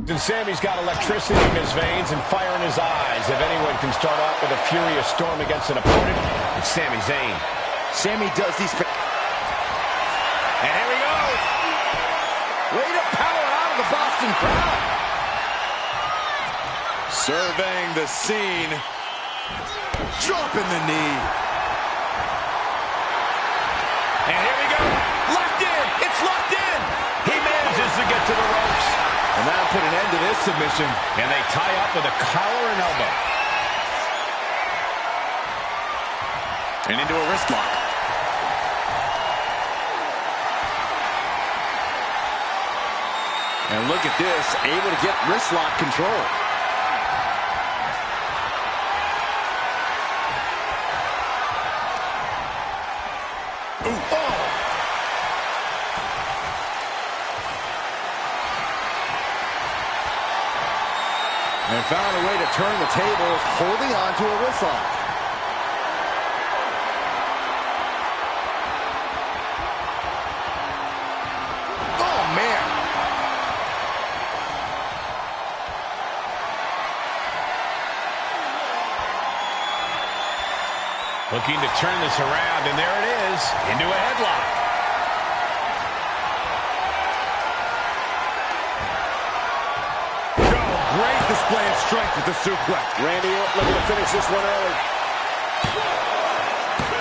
And Sammy's got electricity in his veins and fire in his eyes. If anyone can start off with a furious storm against an opponent, it's Sami Zayn. Sami does these... And here we go! Way to power out of the Boston crowd. Surveying the scene. Dropping the knee. And here we go! Locked in! It's locked in! He manages to get to the ropes. And that'll put an end to this submission. And they tie up with a collar and elbow. And into a wrist lock. And look at this, able to get wrist lock control. Ooh. Oh. And found a way to turn the tables, holding on to a wrist lock. Oh, man. Looking to turn this around, and there it is, into a headlock. Great display of strength with the suplex. Randy looking to finish this one early.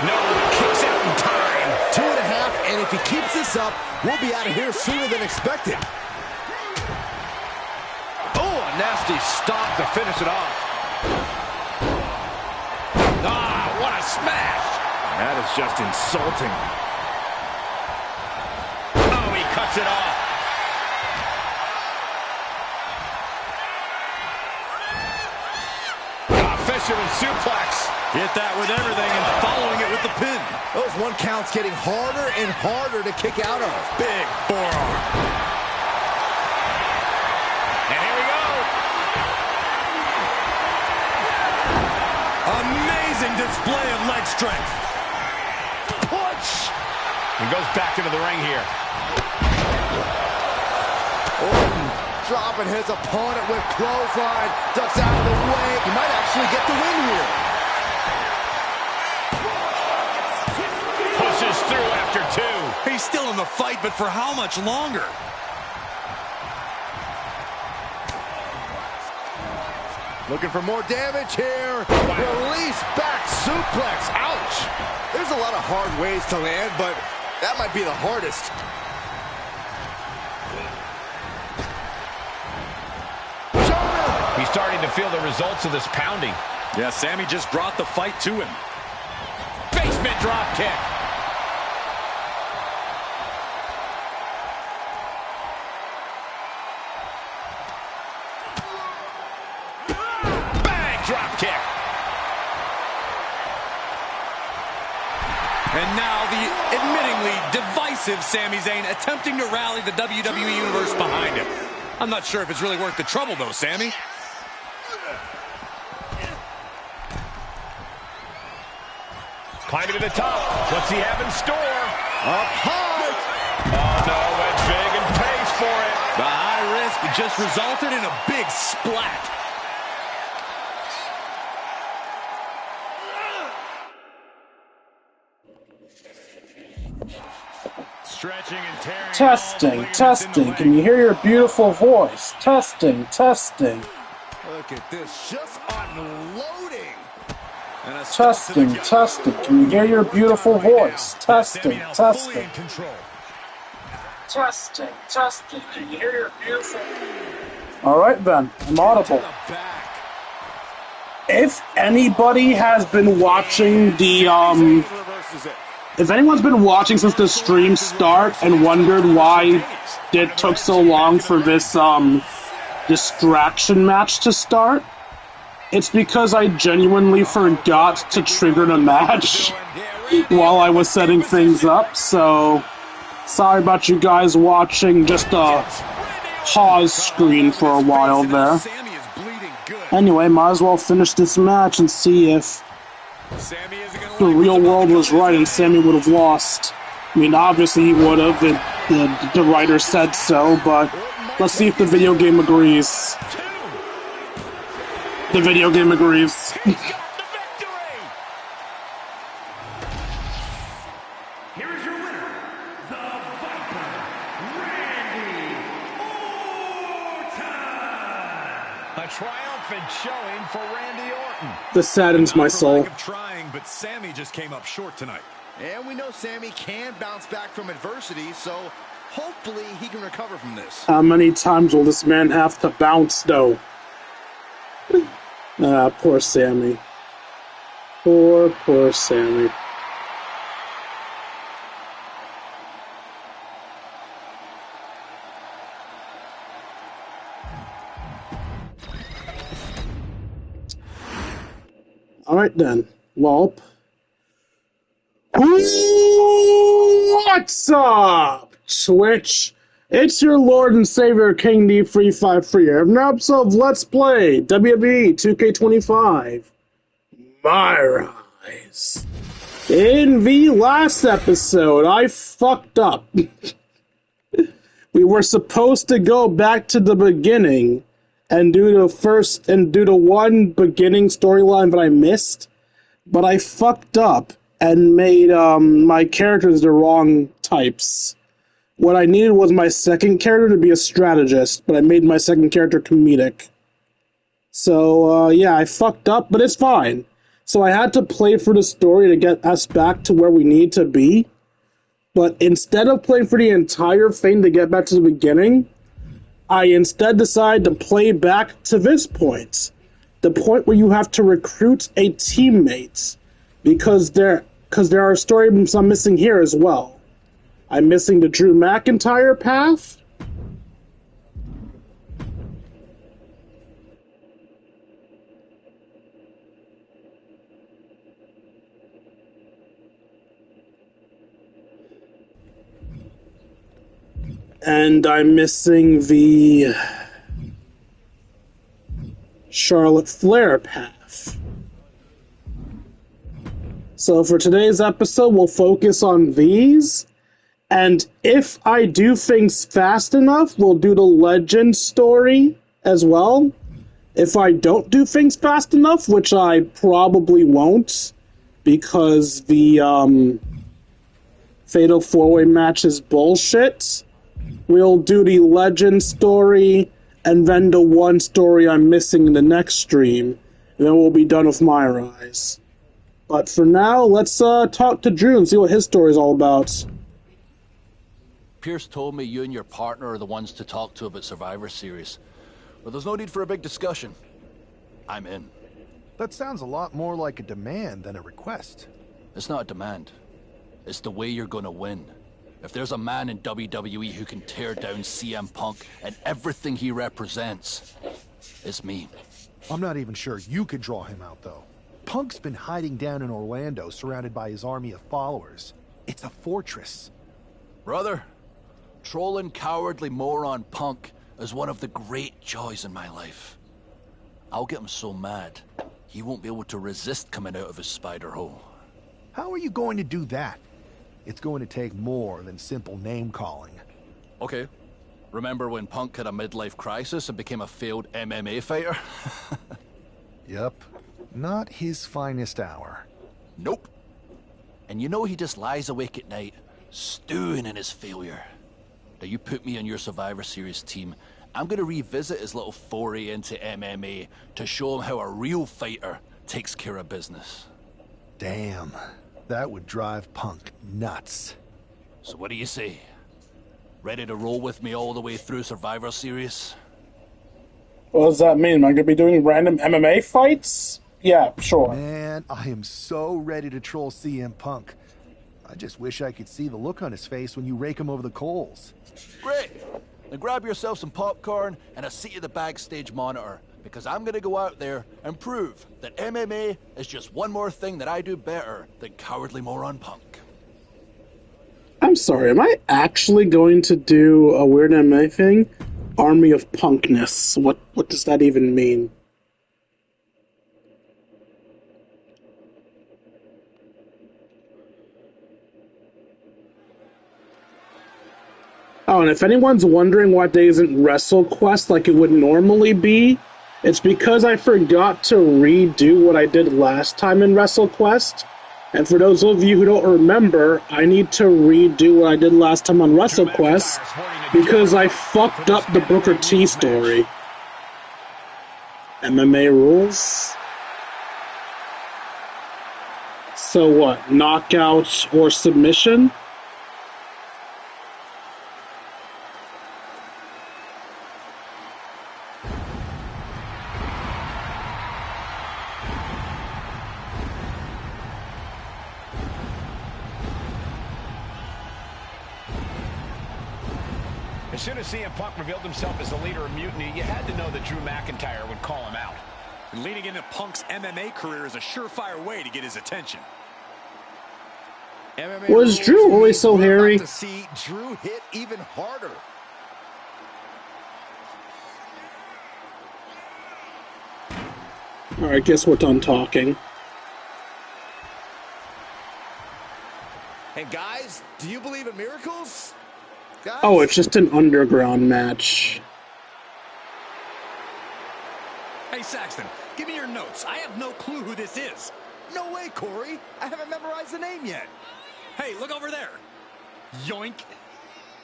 No, kicks out in time. 2.5, and if he keeps this up, we'll be out of here sooner than expected. Oh, a nasty stop to finish it off. Ah, what a smash. That is just insulting. Oh, he cuts it off. Fisherman suplex. Hit that with everything and following it with the pin. Those 1 counts getting harder and harder to kick out of. Big forearm. And here we go. Amazing display of leg strength. Punch. He goes back into the ring here. Orton dropping his opponent with clothesline. Ducks out of the way. He might actually get the win here. Pushes through after 2. He's still in the fight, but for how much longer? Looking for more damage here. Release back suplex. Ouch. There's a lot of hard ways to land, but that might be the hardest. He's starting to feel the results of this pounding. Yeah, Sami just brought the fight to him. Basement drop kick. Bang, drop kick. And now the admittingly divisive Sami Zayn attempting to rally the WWE Universe behind him. I'm not sure if it's really worth the trouble, though, Sami. Climbing to the top. What's he have in store? Up high. Oh, no, went big and pays for it. The high risk just resulted in a big splat. Stretching and tearing. Testing, testing. Can you hear your beautiful voice? Testing, testing. Look at this, just unloading. Testing, testing. Can you hear your beautiful voice? Testing, testing. Testing, testing. Can you hear your beautiful... Alright then, I'm audible. If anybody has been watching the, if anyone's been watching since the stream start and wondered why it took so long for this, distraction match to start, it's because I genuinely forgot to trigger the match while I was setting things up, so sorry about you guys watching just a pause screen for a while there. Anyway, might as well finish this match and see if the real world was right and Sami would have lost. I mean, obviously he would have. The writer said so, but let's see if the video game agrees. The video game agrees. He's got the victory! Here is your winner, the Viper, Randy Orton! A triumphant showing for Randy Orton. This saddens my soul. Of trying, but Sammy just came up short tonight. And we know Sammy can bounce back from adversity, so hopefully he can recover from this. How many times will this man have to bounce, though? Ah, poor Sammy. Poor Sammy. Alright then, Wallop. What's up, Twitch? It's your Lord and Savior, King D353 here. An episode of Let's Play WWE2K25 MyRise. In the last episode, I fucked up. We were supposed to go back to the beginning and do the one beginning storyline that I missed, but I fucked up and made my characters the wrong types. What I needed was my second character to be a strategist, but I made my second character comedic. So, yeah, I fucked up, but it's fine. So I had to play for the story to get us back to where we need to be. But instead of playing for the entire thing to get back to the beginning, I instead decided to play back to this point. The point where you have to recruit a teammate. Because there are stories I'm missing here as well. I'm missing the Drew McIntyre path. And I'm missing the Charlotte Flair path. So for today's episode, we'll focus on these. And if I do things fast enough, we'll do the legend story as well. If I don't do things fast enough, which I probably won't, because the Fatal 4-Way match is bullshit, we'll do the legend story and then the one story I'm missing in the next stream, and then we'll be done with MyRise. But for now, let's talk to Drew and see what his story is all about. Pierce told me you and your partner are the ones to talk to about Survivor Series. But there's no need for a big discussion. I'm in. That sounds a lot more like a demand than a request. It's not a demand. It's the way you're gonna win. If there's a man in WWE who can tear down CM Punk and everything he represents, it's me. I'm not even sure you could draw him out, though. Punk's been hiding down in Orlando, surrounded by his army of followers. It's a fortress. Brother, trolling cowardly moron Punk is one of the great joys in my life. I'll get him so mad, he won't be able to resist coming out of his spider hole. How are you going to do that? It's going to take more than simple name-calling. Okay. Remember when Punk had a midlife crisis and became a failed MMA fighter? Yep. Not his finest hour. Nope. And you know he just lies awake at night, stewing in his failure. Now you put me on your Survivor Series team, I'm gonna revisit his little foray into MMA to show him how a real fighter takes care of business. Damn. That would drive Punk nuts. So what do you say? Ready to roll with me all the way through Survivor Series? What does that mean? Am I going to be doing random MMA fights? Yeah, sure. Man, I am so ready to troll CM Punk. I just wish I could see the look on his face when you rake him over the coals. Great! Now grab yourself some popcorn and a seat at the backstage monitor, because I'm gonna go out there and prove that MMA is just one more thing that I do better than cowardly moron Punk. I'm sorry, am I actually going to do a weird MMA thing? Army of Punkness. What does that even mean? Oh, and if anyone's wondering why today isn't WrestleQuest like it would normally be, it's because I forgot to redo what I did last time in WrestleQuest. And for those of you who don't remember, I need to redo what I did last time on WrestleQuest because I fucked up the Booker T story. MMA rules? So what, knockout or submission? As soon as CM Punk revealed himself as the leader of Mutiny, you had to know that Drew McIntyre would call him out. And leading into Punk's MMA career is a surefire way to get his attention. Was Drew always so hairy? To see Drew hit even harder. Alright, guess we're done talking. And guys, do you believe in miracles? Guys? Oh, it's just an underground match. Hey, Saxton, give me your notes. I have no clue who this is. No way, Corey. I haven't memorized the name yet. Hey, look over there. Yoink.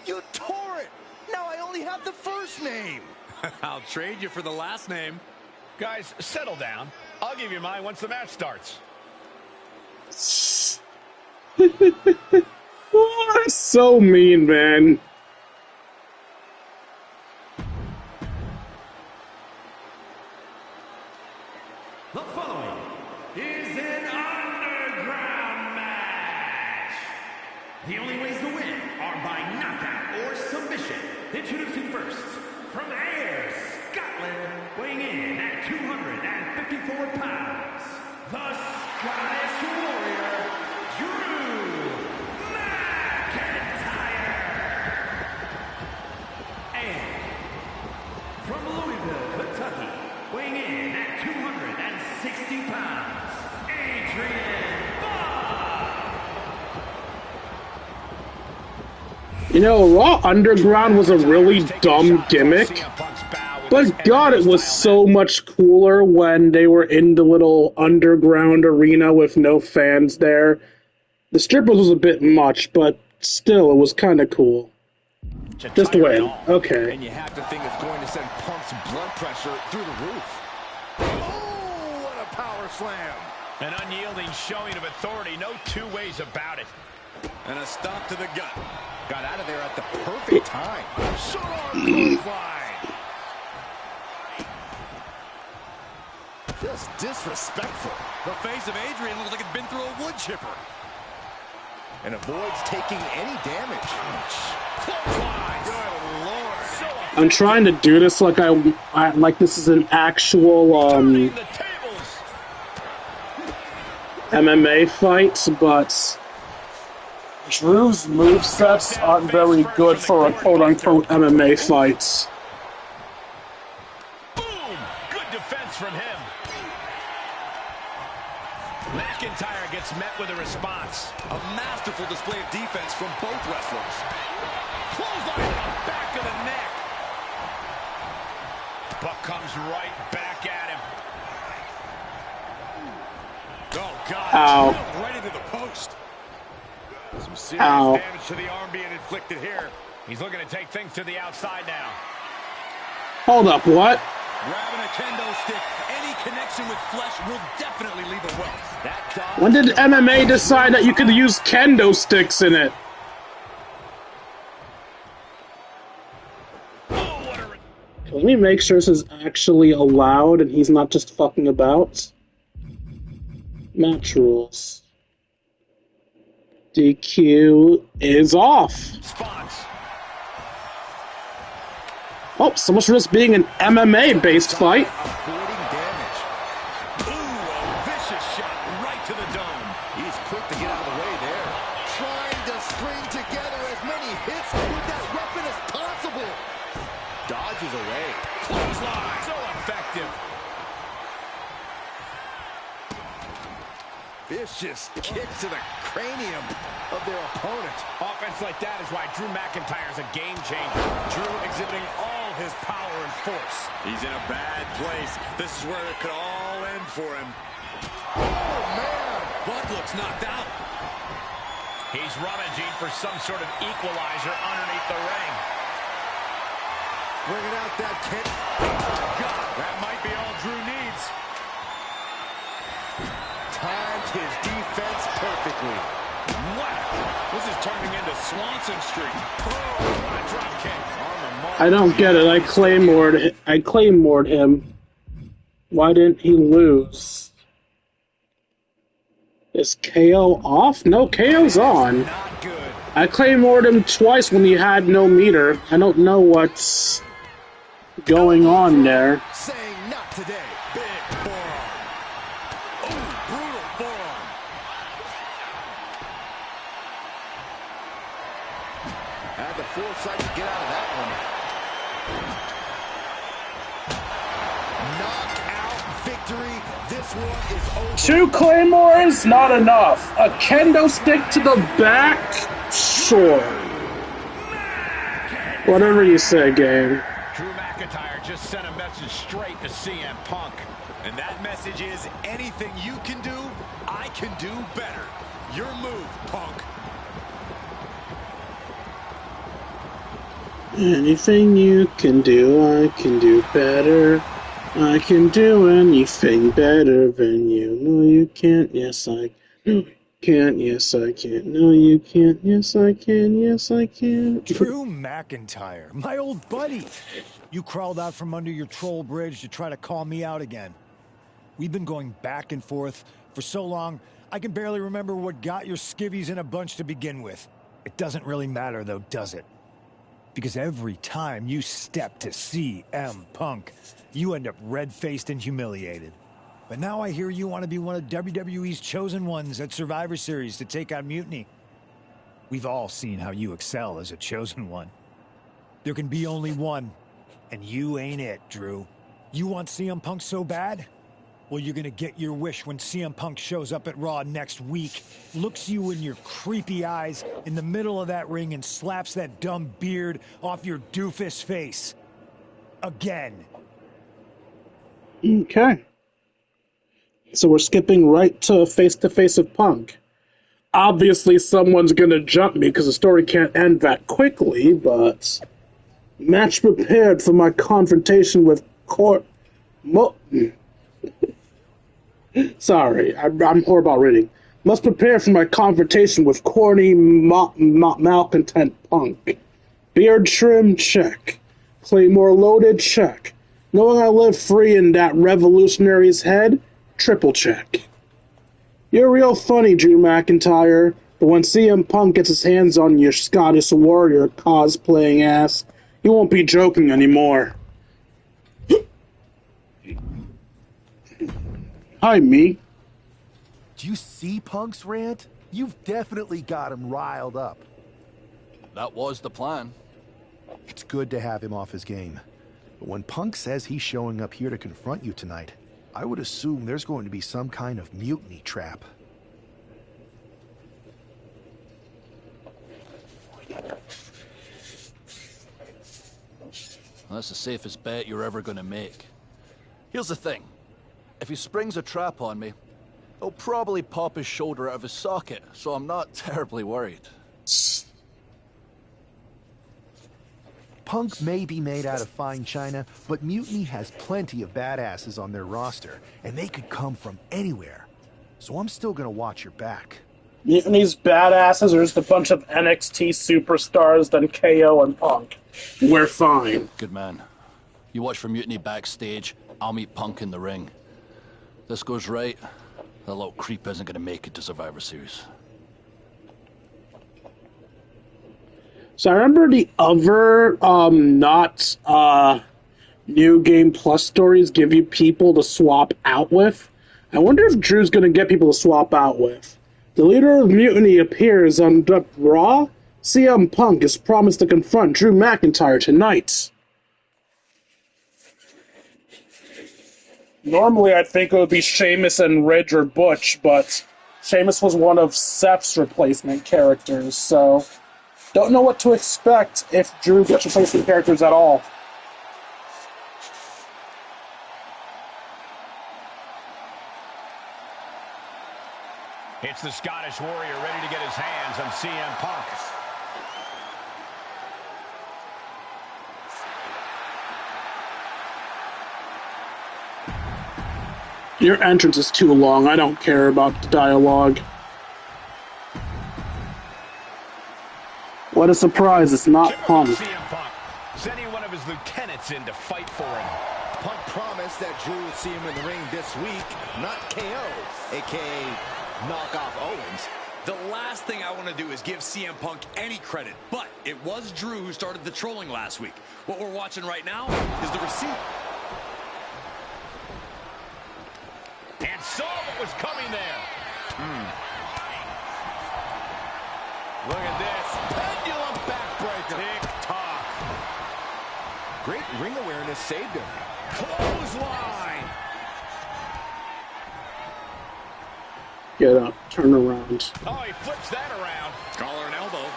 You tore it. Now I only have the first name. I'll trade you for the last name. Guys, settle down. I'll give you mine once the match starts. Oh, that's so mean, man. The following is an underground match. The only ways to win are by knockout or submission. Introducing first, from Ayr, Scotland, weighing in at 254 pounds, the Scottish Warrior, Drew McIntyre. And from Louisville, Kentucky, weighing in at 260 pounds, Adrian Bond. You know, Raw Underground was a really dumb gimmick, but God, it was so much cooler when they were in the little underground arena with no fans there. The strippers was a bit much, but still, it was kind of cool. Just win. Okay. And you have to think it's going to send Punk's blood pressure through the roof. Oh, what a power slam. An unyielding showing of authority, no two ways about it. And a stop to the gut. Got out of there at the perfect time. Short arm clothesline. Just disrespectful. The face of Adrian looks like it's been through a wood chipper. And avoids taking any damage. Clothesline. Good Lord. So I'm trying to do this like like this is an actual turning the tables. MMA fight, but Drew's movesets aren't very good for a quote-unquote MMA fight. Boom! Good defense from him. McIntyre gets met with a response. A masterful display of defense from both wrestlers. Clothesline to the back of the neck. Buck comes right back at him. Oh, God. Ow. Right into the post. Some serious damage to the arm being inflicted here. He's looking to take things to the outside now. Hold up, what? Grabbing a kendo stick. Any connection with flesh will definitely leave a welt. When did MMA decide that you could use kendo sticks in it? Let me make sure this is actually allowed and he's not just fucking about. Match rules. DQ is off. Spots. Oh, so much for this being an MMA-based fight. Avoiding damage. Ooh, a vicious shot right to the dome. He's quick to get out of the way there. Trying to string together as many hits with that weapon as possible. Dodges away. Clothesline. So effective. Vicious kicks to the cranium of their opponent. Offense like that is why Drew McIntyre is a game changer. Drew exhibiting all his power and force. He's in a bad place. This is where it could all end for him. Oh, man. Bud looks knocked out. He's rummaging for some sort of equalizer underneath the ring. Bringing out that kick. Oh, God. That might be all Drew needs. Timed his defense perfectly. Wow. This is turning into Swanson Street. Oh, what a drop kick. On the mark. I don't get it. I claymored him. Why didn't he lose? Is KO off? No, KO's on. Not good. I claymored him twice when he had no meter. I don't know what's going on there. Saying not today. Big forearm. Oh, brutal forearm. Had the foresight to get out of that one. Knockout victory. This one is over. 2 claymores, not enough. A kendo stick to the back? Sure. Whatever you say, gang. Drew McIntyre just sent a message straight to CM Punk. And that message is, anything you can do, I can do better. Your move, Punk. Anything you can do, I can do better. I can do anything better than you. No, you can't. Yes, I can. Yes, I can. No, you can't. Yes, I can. Yes, I can. Drew McIntyre, my old buddy. You crawled out from under your troll bridge to try to call me out again. We've been going back and forth for so long, I can barely remember what got your skivvies in a bunch to begin with. It doesn't really matter, though, does it? Because every time you step to CM Punk, you end up red-faced and humiliated. But now I hear you want to be one of WWE's chosen ones at Survivor Series to take on Mutiny. We've all seen how you excel as a chosen one. There can be only one, and you ain't it, Drew. You want CM Punk so bad? Well, you're gonna get your wish when CM Punk shows up at Raw next week, looks you in your creepy eyes in the middle of that ring and slaps that dumb beard off your doofus face. Again. Okay. So we're skipping right to face-to-face of Punk. Obviously, someone's gonna jump me because the story can't end that quickly, but... Match prepared for my confrontation with Sorry, I'm horrible at reading. Must prepare for my confrontation with corny, malcontent Punk. Beard trim, check. Claymore loaded, check. Knowing I live free in that revolutionary's head, triple check. You're real funny, Drew McIntyre, but when CM Punk gets his hands on your Scottish warrior cosplaying ass, he won't be joking anymore. Hi, me. Do you see Punk's rant? You've definitely got him riled up. That was the plan. It's good to have him off his game. But when Punk says he's showing up here to confront you tonight, I would assume there's going to be some kind of mutiny trap. That's the safest bet you're ever going to make. Here's the thing. If he springs a trap on me, he'll probably pop his shoulder out of his socket, so I'm not terribly worried. Punk may be made out of fine china, but Mutiny has plenty of badasses on their roster, and they could come from anywhere. So I'm still gonna watch your back. Mutiny's badasses are just a bunch of NXT superstars, then KO and Punk. We're fine. Good man. You watch for Mutiny backstage, I'll meet Punk in the ring. This goes right, that little creep isn't gonna make it to Survivor Series. So I remember the other, New Game Plus stories give you people to swap out with. I wonder if Drew's gonna get people to swap out with. The leader of Mutiny appears on Raw. CM Punk is promised to confront Drew McIntyre tonight. Normally I'd think it would be Sheamus and Ridge or Butch, but Sheamus was one of Seth's replacement characters, so don't know what to expect if Drew gets replacement characters at all. It's the Scottish Warrior ready to get his hands on CM Punk. Your entrance is too long. I don't care about the dialogue. What a surprise, it's not Punk. CM Punk sending one of his lieutenants in to fight for him. Punk promised that Drew would see him in the ring this week, not KO, a.k.a. knock off Owens. The last thing I want to do is give CM Punk any credit, but it was Drew who started the trolling last week. What we're watching right now is the receipt. And saw what was coming there. Look at this. Pendulum backbreaker. Tick-tock. Great ring awareness saved him. Clothesline. Get up, turn around. Oh, he flips that around. Collar and elbow.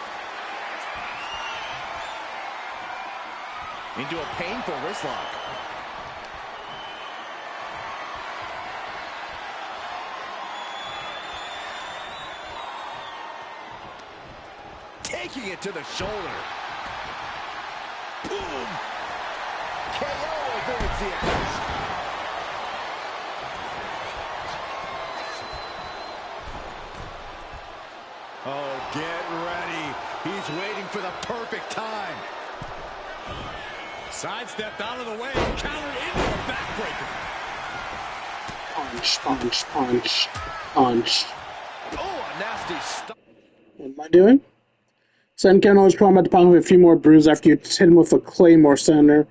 Into a painful wrist lock. Taking it to the shoulder. Boom! KO avoids the attack. Oh, get ready. He's waiting for the perfect time. Sidestepped out of the way, countered into a backbreaker. Punch, punch, punch, punch. Oh, a nasty stop. What am I doing? Send Ken Owens promo to Punk with a few more bruises after you hit him with a Claymore center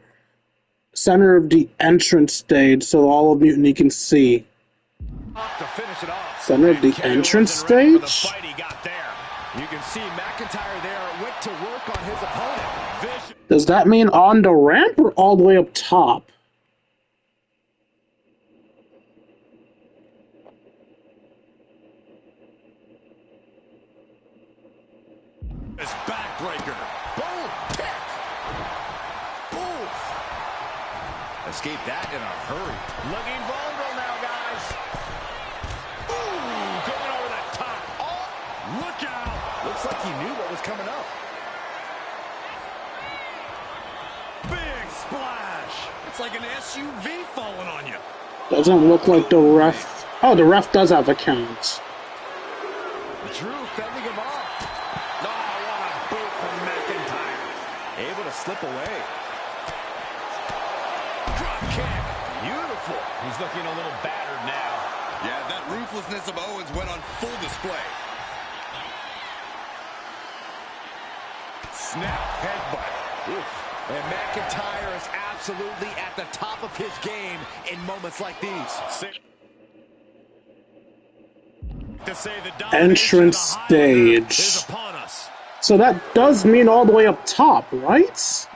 of the entrance stage so all of Mutiny can see. To finish it off. Center of the entrance stage? You can see McIntyre there went to work on his opponent. Does that mean on the ramp or all the way up top? This backbreaker. Boom! Kick! Boom! Escape that in a hurry. Looking vulnerable now, guys. Ooh, going over the top. Oh, Look out! Looks like he knew what was coming up. Big splash! It's like an SUV falling on you. Doesn't look like the ref. Oh, the ref does have a count. Drew fending him off. Oh, what a boot from McIntyre. Able to slip away. drop kick. Beautiful. He's looking a little battered now. Yeah, that ruthlessness of Owens went on full display. Snap headbutt. Oof. And McIntyre is absolutely at the top of his game in moments like these. To say the Entrance stage. is upon us. So that does mean all the way up top, right?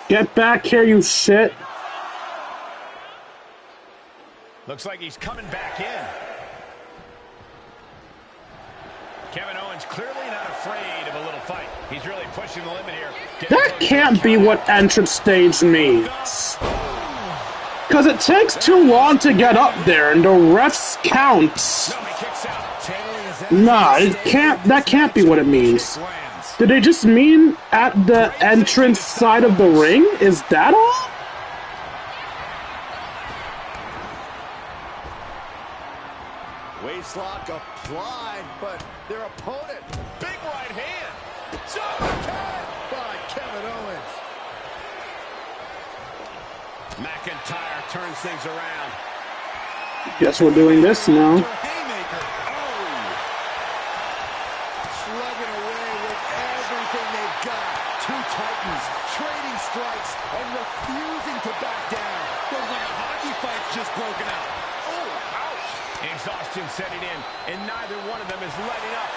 Get back here, you shit. Looks like he's coming back in. Kevin Owens clearly not afraid of a little fight. He's really pushing the limit here. That can't be what entrance stage means. Because it takes too long to get up there, and the refs count. No, he kicks out. Nah, that can't be what it means. Did they just mean at the entrance side of the ring? Is that all? Waistlock applied, but their opponent, big right hand. Supercut by Kevin Owens. McIntyre turns things around. Guess we're doing this now. Haymaker. Oh. Slugging away with everything they've got. Two Titans trading strikes and refusing to back down. Feels like a hockey fight's just broken out. Oh, ouch. Exhaustion setting in, and neither one of them is letting up.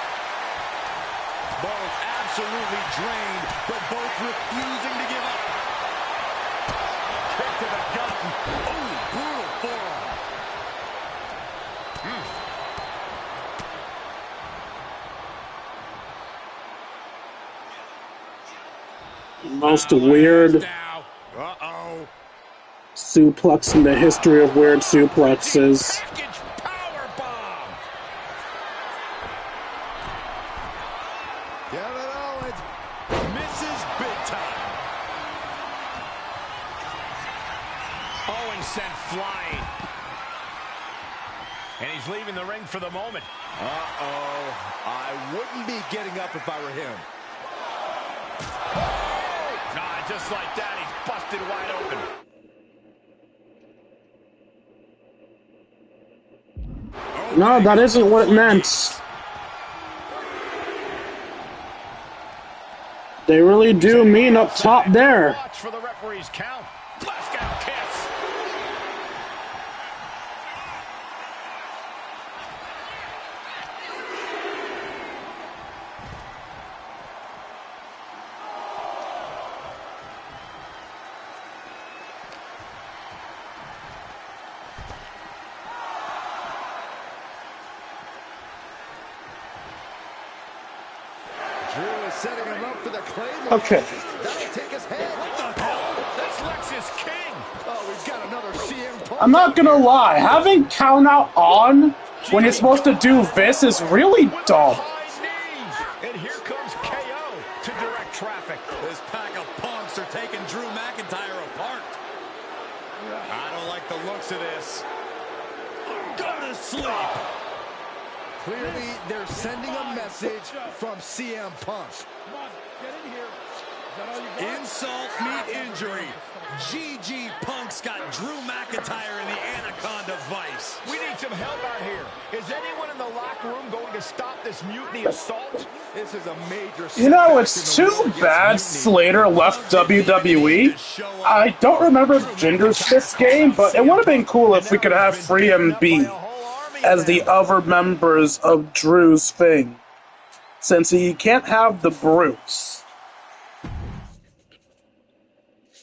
Both absolutely drained, but both refusing to give up. Kick to the gut. Oh, brutal forearm. Most weird suplex in the history of weird suplexes. Package power bomb. Kevin Owens misses big time. Owens sent flying. And he's leaving the ring for the moment. I wouldn't be getting up if I were him. Nah, just like that, he's busted wide open. No, that isn't what it meant. They really do mean up top there. Watch for the referee's count. Blackout kiss. Drew is setting him up for the claymore. Okay. That'll take his head. What the hell? That's Lexus King. Oh, we've got another CM Punk. I'm not gonna lie, having count out on when you're supposed to do this is really dumb. High knees. And here comes KO to direct traffic. This pack of punks are taking Drew McIntyre apart. I don't like the looks of this. Go to sleep. Clearly, they're sending a message from CM Punk. Insult meet injury. GG Punk's got Drew McIntyre in the Anaconda Vice. We need some help out here. Is anyone in the locker room going to stop this mutiny assault? This is a major. You know, it's too bad Slater left WWE. I don't remember Jinder's fifth game, but it would have been cool if we could have Free and B as the other members of Drew's thing, since he can't have the Brutes.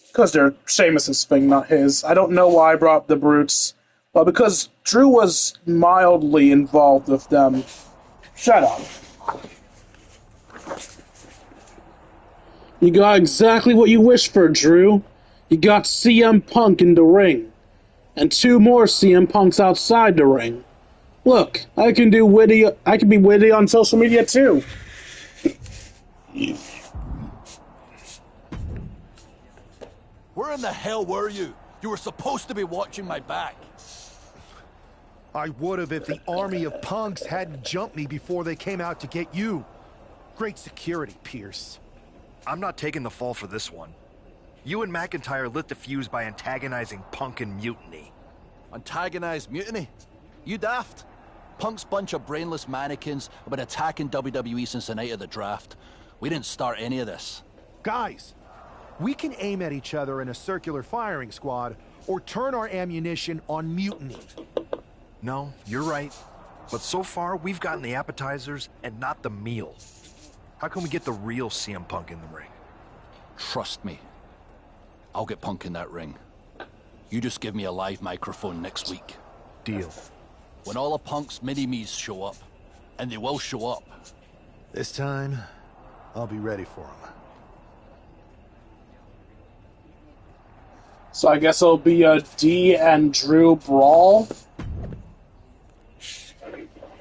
Because they're Sheamus's thing, not his. I don't know why I brought up the Brutes, but because Drew was mildly involved with them. Shut up. You got exactly what you wished for, Drew. You got CM Punk in the ring, and 2 more CM Punks outside the ring. Look, I can be witty on social media too. Where in the hell were you? You were supposed to be watching my back. I would have if the army of punks hadn't jumped me before they came out to get you. Great security, Pierce. I'm not taking the fall for this one. You and McIntyre lit the fuse by antagonizing Punk and Mutiny. Antagonized Mutiny? You daft? Punk's bunch of brainless mannequins have been attacking WWE since the night of the draft. We didn't start any of this. Guys, we can aim at each other in a circular firing squad or turn our ammunition on Mutiny. No, you're right. But so far, we've gotten the appetizers and not the meal. How can we get the real CM Punk in the ring? Trust me. I'll get Punk in that ring. You just give me a live microphone next week. Deal. When all of Punk's mini-me's show up, and they will show up. This time, I'll be ready for them. So I guess it'll be a D and Drew brawl.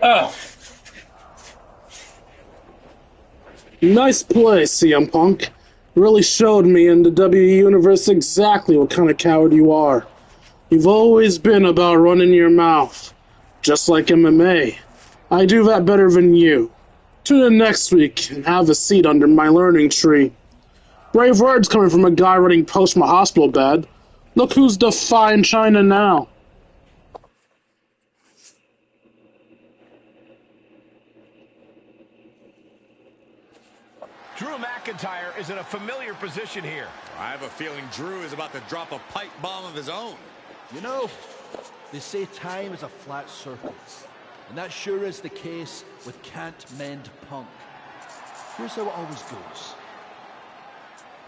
Ugh. Nice play, CM Punk. Really showed me in the WWE Universe exactly what kind of coward you are. You've always been about running your mouth. Just like MMA. I do that better than you. Tune in next week and have a seat under my learning tree. Brave words coming from a guy running post from a hospital bed. Look who's defying China now. Drew McIntyre is in a familiar position here. I have a feeling Drew is about to drop a pipe bomb of his own. You know, They say time is a flat circle, and that sure is the case with Can't Mend Punk. Here's how it always goes.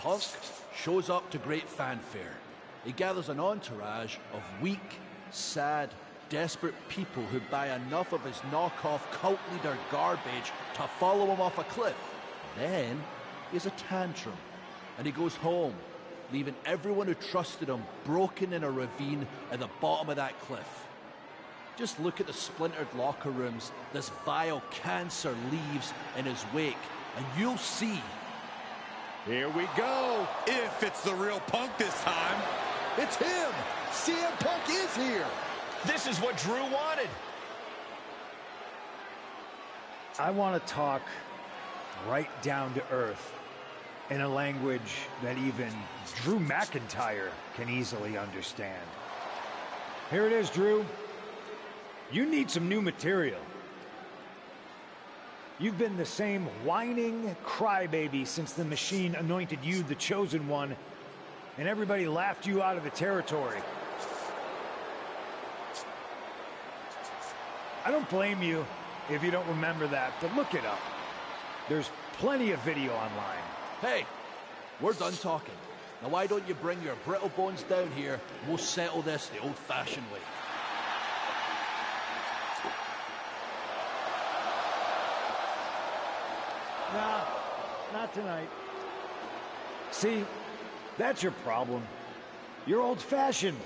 Punk shows up to great fanfare. He gathers an entourage of weak, sad, desperate people who buy enough of his knockoff cult leader garbage to follow him off a cliff. Then he has a tantrum, and he goes home, leaving everyone who trusted him broken in a ravine at the bottom of that cliff. Just look at the splintered locker rooms this vile cancer leaves in his wake, and you'll see. Here we go. If it's the real Punk this time. It's him. CM Punk is here. This is what Drew wanted. I want to talk right down to earth in a language that even Drew McIntyre can easily understand. Here it is, Drew. You need some new material. You've been the same whining crybaby since the Machine anointed you the chosen one, and everybody laughed you out of the territory. I don't blame you if you don't remember that, but look it up. There's plenty of video online. Hey, we're done talking. Now why don't you bring your brittle bones down here and we'll settle this the old-fashioned way. Nah, not tonight. See, that's your problem. You're old-fashioned,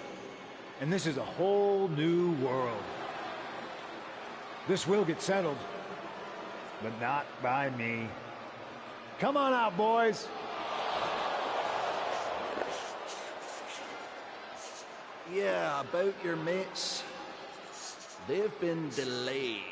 and this is a whole new world. This will get settled, but not by me. Come on out, boys. Yeah, about your mates. They've been delayed.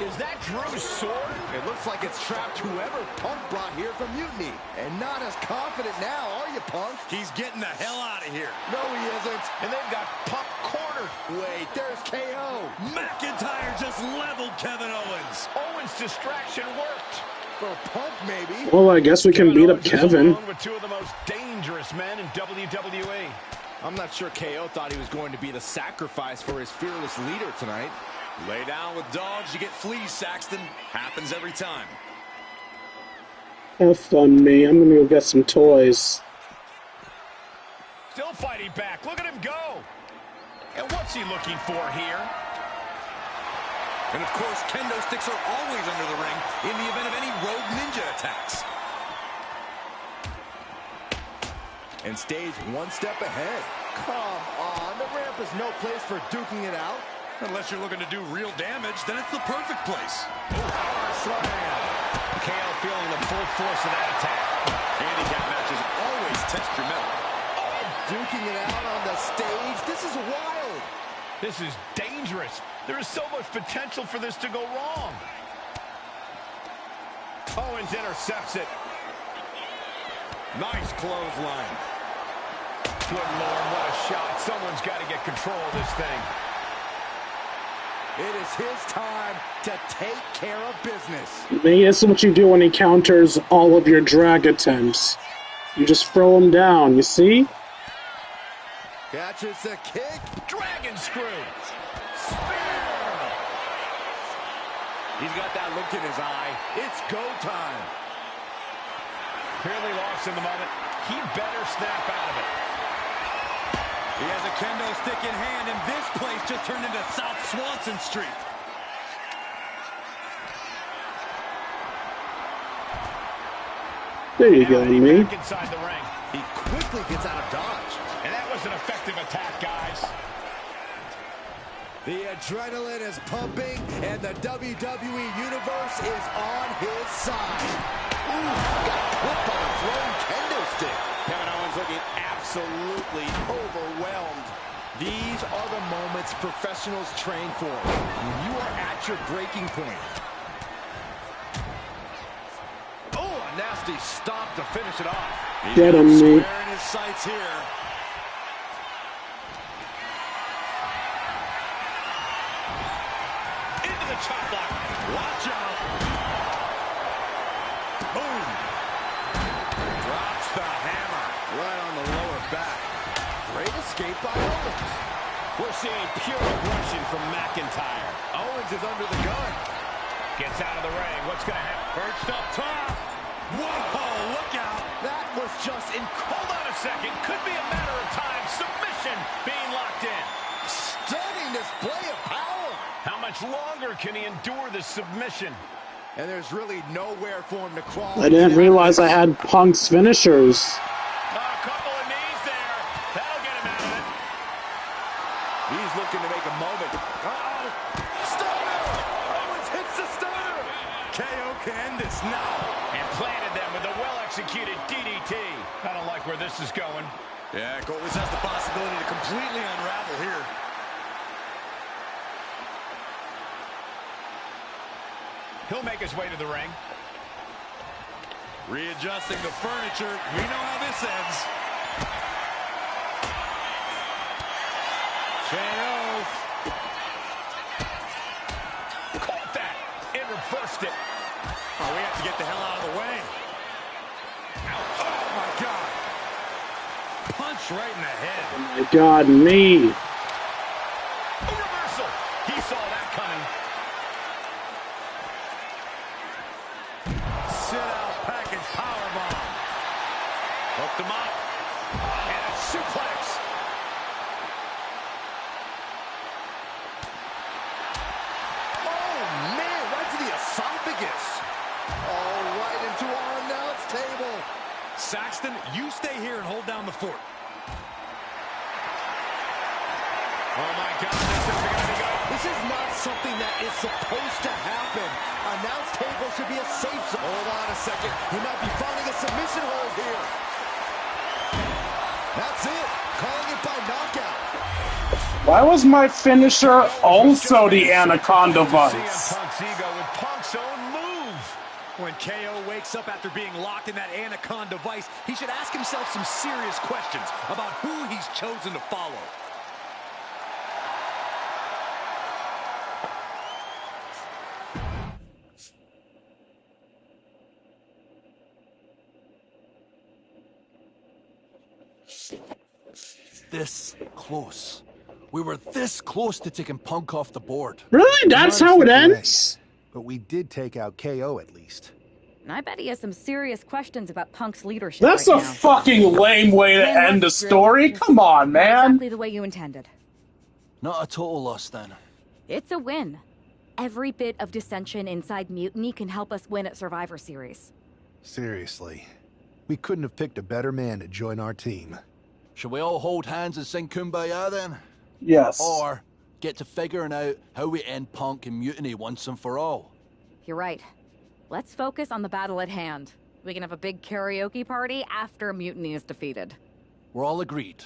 Is that Drew's sword? It looks like it's trapped whoever Punk brought here from Mutiny. And not as confident now, are you, Punk? He's getting the hell out of here. No, he isn't. And they've got Punk cornered. Wait, there's KO. McIntyre just leveled Kevin Owens. Owens' distraction worked. For Punk, maybe. Well, I guess we can beat up Owens is Kevin. along with two of the most dangerous men in WWE. I'm not sure KO thought he was going to be the sacrifice for his fearless leader tonight. Lay down with dogs, you get fleas, Saxton. Happens every time. Have fun, me. I'm gonna go get some toys. Still fighting back. Look at him go. And what's he looking for here? And of course, kendo sticks are always under the ring in the event of any rogue ninja attacks. And stays one step ahead. Come on, the ramp is no place for duking it out. Unless you're looking to do real damage, then it's the perfect place. Power slam. KO feeling the full force of that attack. Handicap matches always test your metal. Duking it out on the stage. This is wild. This is dangerous. There is so much potential for this to go wrong. Owens intercepts it. Nice clothesline. Good Lord, what a shot. Someone's got to get control of this thing. It is his time to take care of business. Maybe this is what you do when he counters all of your drag attempts. You just throw him down, you see? Catches the kick. Dragon screw. Spear. He's got that look in his eye. It's go time. Clearly lost in the moment. He better snap out of it. He has a kendo stick in hand, and this place just turned into South Swanson Street. There you go, Amy. Back inside the ring. He quickly gets out of dodge. And that was an effective attack, guys. The adrenaline is pumping, and the WWE Universe is on his side. Ooh, got clipped by a thrown kendo stick. Kevin Owens looking absolutely overwhelmed. These are the moments professionals train for. When you are at your breaking point. Oh, a nasty stop to finish it off. Get him, me. Square in his sights here. Into the chop block. Watch out. Boom. Drops the hammer. Right on the lower back. Great escape by Owens. We're seeing pure aggression from McIntyre. Owens is under the gun. Gets out of the ring. What's going to happen? Perched up top. Whoa, look out. That was just Hold on a second. Could be a matter of time. Submission being locked in. stunning display of power. How much longer can he endure this submission? And there's really nowhere for him to crawl. I didn't realize I had Punk's finishers. A couple of knees there. That'll get him out of it. He's looking to make a moment. Uh-oh. Stunner! Owens hits the stunner. KO can end this now. And planted them with a well-executed DDT. I don't like where this is going. Yeah, always has the possibility to completely unravel here. He'll make his way to the ring. Readjusting the furniture. We know how this ends. KO. Caught that and reversed it. Oh, we have to get the hell out of the way. Oh, my God. Punch right in the head. Oh my God, me. A reversal. He saw that coming. Sit-out package powerbomb. Hooked him up. And a suplex. Oh, man, right to the esophagus. Oh, right into our announce table. Saxton, you stay here and hold down the fort. Oh, my God, this isn't going to be good. This is not something that is supposed to happen. Announce table should be a safe zone. Hold on a second. He might be finding a submission hold here. That's it. Calling it by knockout. Why was my finisher also the Anaconda CM Vice? Punk's ego with Punk's own move. When KO wakes up after being locked in that Anaconda Vice, he should ask himself some serious questions about who he's chosen to follow. This close. We were this close to taking Punk off the board. Really? That's how it ends? But we did take out KO at least. And I bet he has some serious questions about Punk's leadership. That's right a now. fucking lame way to end the story. Come on, Not man. exactly the way you intended. Not a total loss then. It's a win. Every bit of dissension inside Mutiny can help us win at Survivor Series. Seriously. We couldn't have picked a better man to join our team. Should we all hold hands and sing Kumbaya then? Yes. Or get to figuring out how we end Punk and Mutiny once and for all? You're right. Let's focus on the battle at hand. We can have a big karaoke party after Mutiny is defeated. We're all agreed.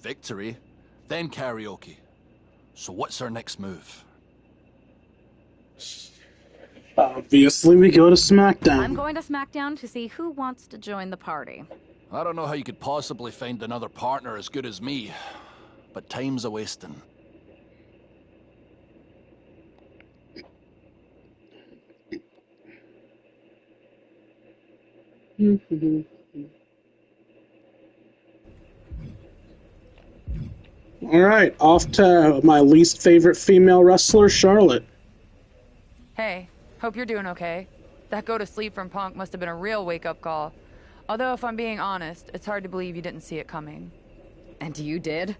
Victory, then karaoke. So what's our next move? Obviously, we go to SmackDown. I'm going to SmackDown to see who wants to join the party. I don't know how you could possibly find another partner as good as me, but time's a-wasting. Alright, off to my least favorite female wrestler, Charlotte. Hey, hope you're doing okay. That go to sleep from Punk must have been a real wake-up call. Although, if I'm being honest, it's hard to believe you didn't see it coming. And you did?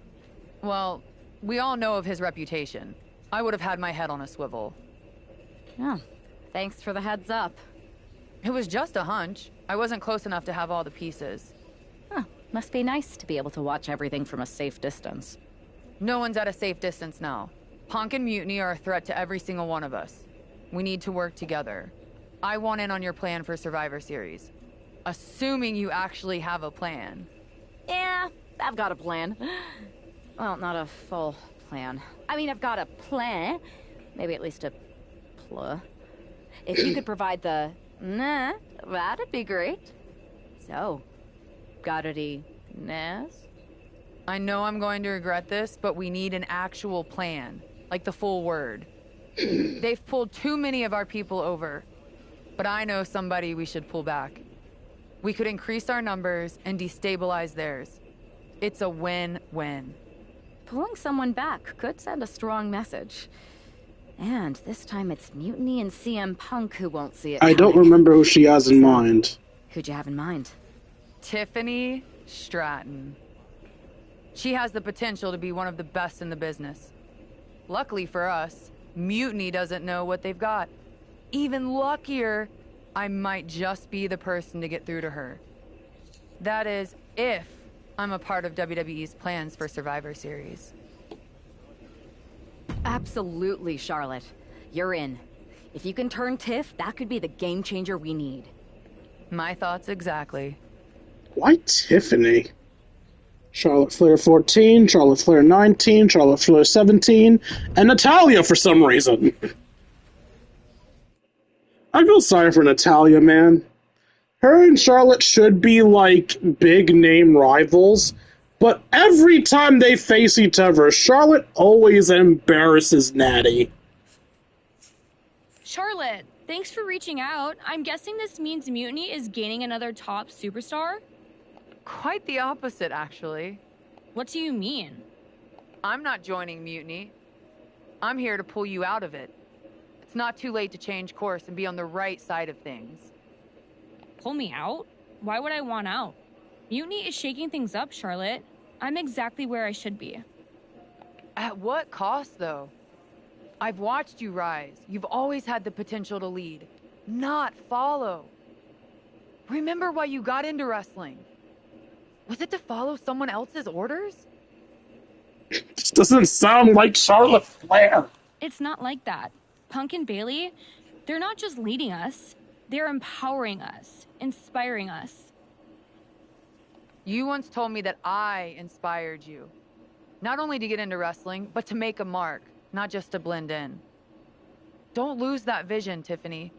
Well, we all know of his reputation. I would have had my head on a swivel. Yeah, thanks for the heads up. It was just a hunch. I wasn't close enough to have all the pieces. Huh, must be nice to be able to watch everything from a safe distance. No one's at a safe distance now. Punk and Mutiny are a threat to every single one of us. We need to work together. I want in on your plan for Survivor Series. Assuming you actually have a plan. Yeah, I've got a plan. Well, not a full plan. I mean, I've got a plan. Maybe at least a plur. If you could provide the nah, that'd be great. So, got any nas? I know I'm going to regret this, but we need an actual plan. Like the full word. They've pulled too many of our people over. But I know somebody we should pull back. We could increase our numbers and destabilize theirs. It's a win-win. Pulling someone back could send a strong message. And this time it's Mutiny and CM Punk who won't see it I don't coming. remember who she has in mind. Who'd you have in mind? Tiffany Stratton. She has the potential to be one of the best in the business. Luckily for us, Mutiny doesn't know what they've got. Even luckier, I might just be the person to get through to her. That is, if I'm a part of WWE's plans for Survivor Series. Absolutely, Charlotte. You're in. If you can turn Tiff, that could be the game changer we need. My thoughts exactly. Why Tiffany? Charlotte Flair 14, Charlotte Flair 19, Charlotte Flair 17, and Natalya for some reason. I feel sorry for Natalya, man. Her and Charlotte should be, like, big-name rivals, but every time they face each other, Charlotte always embarrasses Natty. Charlotte, thanks for reaching out. I'm guessing this means Mutiny is gaining another top superstar? Quite the opposite, actually. What do you mean? I'm not joining Mutiny. I'm here to pull you out of it. It's not too late to change course and be on the right side of things. Pull me out? Why would I want out? Mutiny is shaking things up, Charlotte. I'm exactly where I should be. At what cost, though? I've watched you rise. You've always had the potential to lead, not follow. Remember why you got into wrestling? Was it to follow someone else's orders? This doesn't sound like Charlotte Flair. It's not like that. Punk and Bayley, they're not just leading us. They're empowering us, inspiring us. You once told me that I inspired you. Not only to get into wrestling, but to make a mark, not just to blend in. Don't lose that vision, Tiffany.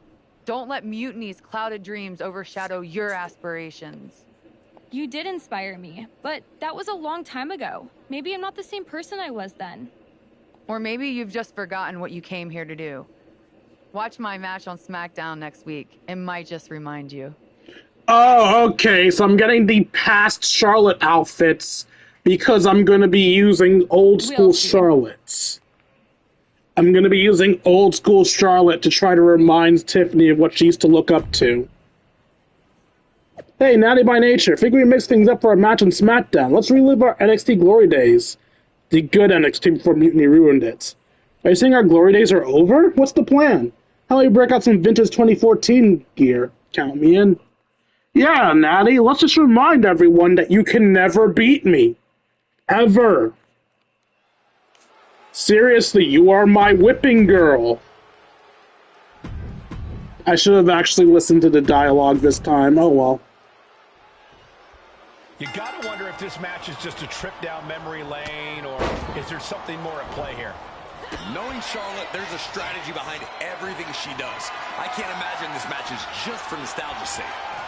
Don't let Mutiny's clouded dreams overshadow your aspirations. You did inspire me, but that was a long time ago. Maybe I'm not the same person I was then. Or maybe you've just forgotten what you came here to do. Watch my match on SmackDown next week. It might just remind you. Oh, okay, so I'm getting the past Charlotte outfits because I'm going to be using old school Charlottes. I'm going to be using old school Charlotte to try to remind Tiffany of what she used to look up to. Hey, Natty by Nature, figure we mix things up for a match on SmackDown. Let's relive our NXT glory days. The good NXT before Mutiny ruined it. Are you saying our glory days are over? What's the plan? How about you break out some vintage 2014 gear? Count me in. Yeah, Natty, let's just remind everyone that you can never beat me. Ever. Seriously, you are my whipping girl. I should have actually listened to the dialogue this time. Oh well. You gotta wonder if this match is just a trip down memory lane, or is there something more at play here? Knowing Charlotte, there's a strategy behind everything she does. I can't imagine this match is just for nostalgia's sake.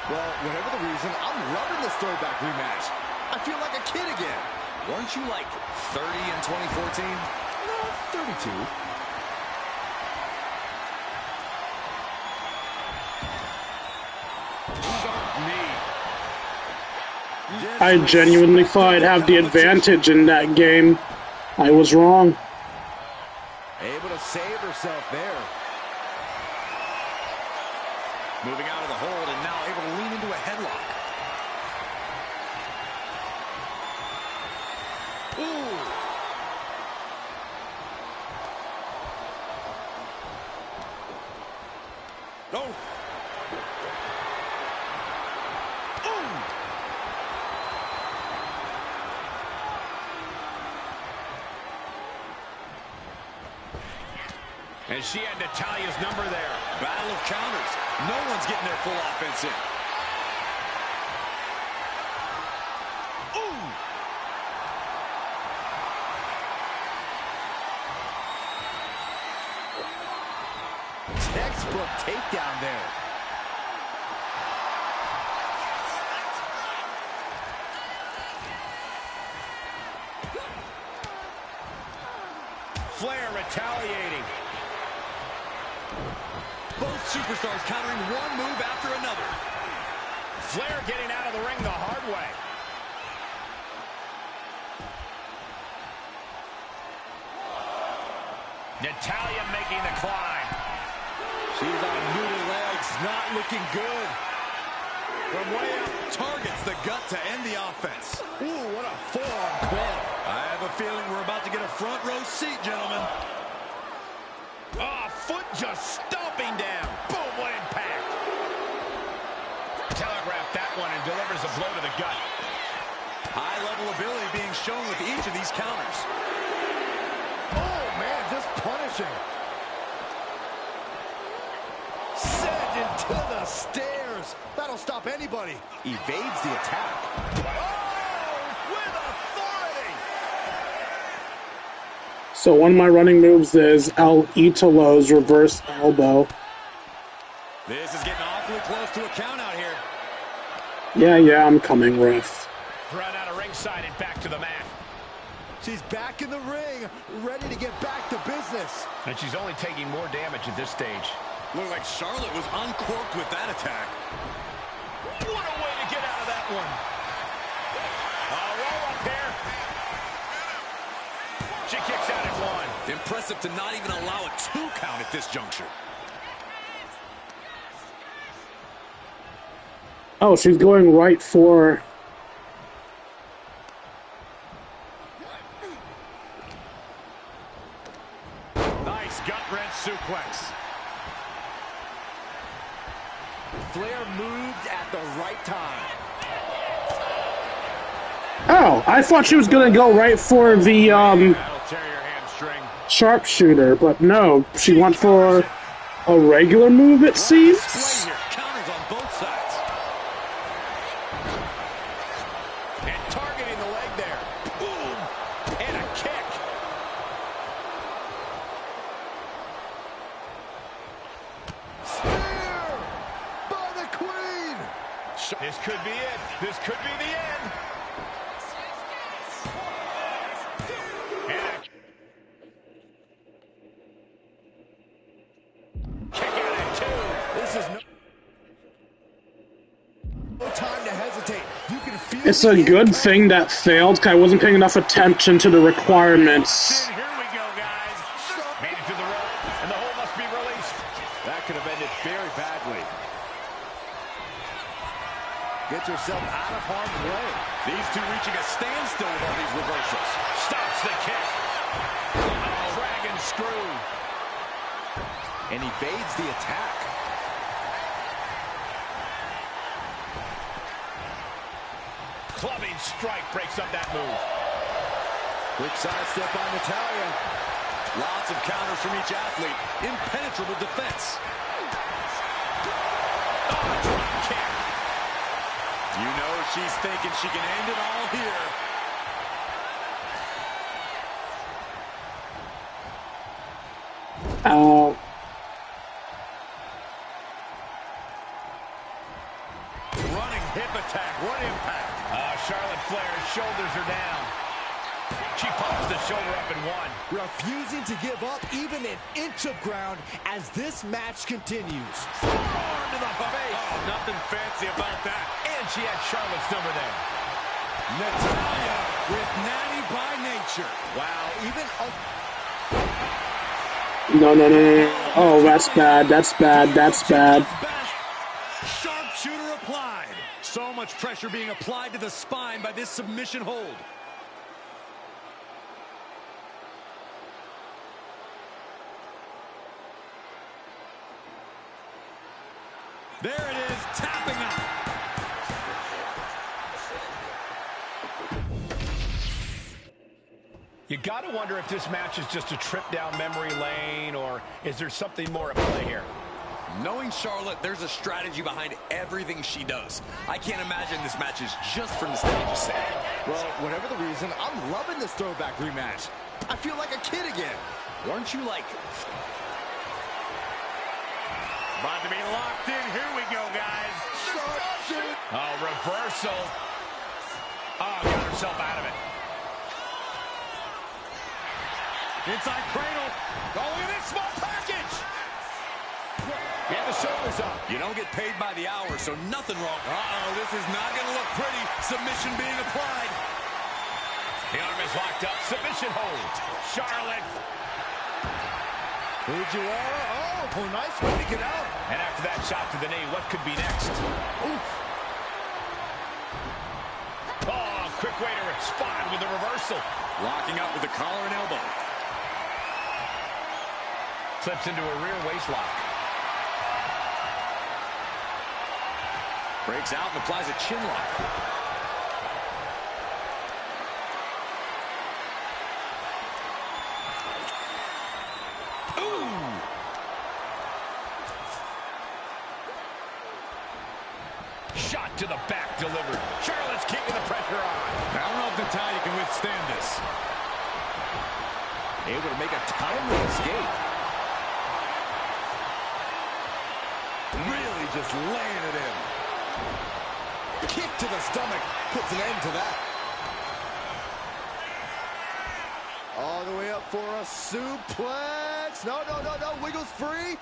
Well, whatever the reason, I'm loving this throwback rematch. I feel like a kid again. Weren't you like 30 in 2014? No, 32. I genuinely thought I'd have the advantage in that game. I was wrong. Able to save herself there. Moving out of the hold and now able to lean into a headlock. Ooh. Oh. And she had Natalya's number there. Battle of counters. No one's getting their full offense in. Ooh. Textbook takedown there. Flair retaliating. Both superstars countering one move after another. Flair getting out of the ring the hard way. Natalya making the climb. She's on noodle legs, not looking good. From way up, Targets the gut to end the offense. ooh, what a forearm club. I have a feeling we're about to get a front row seat, gentlemen. Oh, foot just stomping down. Boom, what impact. Telegraphed that one and delivers a blow to the gut. High-level ability being shown with each of these counters. Oh, man, just punishing. Sent into the stairs. That'll stop anybody. Evades the attack. Oh, with authority. So one of my running moves is El Italo's reverse elbow. This is getting awfully close to a count out here. Yeah, I'm coming, ref. Run out of ringside and back to the mat. She's back in the ring, ready to get back to business. And she's only taking more damage at this stage. Looked like Charlotte was uncorked with that attack. What a way to get out of that one. Roll up here. She kicks out at one. Impressive to not even allow a 2 count at this juncture. Oh, she's going right for... Nice gut-wrench suplex. Flair moved at the right time. Oh, I thought she was gonna go right for the, That'll tear your hamstring. sharpshooter, but no, she went for a regular move, it seems? Display here. Counters on both sides. And targeting the leg there. Boom. And a kick. Spear by the Queen. This could be it. This could be the end. And a kick out at 2. This is no time to hesitate. You can feel It's a good thing that failed, because I wasn't paying enough attention to the requirements. Here we go, guys. Made it to the rope, and the hold must be released. That could have ended very badly. Gets herself out of harm's way. These two reaching a standstill with all these reversals. Stops the kick. Dragon screw. And evades the attack. Clubbing strike breaks up that move. Quick sidestep on Natalya. Lots of counters from each athlete. Impenetrable defense. Drop kick. You know she's thinking she can end it all here. Oh. Running hip attack. What impact. Charlotte Flair's shoulders are down. She pops the shoulder up and one. Refusing to give up even an inch of ground as this match continues. Forearm to the face. Oh, nothing fancy about that. And she had Charlotte's number there. Natalya with natty by nature. Wow, even... No. Oh, that's bad, that's bad, that's bad. Sharpshooter applied. So much pressure being applied to the spine by this submission hold. There it is, tapping out. You got to wonder if this match is just a trip down memory lane, or is there something more at play here? Knowing Charlotte, there's a strategy behind everything she does. I can't imagine this match is just for nostalgia's sake. Well, whatever the reason, I'm loving this throwback rematch. I feel like a kid again. Aren't you like... About to be locked in. Here we go, guys. Oh, reversal. Oh, got herself out of it. Inside cradle. Oh, look at this small package. Yeah, the shoulders up. You don't get paid by the hour, so nothing wrong. Uh-oh, this is not going to look pretty. Submission being applied. The arm is locked up. Submission hold. Charlotte. Fujiwara, oh, nice way to get out. And after that shot to the knee, what could be next? Oof. Oh, quick way to respond with the reversal. Locking up with the collar and elbow. Slips into a rear waist lock. Breaks out and applies a chin lock. Shot to the back delivered. Charlotte's keeping the pressure on. I don't know if Natalya can withstand this. Able to make a timely escape. Really just laying it in. Kick to the stomach puts an end to that. All the way up for a suplex. No, wiggles free.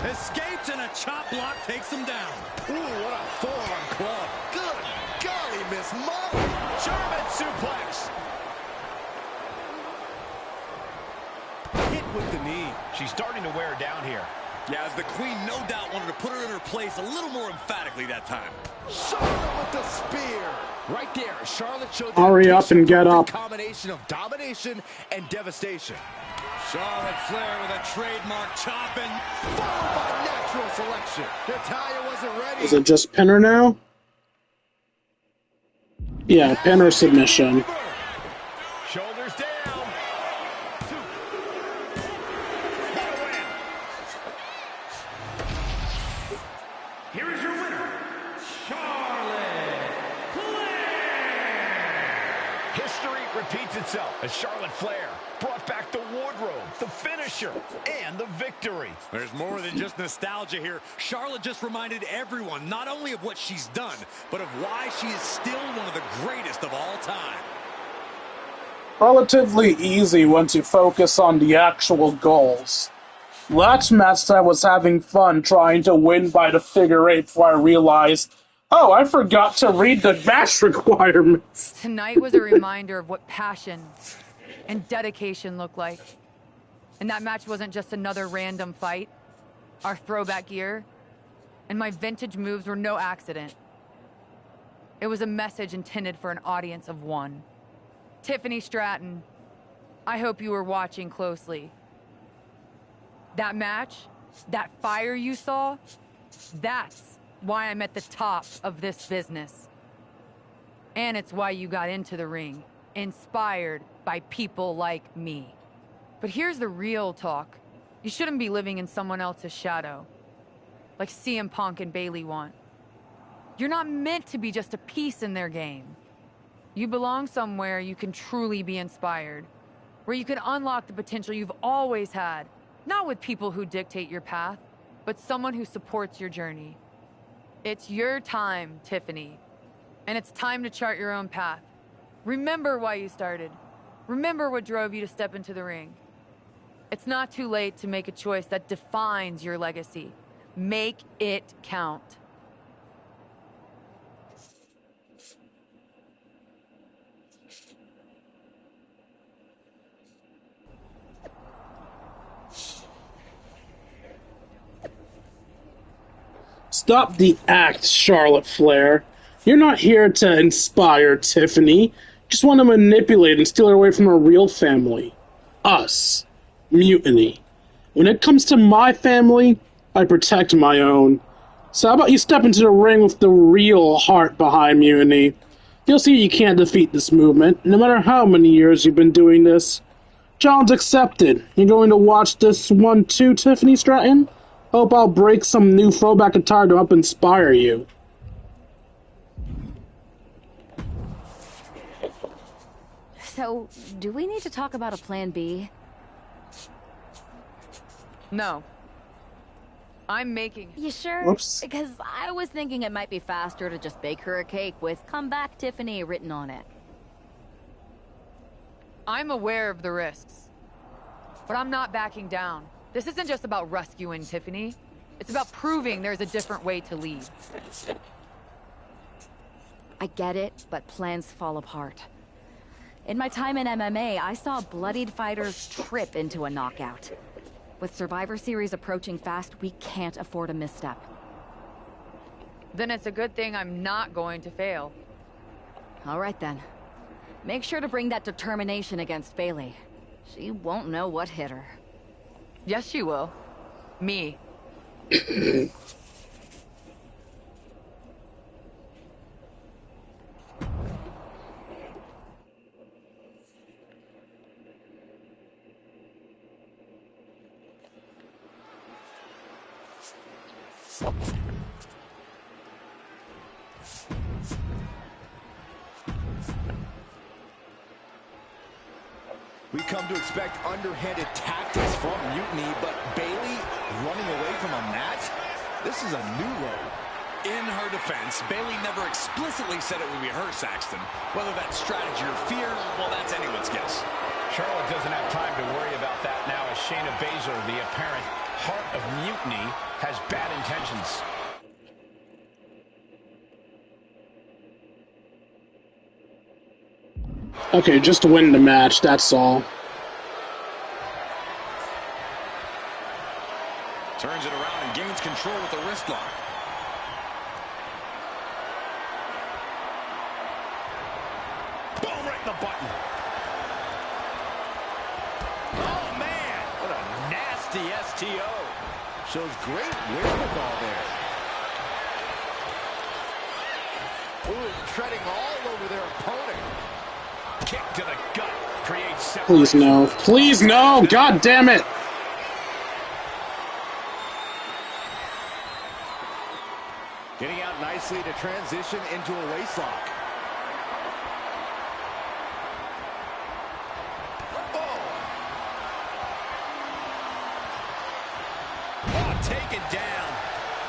Escapes and a chop block takes him down. Ooh, what a forearm club. Good golly, Miss Molly. German suplex. Hit with the knee. She's starting to wear down here. Yeah, as the Queen no doubt wanted to put her in her place a little more emphatically that time. Charlotte with the spear. Right there, Charlotte showed Hurry up and get up. Combination of domination and devastation. Charlotte Flair with a trademark chop and Followed by natural selection. Natalya wasn't ready. Is it just pinner now? Yeah, pinner submission. Shoulders down. What a win. Here is your winner, Charlotte Flair. History repeats itself as Charlotte Flair brought back the wardrobe, the finisher, and the victory. There's more than just nostalgia here. Charlotte just reminded everyone not only of what she's done, but of why she is still one of the greatest of all time. Relatively easy once you focus on the actual goals. Last match I was having fun trying to win by the figure eight before I realized, oh, I forgot to read the match requirements. Tonight was a reminder of what passion and dedication look like. And that match wasn't just another random fight. Our throwback gear and my vintage moves were no accident. It was a message intended for an audience of one. Tiffany Stratton, I hope you were watching closely. That match, that fire you saw, that's why I'm at the top of this business. And it's why you got into the ring, inspired by people like me. But here's the real talk. You shouldn't be living in someone else's shadow, like CM Punk and Bayley want. You're not meant to be just a piece in their game. You belong somewhere you can truly be inspired, where you can unlock the potential you've always had, not with people who dictate your path, but someone who supports your journey. It's your time, Tiffany, and it's time to chart your own path. Remember why you started. Remember what drove you to step into the ring. It's not too late to make a choice that defines your legacy. Make it count. Stop the act, Charlotte Flair. You're not here to inspire Tiffany. You just want to manipulate and steal her away from her real family. Us. Mutiny. When it comes to my family, I protect my own. So how about you step into the ring with the real heart behind Mutiny? You'll see you can't defeat this movement, no matter how many years you've been doing this. Challenge accepted. You going to watch this one too, Tiffany Stratton? Hope I'll break some new throwback attire to help inspire you. So, do we need to talk about a plan B? No. I'm making it. You sure? Whoops. Because I was thinking it might be faster to just bake her a cake with "Come back, Tiffany" written on it. I'm aware of the risks, but I'm not backing down. This isn't just about rescuing Tiffany. It's about proving there's a different way to lead. I get it, but plans fall apart. In my time in MMA, I saw bloodied fighters trip into a knockout. With Survivor Series approaching fast, we can't afford a misstep. Then it's a good thing I'm not going to fail. All right, then. Make sure to bring that determination against Bayley. She won't know what hit her. Yes, she will. Me. We come to expect underhanded tactics from Mutiny, but Bayley running away from a match? This is a new low. In her defense, Bayley never explicitly said it would be her, Saxton. Whether that's strategy or fear, well, that's anyone's guess. Charlotte doesn't have time to worry about that now as Shayna Baszler, the apparent heart of Mutiny, has bad intentions. Okay, just win the match, that's all. Turns it around and gains control with the wrist lock. Boom, right in the button. Oh, man. What a nasty STO. Shows great wherewithal there. Ooh, treading all over their opponent. Kick to the gut. Creates separation. Please no. Please no! God damn it! Getting out nicely to transition into a waistlock. Oh, taken down.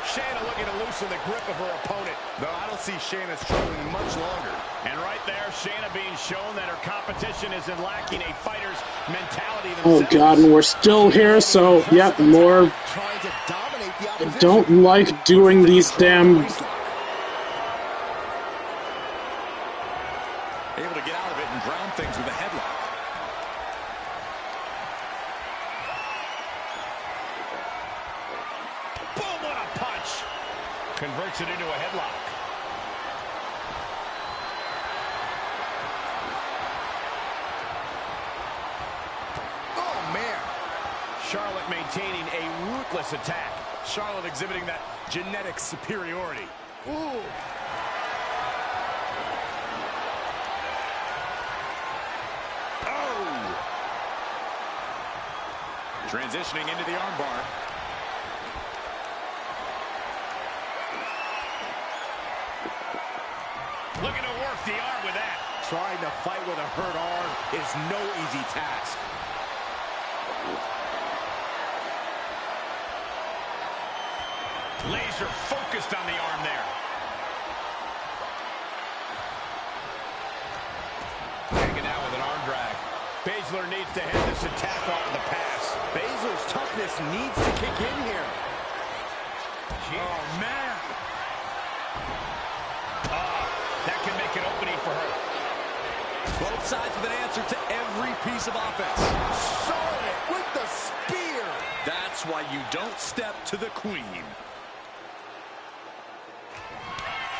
Shayna looking to loosen the grip of her opponent. Though I don't see Shayna struggling much longer. And right there, Shayna being shown that her competition isn't lacking a fighter's mentality themselves. Oh god, and we're still here, so, yep, more... I don't like doing these damn... Able to get out of it and ground things with a headlock. Boom, what a punch. Converts it into a headlock. Oh, man. Charlotte maintaining a ruthless attack. Charlotte exhibiting that genetic superiority. Ooh. Oh. Transitioning into the armbar. Looking to work the arm with that. Trying to fight with a hurt arm is no easy task. Laser focused on the arm there. Taken out with an arm drag. Baszler needs to head this attack off the pass. Baszler's toughness needs to kick in here. Oh, man. That can make an opening for her. Both sides with an answer to every piece of offense. Charlotte with the spear. That's why you don't step to the queen.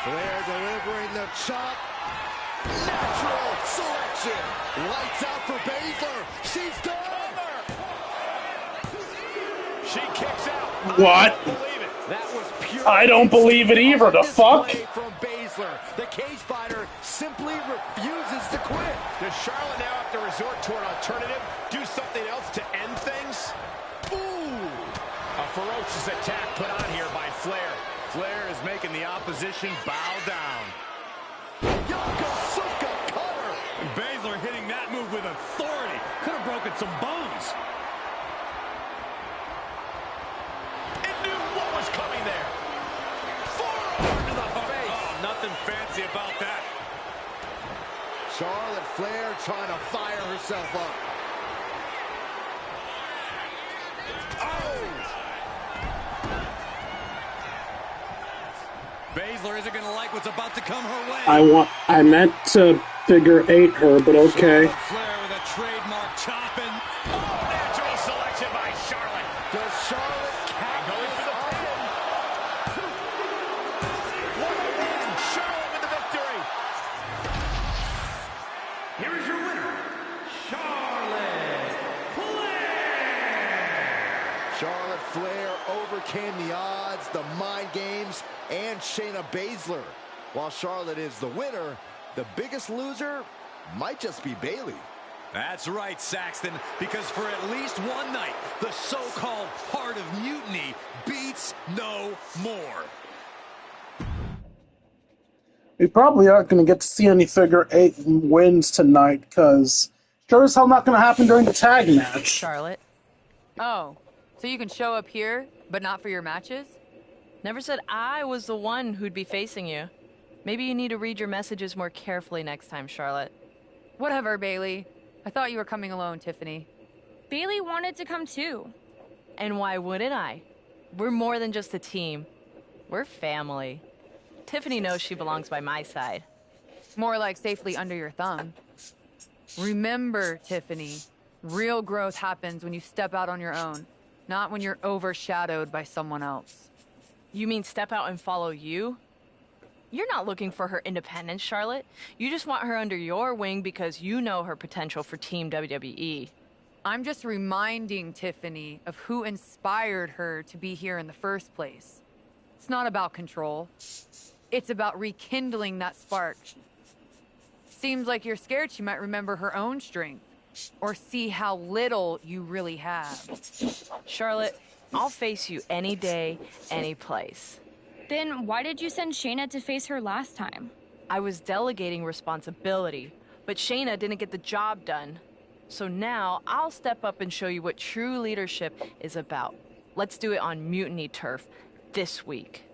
Flair delivering the chop. Natural selection. Lights out for Baszler. She's done. She kicks out. What? That was pure. I don't believe it either. The fuck? From Baszler. The cage fighter simply refuses to quit. Does Charlotte now have to resort to an alternative? Do something else to end things? Ooh. A ferocious attack put on here by Flair. Flair is making the opposition bow down. Yokosuka cutter. And Baszler hitting that move with authority. Could have broken some bones. It knew what was coming there. Forearm to the face. Oh, nothing fancy about that. Charlotte Flair trying to fire herself up. Baszler isn't going to like what's about to come her way. I meant to figure 8 her, but okay. Flair with a trademark chopping. Oh, natural selection by Charlotte. Charlotte Going for the pin. What a win. Charlotte with the victory. Here is your winner, Charlotte Flair. Charlotte Flair overcame the odds, the mind games, and Shayna Baszler. While Charlotte is the winner, the biggest loser might just be Bayley. That's right, Saxton, because for at least one night, the so-called heart of mutiny beats no more. We probably aren't going to get to see any figure 8 wins tonight, because sure as hell not going to happen during the tag match. Charlotte. Oh, so you can show up here, but not for your matches? Never said I was the one who'd be facing you. Maybe you need to read your messages more carefully next time, Charlotte. Whatever, Bayley. I thought you were coming alone, Tiffany. Bayley wanted to come too. And why wouldn't I? We're more than just a team. We're family. Tiffany knows she belongs by my side. More like safely under your thumb. Remember, Tiffany, real growth happens when you step out on your own, not when you're overshadowed by someone else. You mean step out and follow you? You're not looking for her independence, Charlotte. You just want her under your wing because you know her potential for Team WWE. I'm just reminding Tiffany of who inspired her to be here in the first place. It's not about control. It's about rekindling that spark. Seems like you're scared she might remember her own strength or see how little you really have. Charlotte, I'll face you any day, any place. Then why did you send Shayna to face her last time? I was delegating responsibility, but Shayna didn't get the job done. So now I'll step up and show you what true leadership is about. Let's do it on Mutiny Turf this week.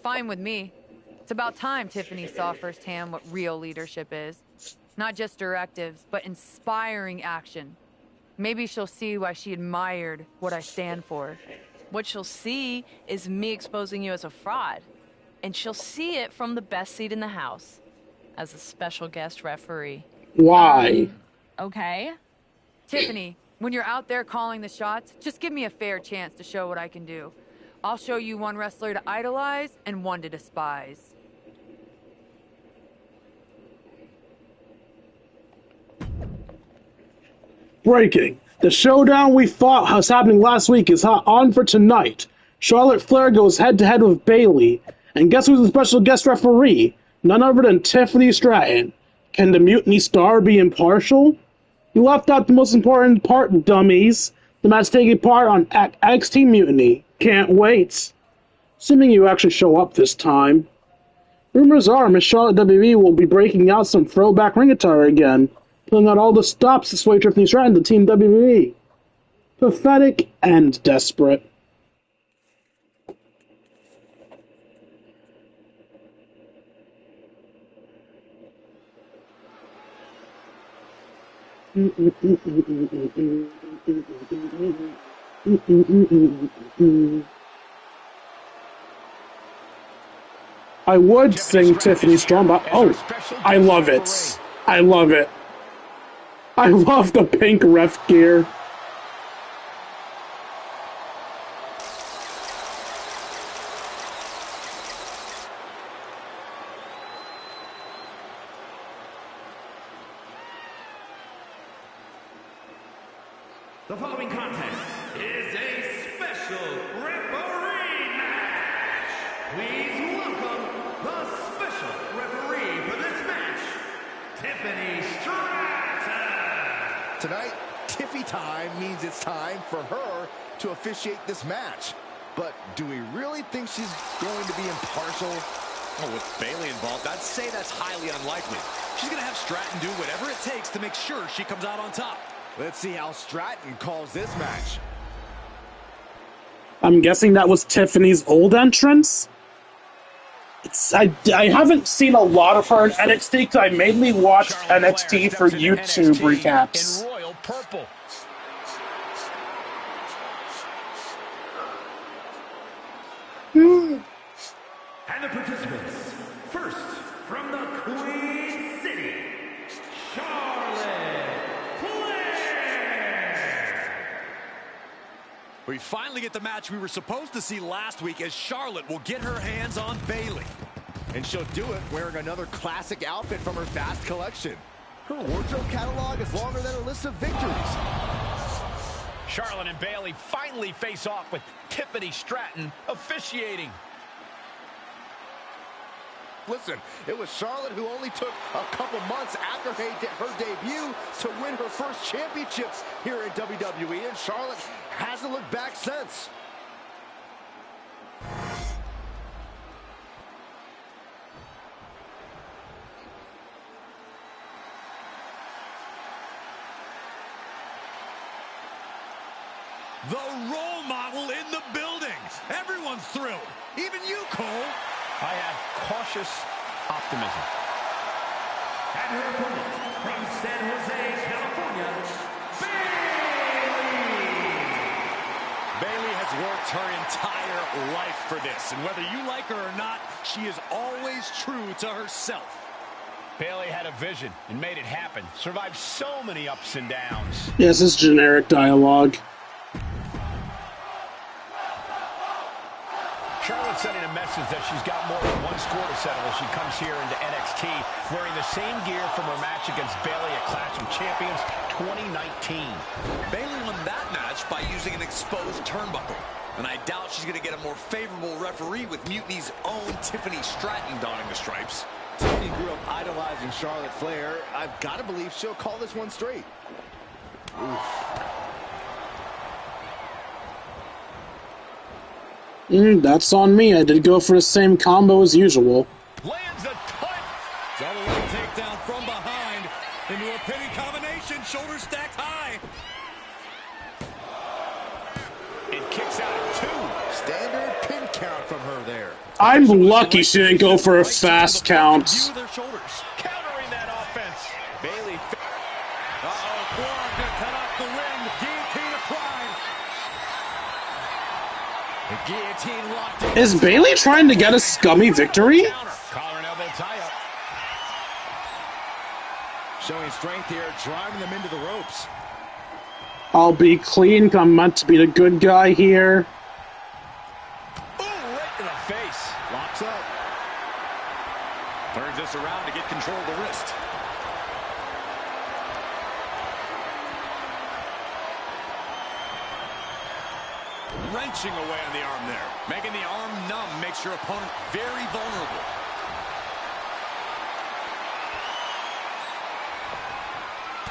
Fine with me. It's about time Tiffany saw firsthand what real leadership is. Not just directives, but inspiring action. Maybe she'll see why she admired what I stand for. What she'll see is me exposing you as a fraud. And she'll see it from the best seat in the house, as a special guest referee. Why? Okay. Tiffany, when you're out there calling the shots, just give me a fair chance to show what I can do. I'll show you one wrestler to idolize and one to despise. Breaking. The showdown we thought was happening last week is on for tonight. Charlotte Flair goes head-to-head with Bayley. And guess who's the special guest referee? None other than Tiffany Stratton. Can the Mutiny Star be impartial? You left out the most important part, dummies. The match taking part on NXT Mutiny. Can't wait. Assuming you actually show up this time. Rumors are Miss Charlotte WWE will be breaking out some throwback ring attire again, pulling out all the stops to sway Tiffany Stratton to Team WWE. Pathetic and desperate. I would sing Tiffany Strong, but oh, I love it. I love it. I love the pink ref gear. The following contest is a special referee match. Please welcome the special referee for this match, Tiffany Stratton. Tonight, Tiffy time means it's time for her to officiate this match. But do we really think she's going to be impartial? Oh, with Bayley involved, I'd say that's highly unlikely. She's going to have Stratton do whatever it takes to make sure she comes out on top. Let's see how Stratton calls this match. I'm guessing that was Tiffany's old entrance? I haven't seen a lot of her in NXT because I mainly watched NXT for YouTube recaps. In royal purple. And the participants, first from the Queen City, Charlotte Flair. We finally get the match we were supposed to see last week as Charlotte will get her hands on Bayley. And she'll do it wearing another classic outfit from her Fast collection. Her wardrobe catalog is longer than her list of victories. Charlotte and Bayley finally face off with Tiffany Stratton officiating. Listen, it was Charlotte who only took a couple months after her debut to win her first championships here in WWE, and Charlotte hasn't looked back since. The role model in the building. Everyone's thrilled. Even you, Cole. I have cautious optimism. And her opponent from San Jose, California, Bayley has worked her entire life for this, and whether you like her or not, she is always true to herself. Bayley had a vision and made it happen. Survived so many ups and downs. Yes, it's generic dialogue. Charlotte's sending a message that she's got more than one score to settle as she comes here into NXT wearing the same gear from her match against Bayley at Clash of Champions 2019. Bayley won that match by using an exposed turnbuckle, and I doubt she's going to get a more favorable referee with Mutiny's own Tiffany Stratton donning the stripes. Tiffany grew up idolizing Charlotte Flair. I've got to believe she'll call this one straight. Oof. That's on me. I did go for the same combo as usual. Lands a touch. Double leg takedown from behind into a pinning combination. Shoulders stacked high. And kicks out at 2. Standard pin count from her there. I'm lucky she didn't go for a fast count. Countering that offense. Bayley. Uh-oh, forearm gonna cut off the ring. The guillotine applied. The guillotine locked in. Is Bayley trying to get a scummy victory? Collar and elbow tie-up. Showing strength here, driving them into the ropes. I'll be clean. I'm meant to be the good guy here. Ooh, right in the face. Locks up. Turns this around to get control of the wrist. Wrenching away on the arm there. Making the arm numb makes your opponent very vulnerable.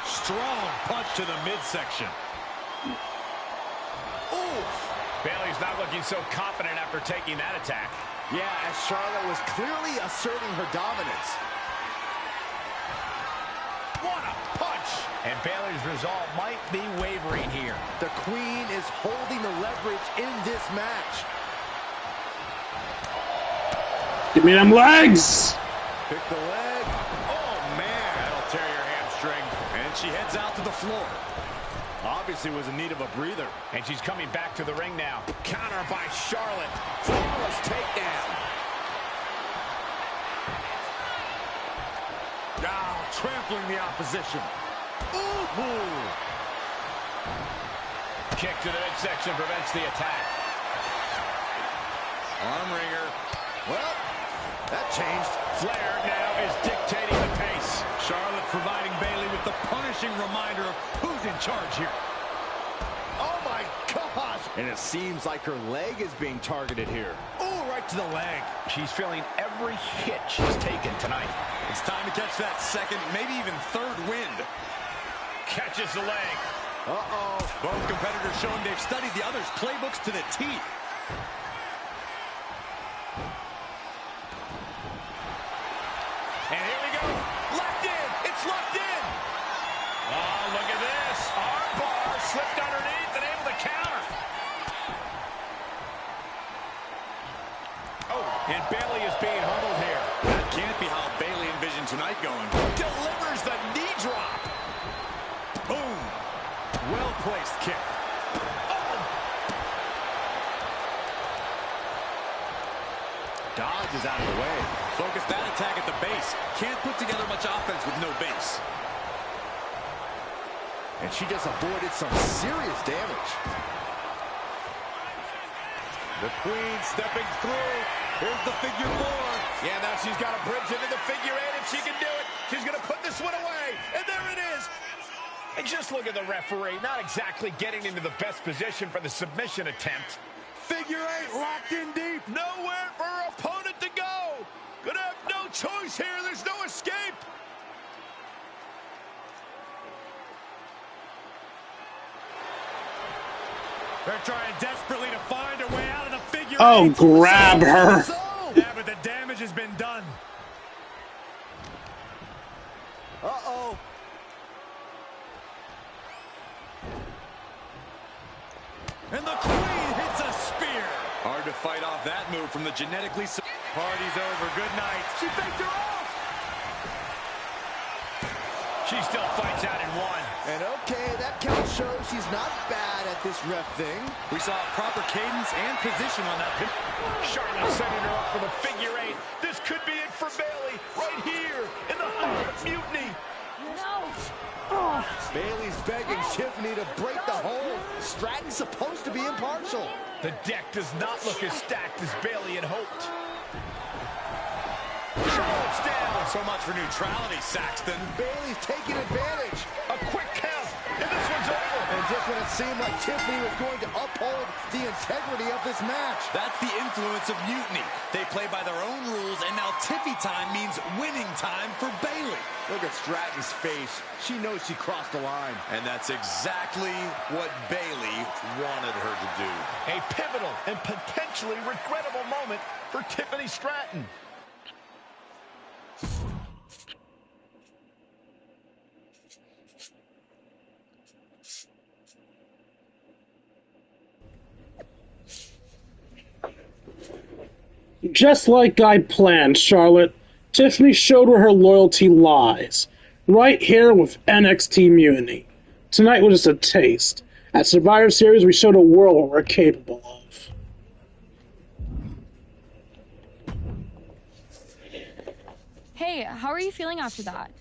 Strong punch to the midsection. Oof. Bayley's not looking so confident after taking that attack. Yeah, as Charlotte was clearly asserting her dominance. What a punch! And Bayley's resolve might be wavering here. The Queen is holding the leverage in this match. Give me them legs! Pick the leg. Oh, man. That'll tear your hamstring. And she heads out to the floor. Obviously was in need of a breather. And she's coming back to the ring now. Counter by Charlotte. Flawless takedown. Now trampling the opposition. Ooh. Kick to the midsection prevents the attack. Arm wringer. Well, that changed. Flair now is dictating the pace. Charlotte providing Bayley with the punishing reminder of who's in charge here. Oh my gosh! And it seems like her leg is being targeted here. Ooh, right to the leg. She's feeling every hit she's taken tonight. It's time to catch that second, maybe even third wind. Catches the leg. Uh-oh. Both competitors showing they've studied the other's playbooks to the T. And here we go. Locked in. It's locked in. Oh, look at this. Arm bar slipped underneath and able to counter. Oh, and Bayley is being humbled here. That can't be how Bayley envisioned tonight going. Delivers the knee drop. Boom. Well-placed kick. Dodge is out of the way. Focus that attack at the base. Can't put together much offense with no base. And she just avoided some serious damage. The Queen stepping through. Here's the figure 4. Yeah, now she's got a bridge into the figure 8 if she can do it. She's going to put this one away. And there it is. And just look at the referee. Not exactly getting into the best position for the submission attempt. Figure 8 locked in deep. Nowhere for her opponent to go. Gonna have no choice here. There's no escape. They're trying desperately to find a way out of the figure 8. Oh, grab her. Yeah, but the damage has been done. Uh-oh. And the Queen hits a spear. Hard to fight off that move from the genetically... Party's over. Good night. She faked her off. She still fights out in one. And okay, that count shows she's not bad at this ref thing. We saw proper cadence and position on that pin. Charlotte setting her up for the figure 8. This could be it for Bayley right here in the heart of mutiny. No. Bayley's begging Tiffany to break the hold. Stratton's supposed to be impartial. The deck does not look as stacked as Bayley had hoped. Charlotte's down. So much for neutrality, Saxton. Bayley's taking advantage. A quick count, and this one's over. And just when it seemed like Tiffany was going to uphold the integrity of this match. That's the influence of mutiny. They play by their own rules, and now Tiffy time means winning time for Bayley. Look at Stratton's face. She knows she crossed the line. And that's exactly what Bayley wanted her to do. A pivotal and potentially regrettable moment for Tiffany Stratton. Just like I planned, Charlotte, Tiffany showed where her loyalty lies. Right here with NXT Mutiny. Tonight was just a taste. At Survivor Series, we showed a world what we're capable of. Hey, how are you feeling after that?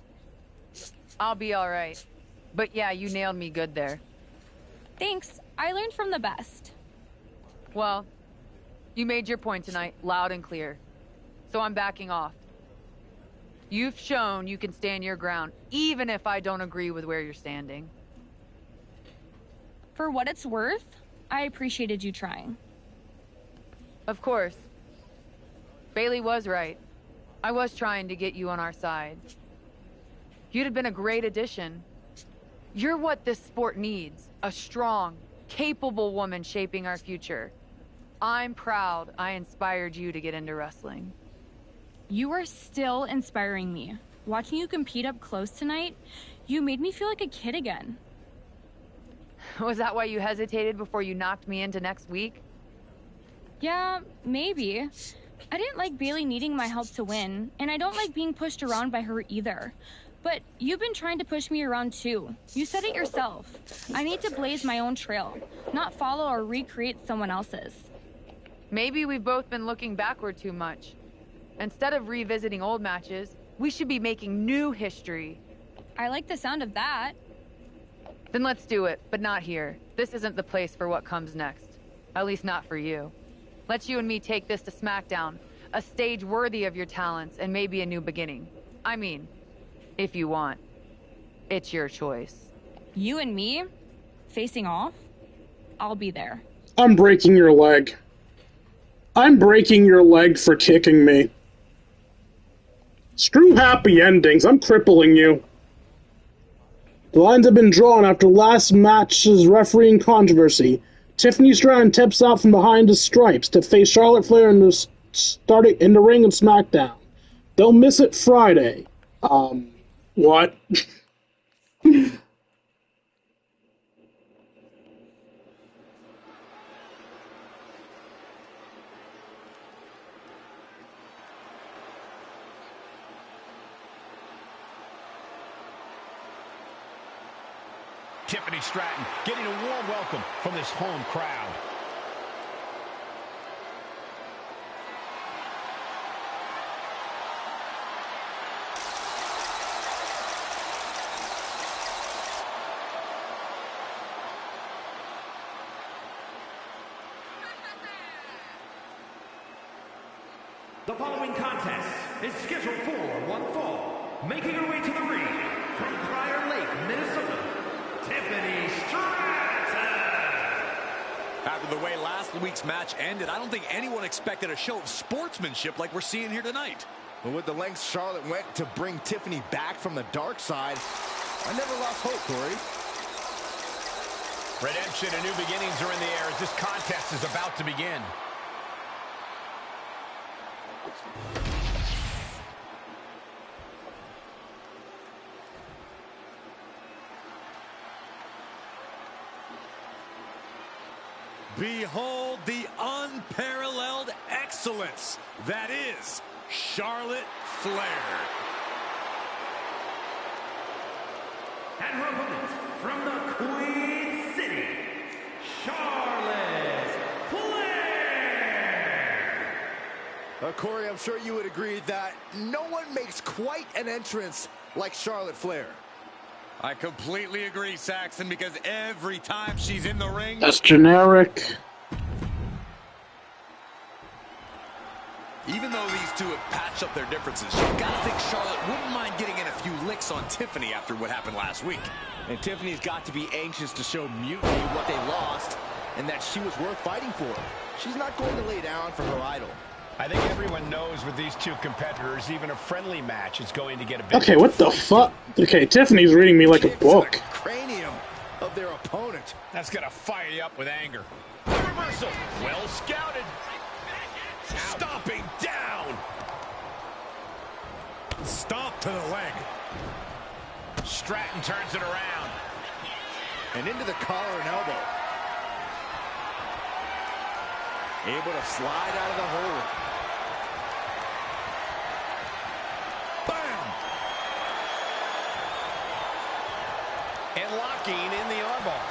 I'll be all right. But yeah, you nailed me good there. Thanks. I learned from the best. Well, you made your point tonight, loud and clear. So I'm backing off. You've shown you can stand your ground, even if I don't agree with where you're standing. For what it's worth, I appreciated you trying. Of course. Bayley was right. I was trying to get you on our side. You'd have been a great addition. You're what this sport needs. A strong, capable woman shaping our future. I'm proud I inspired you to get into wrestling. You are still inspiring me. Watching you compete up close tonight, you made me feel like a kid again. Was that why you hesitated before you knocked me into next week? Yeah, maybe. I didn't like Bayley needing my help to win, and I don't like being pushed around by her either. But you've been trying to push me around too. You said it yourself. I need to blaze my own trail, not follow or recreate someone else's. Maybe we've both been looking backward too much. Instead of revisiting old matches, we should be making new history. I like the sound of that. Then let's do it, but not here. This isn't the place for what comes next. At least not for you. Let's you and me take this to SmackDown, a stage worthy of your talents and maybe a new beginning. I mean, if you want. It's your choice. You and me? Facing off? I'll be there. I'm breaking your leg. I'm breaking your leg for kicking me. Screw happy endings. I'm crippling you. The lines have been drawn after last match's refereeing controversy. Tiffany Stratton tips out from behind the stripes to face Charlotte Flair in the ring of SmackDown. They'll miss it Friday. What? Tiffany Stratton getting a warm welcome from this home crowd. The following contest is scheduled for one fall. Making her way to the ring from Prior Lake, Minnesota, Tiffany Stratton. After the way last week's match ended, I don't think anyone expected a show of sportsmanship like we're seeing here tonight. But with the lengths Charlotte went to bring Tiffany back from the dark side, I never lost hope, Corey. Redemption and new beginnings are in the air as this contest is about to begin. Behold the unparalleled excellence that is Charlotte Flair. And her opponent from the Queen City, Charlotte Flair. Corey, I'm sure you would agree that no one makes quite an entrance like Charlotte Flair. I completely agree, Saxon, because every time she's in the ring... That's generic. Even though these two have patched up their differences, you've got to think Charlotte wouldn't mind getting in a few licks on Tiffany after what happened last week. And Tiffany's got to be anxious to show Mutiny what they lost and that she was worth fighting for. She's not going to lay down for her idol. I think everyone knows with these two competitors, even a friendly match is going to get a bit... Okay, what the fuck? Okay, Tiffany's reading me like a book. Cranium of their opponent. That's going to fire you up with anger. Reversal. Well scouted. Stomping down. Stomp to the leg. Stratton turns it around. And into the collar and elbow. Able to slide out of the hole. Bam! And locking in the armbar.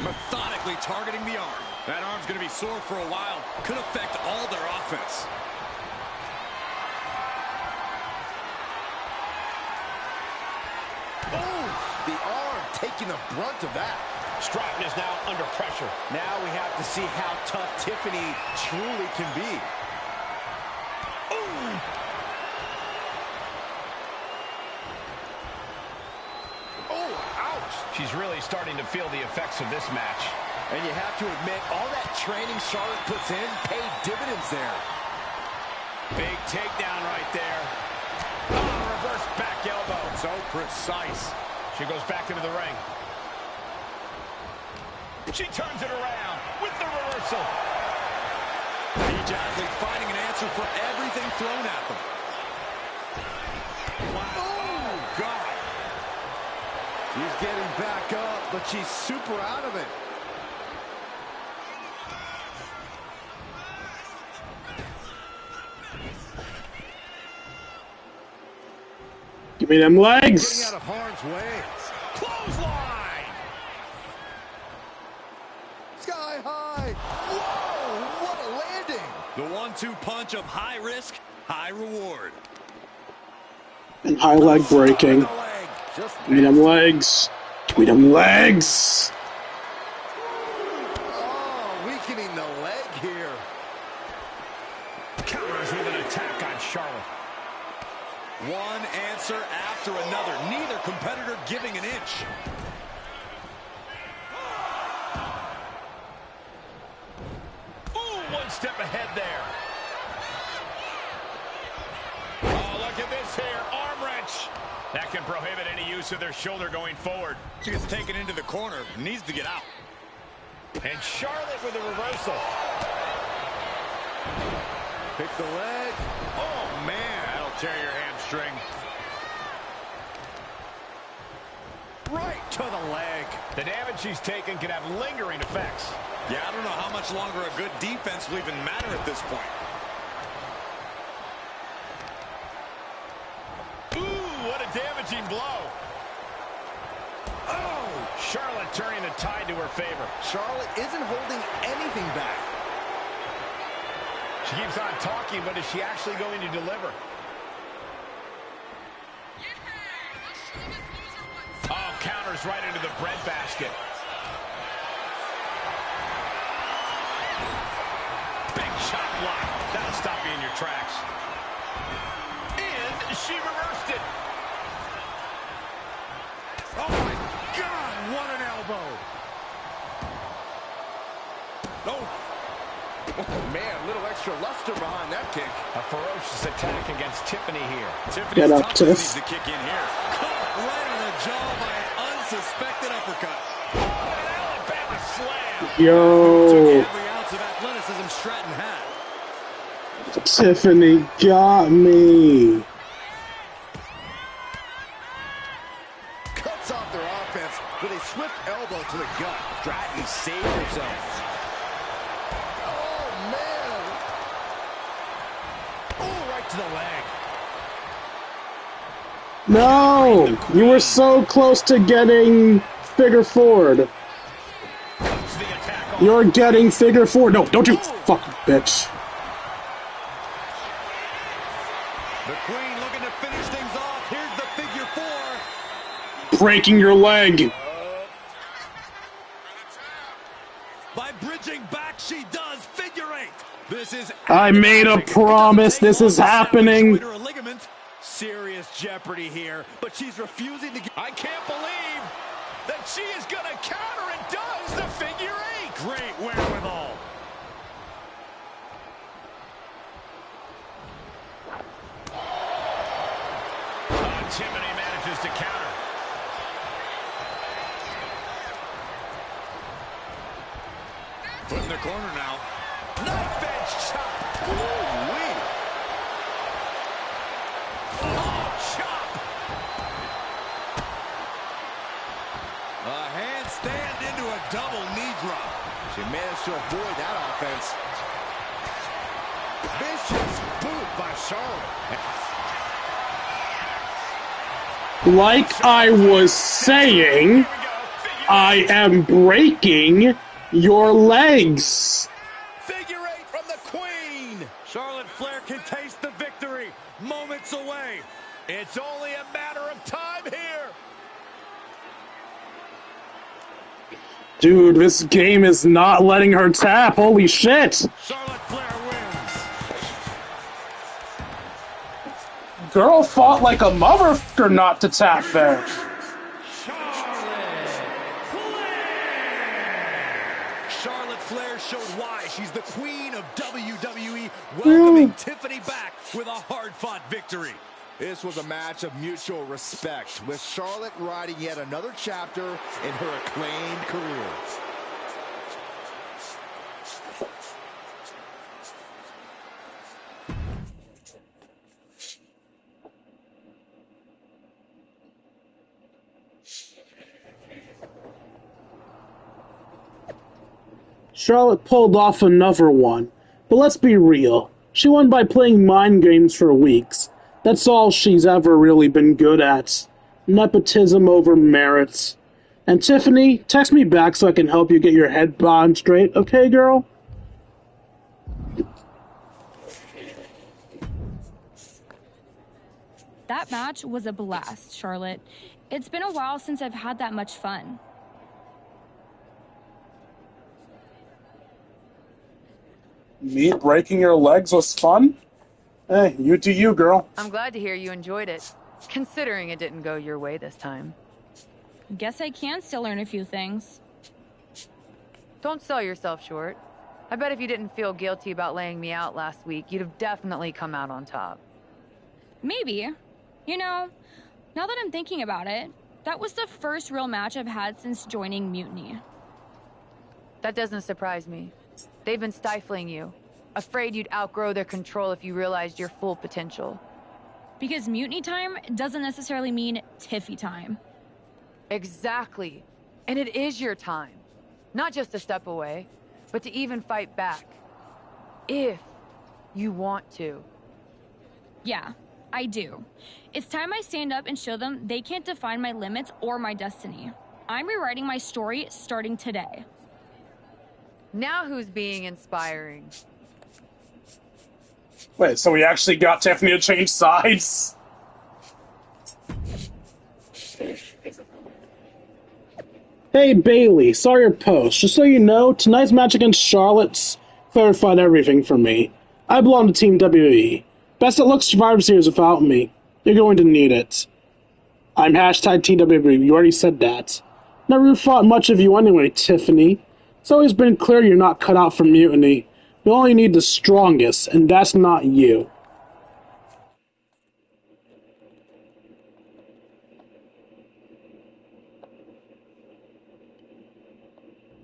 Methodically targeting the arm. That arm's going to be sore for a while. Could affect all their offense. The arm taking the brunt of that. Stratton is now under pressure. Now we have to see how tough Tiffany truly can be. Ooh. Oh, ouch. She's really starting to feel the effects of this match. And you have to admit, all that training Charlotte puts in paid dividends there. Big takedown right there. Oh, reverse back elbow. So precise. She goes back into the ring. She turns it around with the reversal. Each athlete finding an answer for everything thrown at them. Wow. Oh, God. She's getting back up, but she's super out of it. Give me them legs. Getting out of harm's way. Clothesline. Sky high. Whoa, what a landing. The 1-2 punch of high risk, high reward. And high leg breaking. Give me them legs. Give me them legs. Oh, weakening the leg here. Counters with an attack on Charlotte. One answer after another. Neither competitor giving an inch. Ooh, one step ahead there. Oh, look at this here. Arm wrench. That can prohibit any use of their shoulder going forward. She gets taken into the corner. Needs to get out. And Charlotte with a reversal. Pick the leg. Oh, man. That'll tear your hamstring. Right to the leg. The damage she's taken can have lingering effects. Yeah, I don't know how much longer a good defense will even matter at this point. Ooh, what a damaging blow. Oh, Charlotte turning the tide to her favor. Charlotte isn't holding anything back. She keeps on talking, but is she actually going to deliver? Oh, counters right into the breadbasket. Chop block. That'll stop you in your tracks. And she reversed it. Oh, my God. What an elbow. Oh. Oh, man, little extra luster behind that kick. A ferocious attack against Tiffany here. Get up, Tiff. Needs to kick in here. Caught right on the jaw by an unsuspected uppercut. Oh, an Alabama slam. Yo. Took every ounce of athleticism Stratton had. Tiffany got me. Cuts off their offense with a swift elbow to the gut. Stratton saved herself. Oh, man. Oh, right to the leg. No! You were so close to getting figure forward. You're getting figure forward. No, don't you fucking bitch. The Queen looking to finish things off. Here's the figure four. Breaking your leg. By bridging back, she does figure eight. This is. I made a promise. This is happening. Serious jeopardy here, but she's refusing to. I can't believe that she is going to counter and does the figure eight. Great wherewithal. Tiffany manages to counter. Foot in the corner now. Knife edge chop. Ooh-wee. Oh, chop. A handstand into a double knee drop. She managed to avoid that offense. Vicious boot by Charlotte. Like I was saying, I am breaking your legs. Figure eight from the Queen. Charlotte Flair can taste the victory. Moments away. It's only a matter of time here. Dude, this game is not letting her tap. Holy shit. Charlotte Flair wins. Girl fought like a motherfucker not to tap there. Charlotte Flair showed why she's the queen of WWE, welcoming Tiffany back with a hard-fought victory. This was a match of mutual respect, with Charlotte riding yet another chapter in her acclaimed career. Charlotte pulled off another one, but let's be real. She won by playing mind games for weeks. That's all she's ever really been good at. Nepotism over merits. And Tiffany, text me back so I can help you get your head bond straight, okay, girl? That match was a blast, Charlotte. It's been a while since I've had that much fun. Me breaking your legs was fun? Hey, you do you, girl. I'm glad to hear you enjoyed it, considering it didn't go your way this time. Guess I can still learn a few things. Don't sell yourself short. I bet if you didn't feel guilty about laying me out last week, you'd have definitely come out on top. Maybe. You know, now that I'm thinking about it, that was the first real match I've had since joining Mutiny. That doesn't surprise me. They've been stifling you, afraid you'd outgrow their control if you realized your full potential. Because Mutiny time doesn't necessarily mean Tiffy time. Exactly. And it is your time. Not just a step away, but to even fight back. If you want to. Yeah, I do. It's time I stand up and show them they can't define my limits or my destiny. I'm rewriting my story starting today. Now who's being inspiring? Wait, so we actually got Tiffany to change sides? Hey, Bailey, saw your post. Just so you know, tonight's match against Charlotte's clarified everything for me. I belong to Team WWE. Best it looks Survivor Series without me. You're going to need it. I'm hashtag TWW. You already said that. Never thought much of you anyway, Tiffany. It's always been clear you're not cut out for mutiny. We only need the strongest, and that's not you.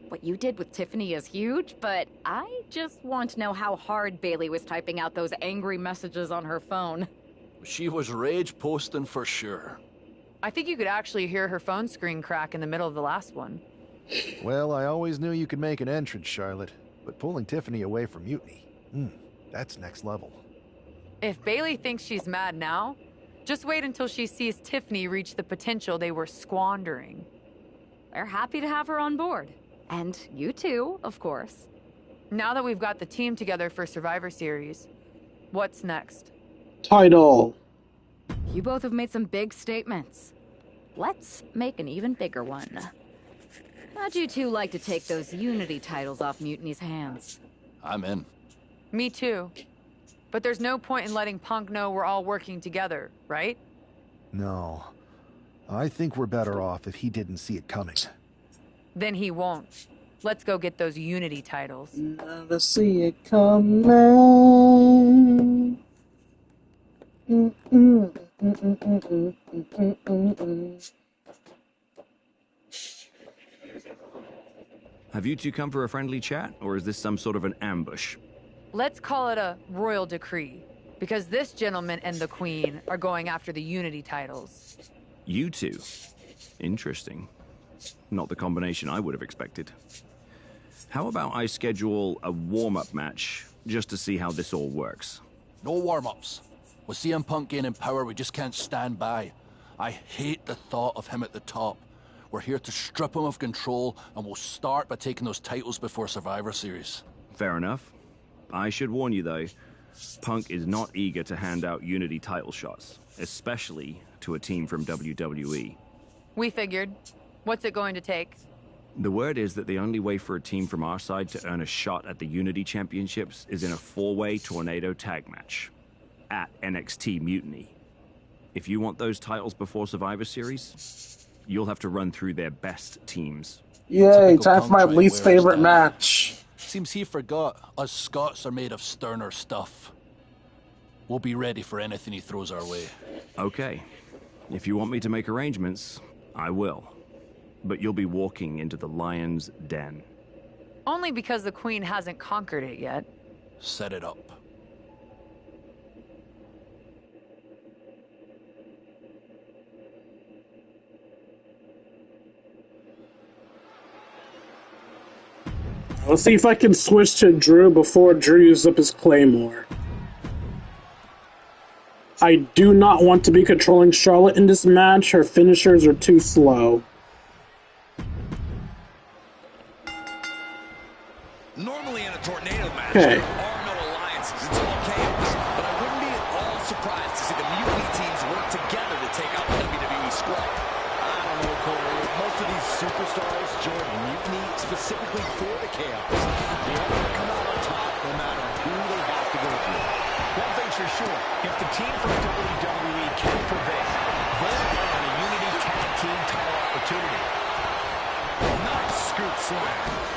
What you did with Tiffany is huge, but I just want to know how hard Bailey was typing out those angry messages on her phone. She was rage posting for sure. I think you could actually hear her phone screen crack in the middle of the last one. Well, I always knew you could make an entrance, Charlotte, but pulling Tiffany away from mutiny, that's next level. If Bailey thinks she's mad now, just wait until she sees Tiffany reach the potential they were squandering. We're happy to have her on board. And you too, of course. Now that we've got the team together for Survivor Series, what's next? Title. You both have made some big statements. Let's make an even bigger one. How'd you two like to take those Unity titles off Mutiny's hands? I'm in. Me too. But there's no point in letting Punk know we're all working together, right? No. I think we're better off if he didn't see it coming. Then he won't. Let's go get those Unity titles. Never see it coming. Have you two come for a friendly chat, or is this some sort of an ambush? Let's call it a royal decree, because this gentleman and the queen are going after the Unity titles. You two? Interesting. Not the combination I would have expected. How about I schedule a warm-up match, just to see how this all works? No warm-ups. With CM Punk gaining power, we just can't stand by. I hate the thought of him at the top. We're here to strip him of control, and we'll start by taking those titles before Survivor Series. Fair enough. I should warn you, though, Punk is not eager to hand out Unity title shots, especially to a team from WWE. We figured. What's it going to take? The word is that the only way for a team from our side to earn a shot at the Unity Championships is in a four-way tornado tag match at NXT Mutiny. If you want those titles before Survivor Series, you'll have to run through their best teams. Yay, time for my least favorite match. Seems he forgot us Scots are made of sterner stuff. We'll be ready for anything he throws our way. Okay. If you want me to make arrangements, I will. But you'll be walking into the lion's den. Only because the queen hasn't conquered it yet. Set it up. Let's see if I can switch to Drew before Drew uses up his Claymore. I do not want to be controlling Charlotte in this match. Her finishers are too slow. Normally in a tornado match, Okay. there are no alliances. It's all chaos. But I wouldn't be at all surprised to see the Mutiny teams work together to take out the WWE squad. I don't know, Corey. Most of these superstars join Mutiny specifically for the chaos. They are going to come out on top no matter who they have to go through. One thing's for sure, if the team from WWE can prevail, they'll earn a Unity Tag Team title opportunity. Nice scoop slam.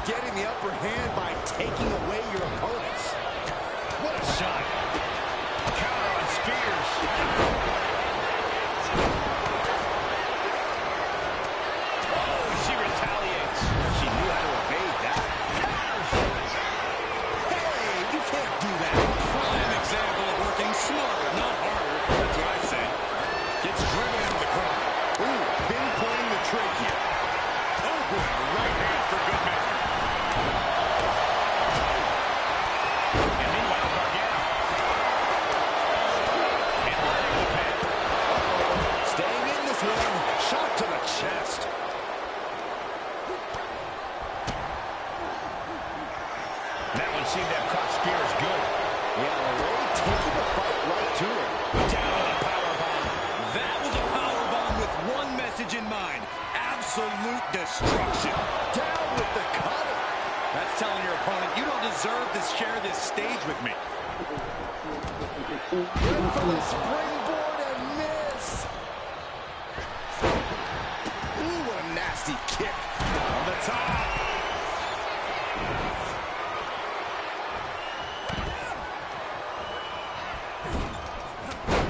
Getting the upper hand by taking away your opponents. What a shot. Counter on Spears. Oh, she retaliates. She knew how to evade that. Hey, you can't do that. Prime example of working smarter, not harder. That's what I say. Gets driven into the corner. Ooh, pinpointing the trick here. Oh, boy, right hand for good measure. And meanwhile, Gargano. And letting the pin. Staying in this one. Shot to the chest. That one seemed to have caught Spears good. Yeah, Ray taking the fight right to her. Down with a powerbomb. That was a powerbomb with one message in mind. Absolute destruction. Down with the cutter. That's telling your opponent, you don't deserve to share this stage with me. Good for the springboard and miss. Ooh, what a nasty kick. On the top.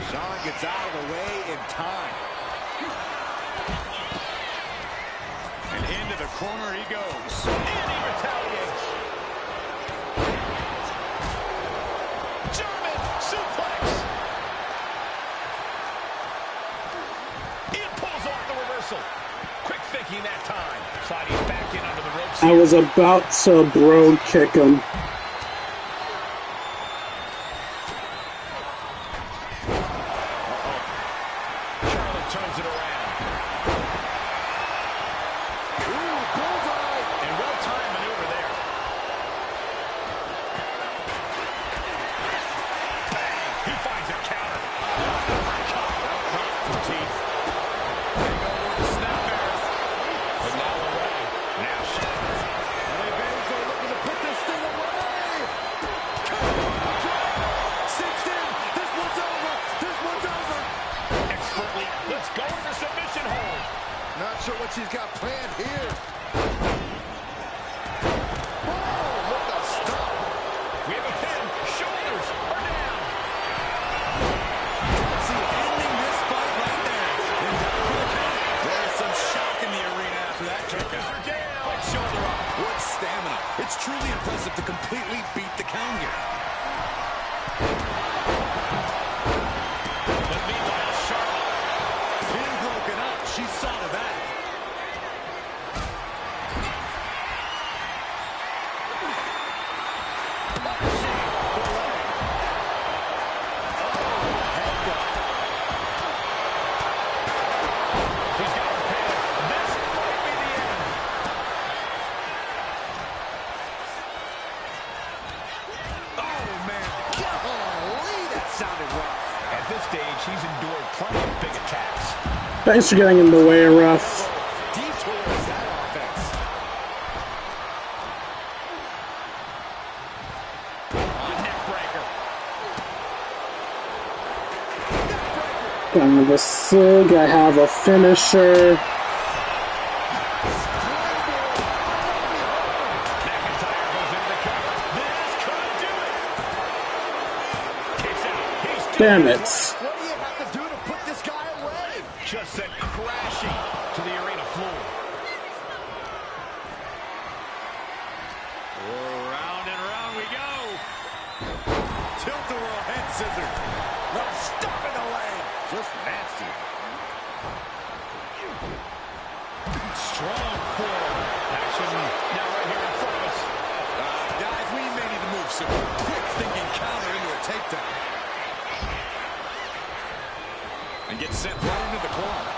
Shawn gets out of the way in time. And into the corner he goes. And he retaliates. German suplex. Ian pulls off the reversal. Quick thinking that time. Sliding back in under the ropes. I was about to bro kick him. Charlotte turns it around. Ooh, bullseye. And well-timed maneuver there. Bang! He finds a counter. Caught from teeth. They go with the snap bears. But now away. Now Charlotte. Invade are looking to put this thing away. Cinched in. This one's over. This one's over. Expertly. Let's go for submission hold. Not sure what she's got planned here. Oh, what the stop. We have a pin. Shoulders are down. See, ending this fight right there. And down for the count. There's some shock in the arena after that kick out. Quick shoulder up. What stamina. It's truly impressive to completely beat the count here. But meanwhile, Charlotte. Pin broken up. She saw to that. He's got her pinned. This might be the end. Oh, man. Golly, that sounded rough. At this stage, he's endured plenty of big attacks. Thanks for getting in the way, ref. Detours that offense. Neck breaker. I have a sig, I have a finisher. McIntyre goes into the cover. This could do it. Kicks out. He's Damn it. What do you have to do to put this guy away? just sent crashing to the arena floor. Round and round we go. Tilt-a-whirl head scissor. No, stop in the leg. Just nasty. Strong forward. Action now right here in front of us. Guys, we may need to move some quick thinking counter into a takedown. And get sent right into the corner.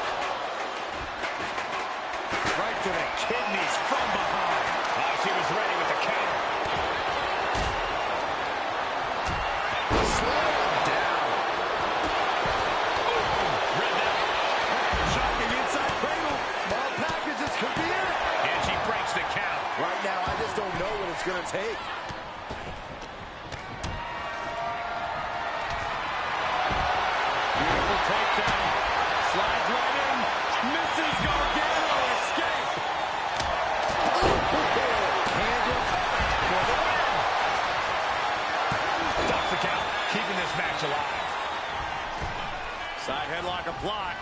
Right to the kidneys from behind. She was ready with the counter. Slow him down. Read that. Shocking inside cradle. Small packages could be it. And she breaks the count. Right now, I just don't know what it's going to take. Beautiful takedown. Slides right in. Misses Gargano. Escape. Handle for the win. Stops the count. Keeping this match alive. Side headlock applied.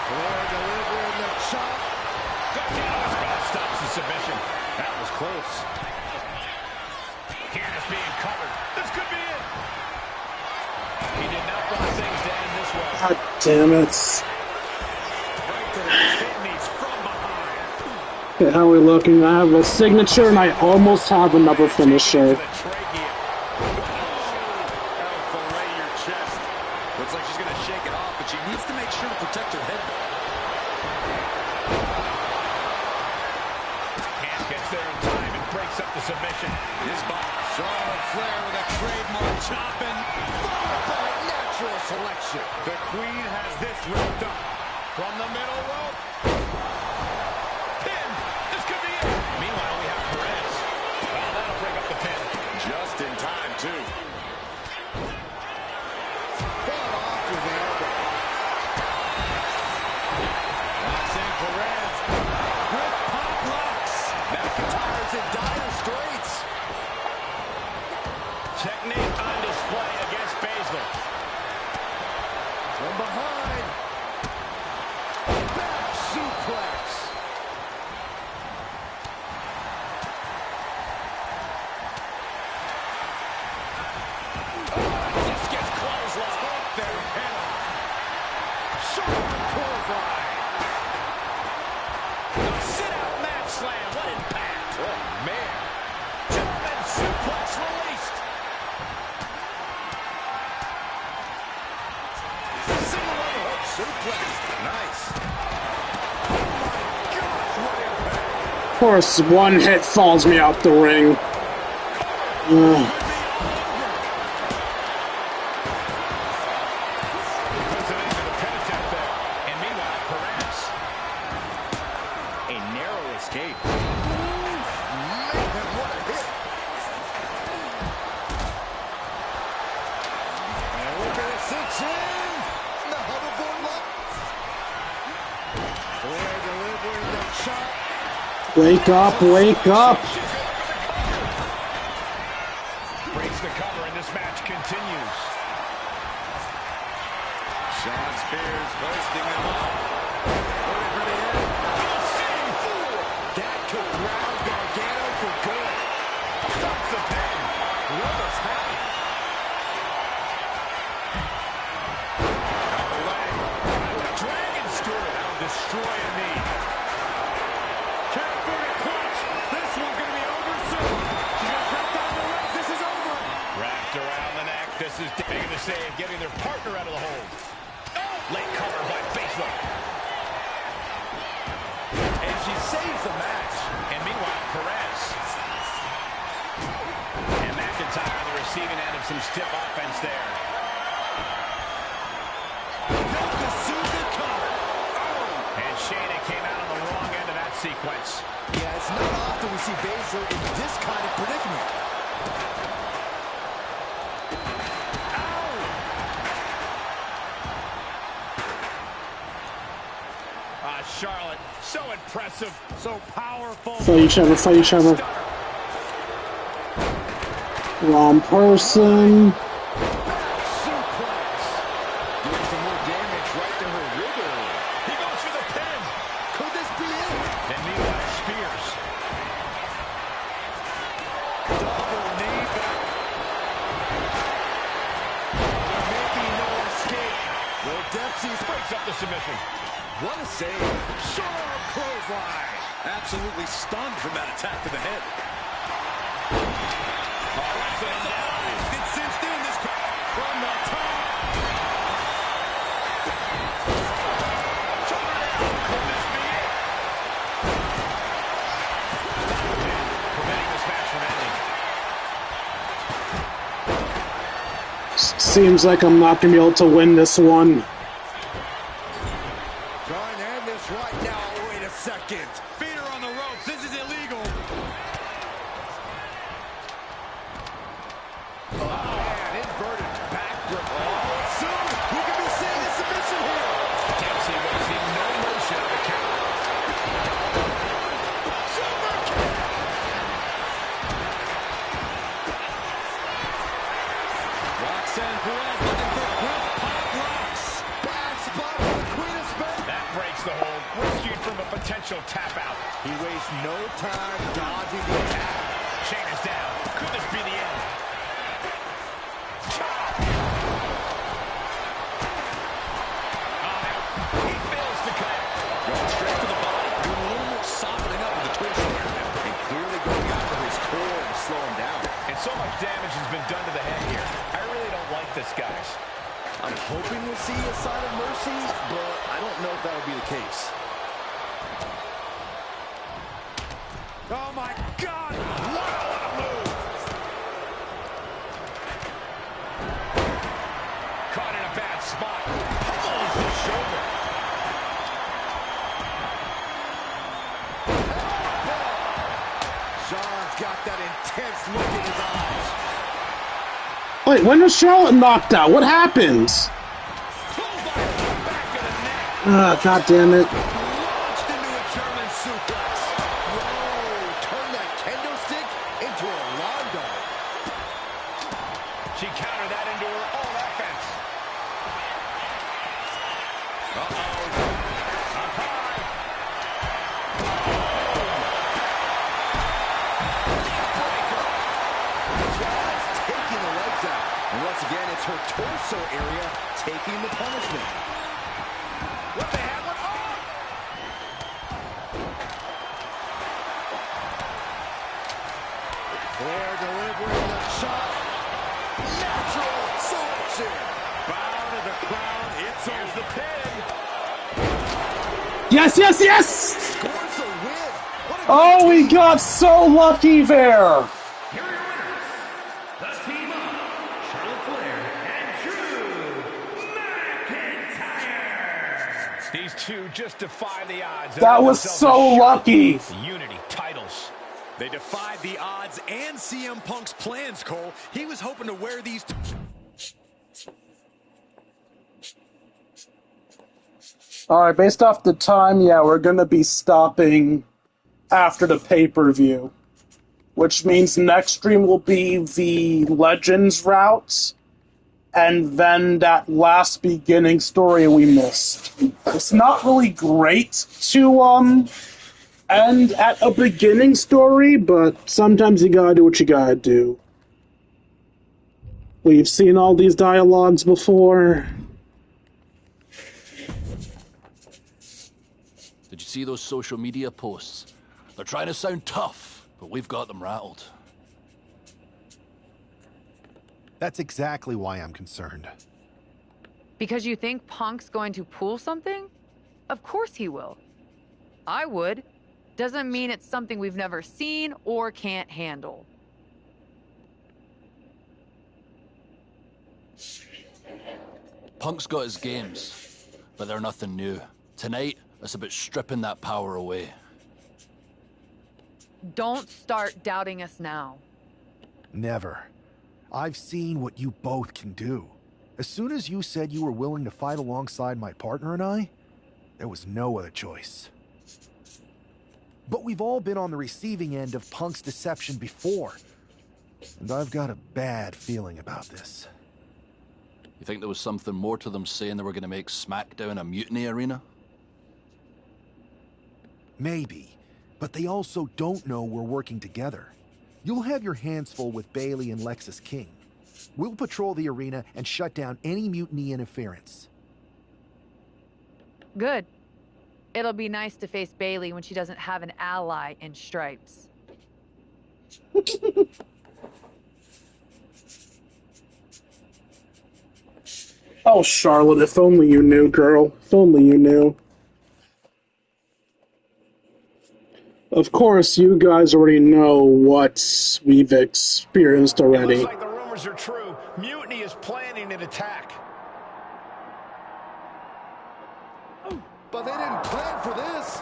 Flair delivering the chop. Gargano's back stops the submission. That was close. Candace being covered. This could be it. He did not want things to end this way. God damn it. Right to the kidneys from behind. Okay, how are we looking? I have a signature and I almost have another finisher. To the trachea. That'll fillet your chest. Looks like she's going to shake it off, but she needs to make sure to protect her head. Hand gets there in time and breaks up the submission. His body. Charlotte Flair with a trademark chopping. Followed by natural selection. The Queen has this wrapped up. From the middle rope. Pin. This could be it. Meanwhile, we have Perez. Well, that'll break up the pin. Just in time, too. Fought off with the elbow. Roxanne Perez with pop locks. McIntyre's in dire straits. Technique on display against Baszler. From behind. Back suplex. Just gets clothesline. Up there, head on. Sharp clothesline. A sit-out mat slam. What impact. Oh, man. German suplex released. Single overhook suplex. Nice. Of course, one hit falls me out the ring. Ugh. A narrow escape. Man, what a hit. And look at it, 6 in. The hoverboard lock. Flair delivering the chop. Wake up, wake up. Breaks the cover and this match continues. Shawn Spears hoisting him up. That could ground Gargano for good. Stops the pin. Rubber's hot. Out the way. Dragon screw. That'll destroy a knee. Can't clutch. This one's going to be over soon. She's going to break down the legs. This is over. Wrapped around the neck. This is making the save, getting their partner out of the hold. Late cover by Baszler. And she saves the match. And meanwhile, Perez. And McIntyre on the receiving end of some stiff offense there. And Shayna came out on the wrong end of that sequence. Yeah, it's not often we see Baszler in this kind of predicament. Charlotte, so impressive, so powerful. Fight each other, fight each other. Wrong person. Suplex. Doing some more damage right to her rib area. He goes for the pin. Could this be it? And meanwhile, Spears. Double knee back. There may be no escape. Will Dempsey breaks up the submission. What a save. Sharp clothesline. Absolutely stunned from that attack to the head. It's cinched in this from the top. Could this be it? Preventing this match from ending. Seems like I'm not going to be able to win this one. Trying to end this right now. Wait a second. Feet are on the ropes. This is illegal. Oh, man, inverted backbreaker. Oh, soon we could be seeing a submission here. Dempsey wasting no motion on the count. Super kick. Roxanne Perez looking for quick pop rocks. Bad spot for the Queen of Spades. That breaks the hold, rescued from a potential tap out. He wastes no time dodging the attack. Shayna's down. Could this be the end? Chop! He fails to connect. Going straight to the body. Doing a little more softening up with the twist here. And clearly going after his core to slow him down. And so much damage has been done to the head here. I really don't like this, guys. I'm hoping we'll see a sign of mercy, but I don't know if that'll be the case. Oh, my God. What a move. Caught in a bad spot. Pulls the shoulder. Charlotte's got that intense look in his eyes. Wait, when was Charlotte knocked out? What happened? God damn it. Launched into a German suplex. Whoa, turn that kendo stick into a rondo. She countered that into her own offense. Charlotte's taking the legs out. And once again, it's her torso area taking the punishment. What the hell? Flair delivering the shot. Natural selection. Bow to the crown. It's here's the pin. Yes, yes, yes! Scores a win. Oh, we got so lucky there. Here are your winners, the team of Charlotte Flair and Drew McIntyre. These two just defy the odds. That was so lucky. Unity titles. They defied the odds and CM Punk's plans, Cole. He was hoping to wear these... Alright, based off the time, yeah, we're gonna be stopping after the pay-per-view. Which means next stream will be the Legends route, and then that last beginning story we missed. It's not really great to, end at a beginning story, but sometimes you gotta do what you gotta do. We've seen all these dialogues before. Did you see those social media posts? They're trying to sound tough, but we've got them rattled. That's exactly why I'm concerned. Because you think Punk's going to pull something? Of course he will. I would. Doesn't mean it's something we've never seen or can't handle. Punk's got his games, but they're nothing new. Tonight, it's about stripping that power away. Don't start doubting us now. Never. I've seen what you both can do. As soon as you said you were willing to fight alongside my partner and I, there was no other choice. But we've all been on the receiving end of Punk's deception before. And I've got a bad feeling about this. You think there was something more to them saying they were going to make SmackDown a mutiny arena? Maybe. But they also don't know we're working together. You'll have your hands full with Bayley and Lexis King. We'll patrol the arena and shut down any mutiny interference. Good. It'll be nice to face Bayley when she doesn't have an ally in Stripes. Oh, Charlotte, if only you knew, girl. If only you knew. Of course, you guys already know what we've experienced already. It looks like the rumors are true. Mutiny is planning an attack. But they didn't plan for this.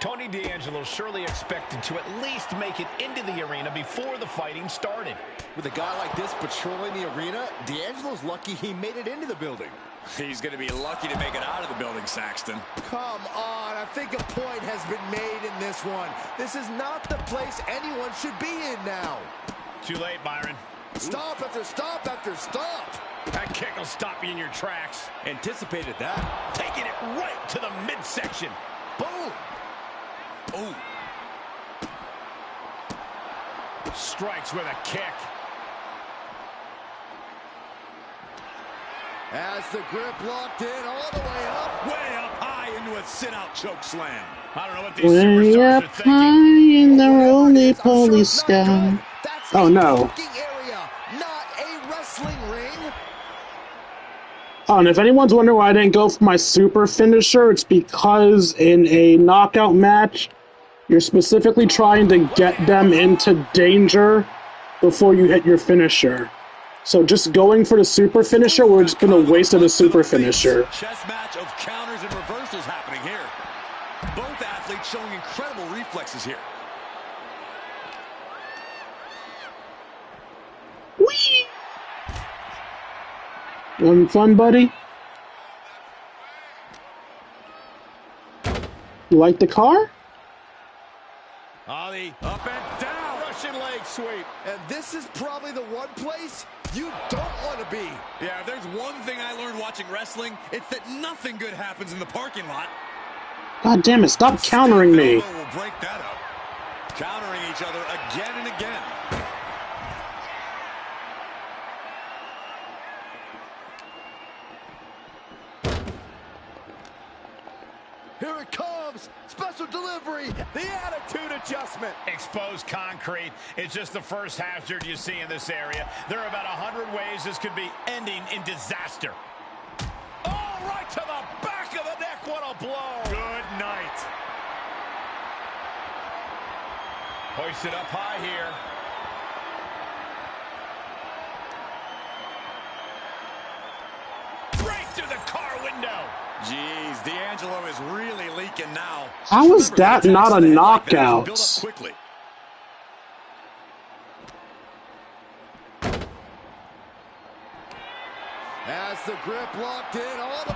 Tony D'Angelo surely expected to at least make it into the arena before the fighting started. With a guy like this patrolling the arena, D'Angelo's lucky he made it into the building. He's going to be lucky to make it out of the building, Saxton. Come on, I think a point has been made in this one. This is not the place anyone should be in now. Too late, Byron. Stop after stop after stop. That kick will stop you in your tracks. Anticipated that. Taking it right to the midsection. Boom. Oh. Strikes with a kick. As the grip locked in all the way up. Way up high into a sit-out choke slam. I don't know what these Way superstars up are thinking. high in the roly-poly sky. Oh no. Area, not a wrestling ring. Oh, and if anyone's wondering why I didn't go for my super finisher, it's because in a knockout match, you're specifically trying to get them into danger before you hit your finisher. So just going for the super finisher would have just been a waste of the super finisher. Chess match of counters and reversals happening here. Both athletes showing incredible reflexes here. Whee! Having fun, buddy? You like the car? Ollie, up and down. Russian leg sweep. And this is probably the one place you don't want to be. Yeah, if there's one thing I learned watching wrestling, it's that nothing good happens in the parking lot. God damn it, stop countering me. We'll break that up. Countering each other again and again. Here it comes. Special delivery. The attitude adjustment. Exposed concrete. It's just the first hazard you see in this area. There are about 100 ways this could be ending in disaster. Oh, right to the back of the neck. What a blow. Good night. Hoisted up high here. Right through the car window. Jeez, D'Angelo is really leaking now. How is that not a knockout? Build up quickly. As the grip locked in, all the...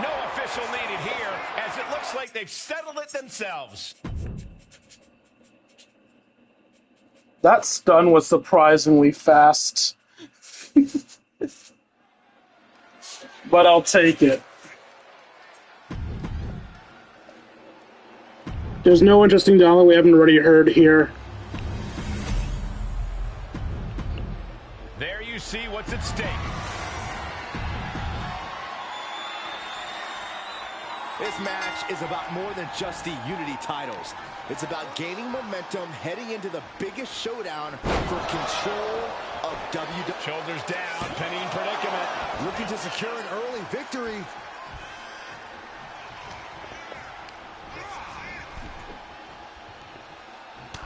No official needed here, as it looks like they've settled it themselves. That stun was surprisingly fast. But I'll take it. There's no interesting dialogue we haven't already heard here. There you see what's at stake. This match is about more than just the Unity titles. It's about gaining momentum heading into the biggest showdown for control of WWE. Shoulders down, pinning predicament. Looking to secure an early victory.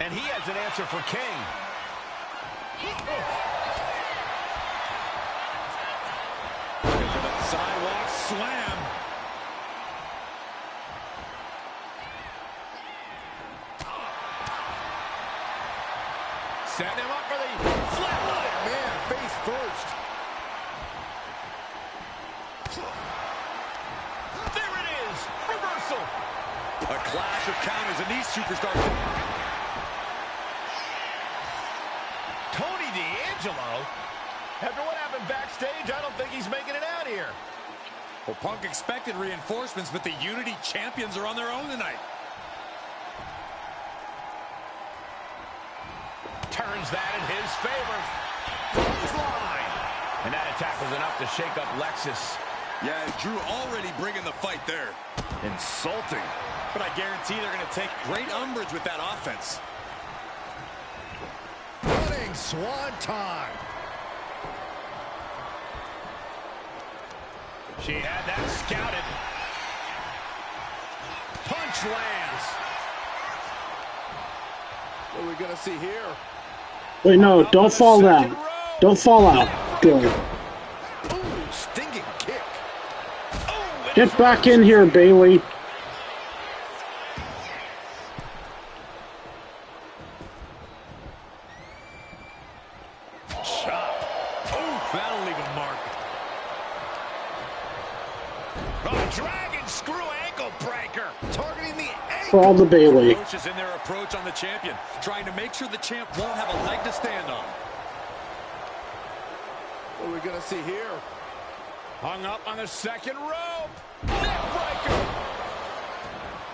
And he has an answer for King. Sidewalk slam. Setting him up for the flatline. Man, face first. There it is. Reversal. A clash of counters, and these superstars. Tony D'Angelo? After what happened backstage, I don't think he's making it out here. Well, Punk expected reinforcements, but the Unity champions are on their own tonight. Turns that in his favor. Clothesline. And that attack was enough to shake up Lexus. Yeah, Drew already bringing the fight there. Insulting. But I guarantee they're going to take great umbrage with that offense. Running swanton. She had that scouted. Punch lands. What are we going to see here? Wait, no, don't fall down. Don't fall out. Good. Ooh, stinging kick. Get back in here, Bailey. Chop. Oh, that'll leave a mark. A dragon screw ankle breaker. Targeting the ankle. For all the Bailey. Coaches in their approach on the champion, trying to make sure the champ won't have a leg to stand on. What are we going to see here? Hung up on the second rope. Neckbreaker.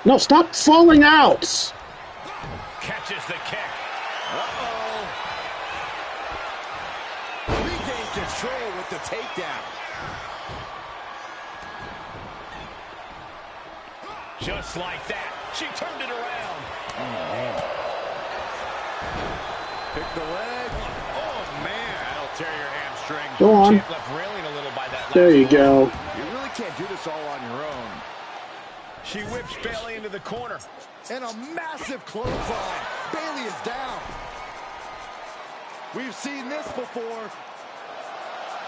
No, stop falling out. Catches the kick. Uh-oh. Regain control with the takedown. Just like that, she turned it around. Oh, man. Pick the leg. Oh, man. That'll tear your hamstring. Go on. Champ left railing a little by that. There you go. You really can't do this all on your own. She whips Bailey into the corner. And a massive clothesline. Bailey is down. We've seen this before.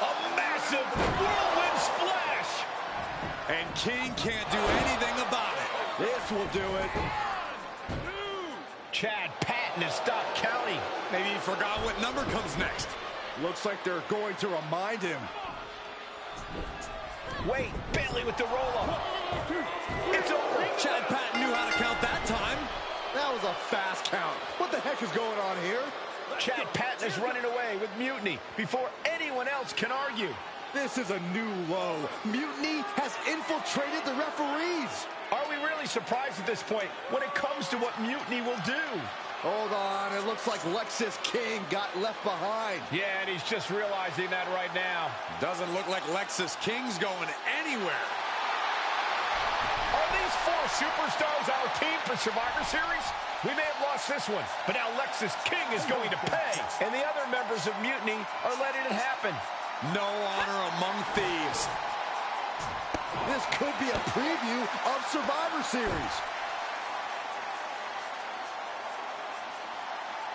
A massive whirlwind splash. And King can't do anything about it. This will do it. Chad Patton has stopped counting. Maybe he forgot what number comes next. Looks like they're going to remind him. Wait, Bailey with the roll-up. It's over. Chad Patton knew how to count that time. That was a fast count. What the heck is going on here? Chad Patton is running away with Mutiny before anyone else can argue. This is a new low. Mutiny has infiltrated the referees. Are we really surprised at this point when it comes to what Mutiny will do? Hold on, it looks like Lexis King got left behind. Yeah, and he's just realizing that right now. Doesn't look like Lexis King's going anywhere. Are these four superstars our team for Survivor Series? We may have lost this one, but now Lexis King is going to pay. And the other members of Mutiny are letting it happen. No honor among thieves. This could be a preview of Survivor Series.